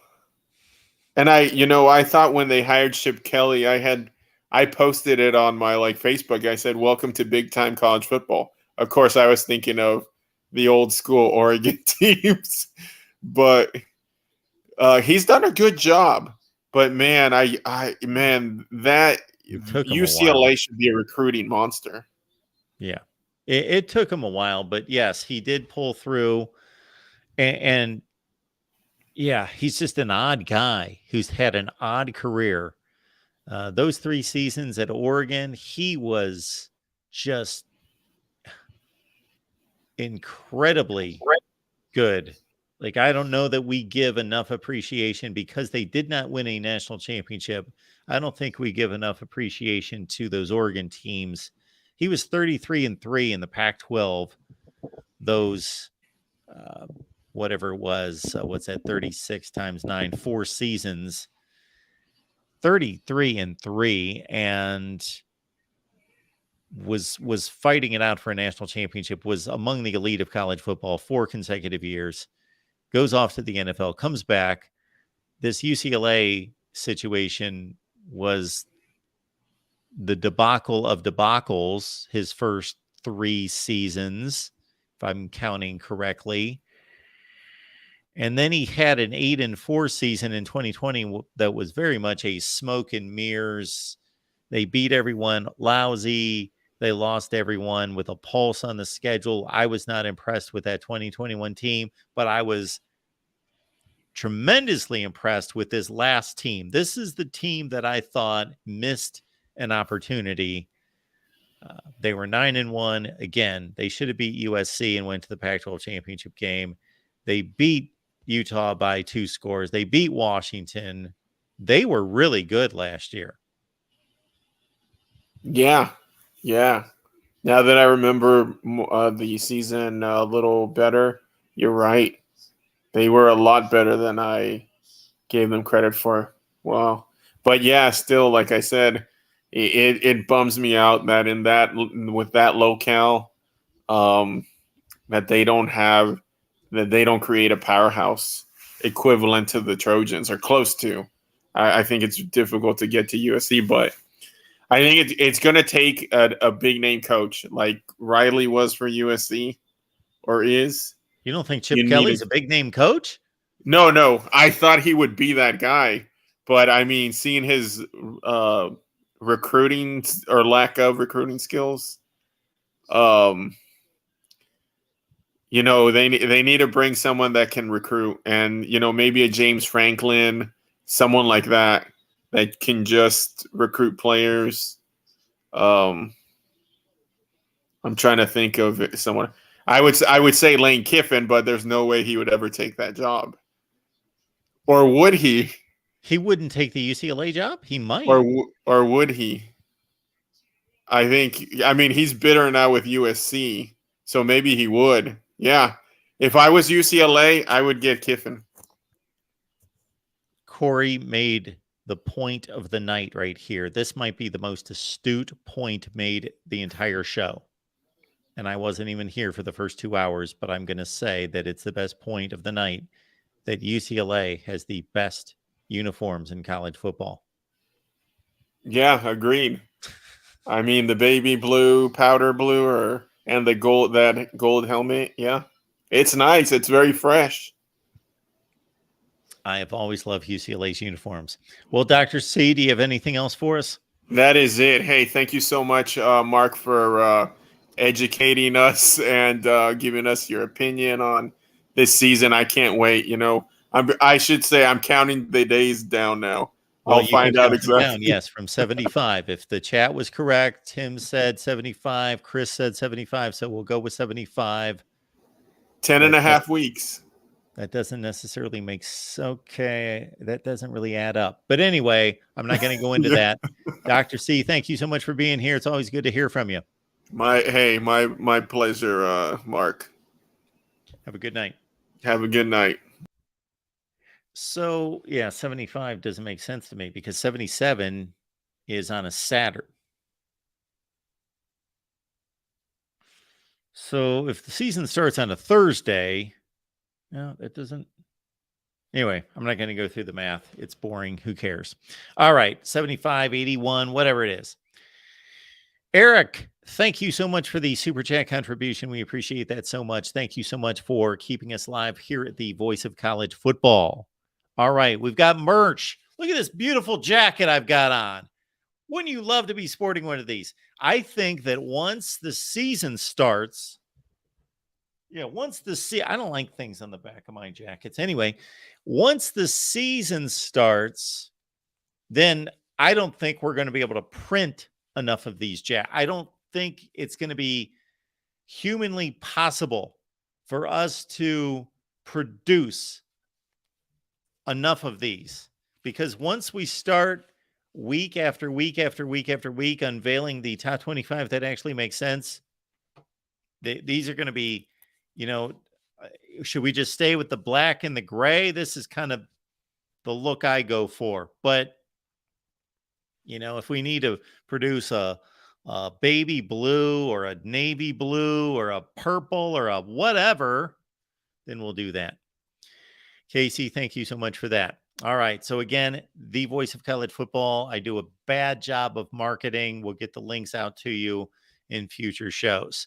And I thought when they hired Chip Kelly, I posted it on my Facebook. I said, "Welcome to big time college football." Of course, I was thinking of the old school Oregon teams. But he's done a good job. But man, that UCLA should be a recruiting monster. Yeah, it took him a while, but yes, he did pull through. And he's just an odd guy who's had an odd career. Those 3 seasons at Oregon, he was just incredibly good. I don't know that we give enough appreciation because they did not win a national championship. I don't think we give enough appreciation to those Oregon teams. He was 33-3 in the Pac-12. Those, whatever it was, what's that? 36 times 9, 4 seasons. 33-3, and was fighting it out for a national championship. Was among the elite of college football 4 consecutive years. goes off to the NFL, comes back. This UCLA situation was the debacle of debacles, his first 3 seasons, if I'm counting correctly. And then he had an 8-4 season in 2020 that was very much a smoke and mirrors. They beat everyone lousy. They lost everyone with a pulse on the schedule. I was not impressed with that 2021 team, but I was tremendously impressed with this last team. This is the team that I thought missed an opportunity. They were 9-1. Again, they should have beat USC and went to the Pac-12 championship game. They beat Utah by 2 scores. They beat Washington. They were really good last year. Yeah. Now that I remember the season a little better, you're right. They were a lot better than I gave them credit for. Wow. But yeah, still, like I said, it bums me out that with that locale, that they don't create a powerhouse equivalent to the Trojans or close to. I think it's difficult to get to USC, but I think it's going to take a big name coach like Riley was for USC or is. You don't think Chip Kelly's a big name coach? No. I thought he would be that guy. But, I mean, seeing his recruiting or lack of recruiting skills, they need to bring someone that can recruit. And, maybe a James Franklin, someone like that can just recruit players. I'm trying to think of someone. I would say Lane Kiffin, but there's no way he would ever take that job. Or would he? He wouldn't take the UCLA job? He might. Or would he? I mean, he's bitter now with USC, so maybe he would. Yeah. If I was UCLA, I would get Kiffin. Corey made the point of the night right here. This might be the most astute point made the entire show. And I wasn't even here for the first 2 hours, but I'm going to say that it's the best point of the night, that UCLA has the best uniforms in college football. Yeah, agreed. I mean, the baby blue, powder blue, and the gold helmet. Yeah, it's nice. It's very fresh. I have always loved UCLA's uniforms. Well, Dr. C, do you have anything else for us? That is it. Hey, thank you so much, Mark, for educating us and giving us your opinion on this season. I can't wait. I should say I'm counting the days down now. I'll find out exactly. Down, yes, from 75. If the chat was correct, Tim said 75. Chris said 75. So we'll go with 75. 10 and a half weeks. That doesn't necessarily that doesn't really add up. But anyway, I'm not going to go into that. Dr. C, thank you so much for being here. It's always good to hear from you. My pleasure, Mark. Have a good night. Have a good night. So, yeah, 75 doesn't make sense to me because 77 is on a Saturday. So, if the season starts on a Thursday, no, that doesn't. Anyway, I'm not going to go through the math. It's boring. Who cares? All right, 75, 81, whatever it is. Eric, thank you so much for the Super Chat contribution. We appreciate that so much. Thank you so much for keeping us live here at the Voice of College Football. All right, we've got merch. Look at this beautiful jacket I've got on. Wouldn't you love to be sporting one of these? I think that once the season starts, I don't like things on the back of my jackets. Anyway, once the season starts, then I don't think we're going to be able to print enough of these jackets. I don't think it's going to be humanly possible for us to produce enough of these, because once we start week after week after week after week unveiling the top 25 that actually makes sense, these are going to be, should we just stay with the black and the gray? This is kind of the look I go for. But, if we need to produce a baby blue or a navy blue or a purple or a whatever, then we'll do that. Casey, thank you so much for that. All right. So again, the voice of college football. I do a bad job of marketing. We'll get the links out to you in future shows.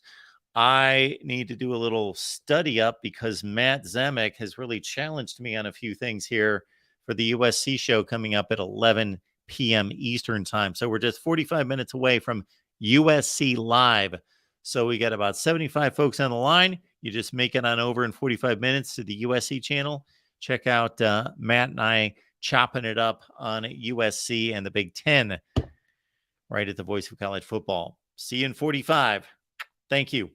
I need to do a little study up because Matt Zemek has really challenged me on a few things here for the USC show coming up at 11 p.m. Eastern time. So we're just 45 minutes away from USC Live. So we got about 75 folks on the line. You just make it on over in 45 minutes to the USC channel. Check out Matt and I chopping it up on USC and the Big Ten right at the Voice of College Football. See you in 45. Thank you.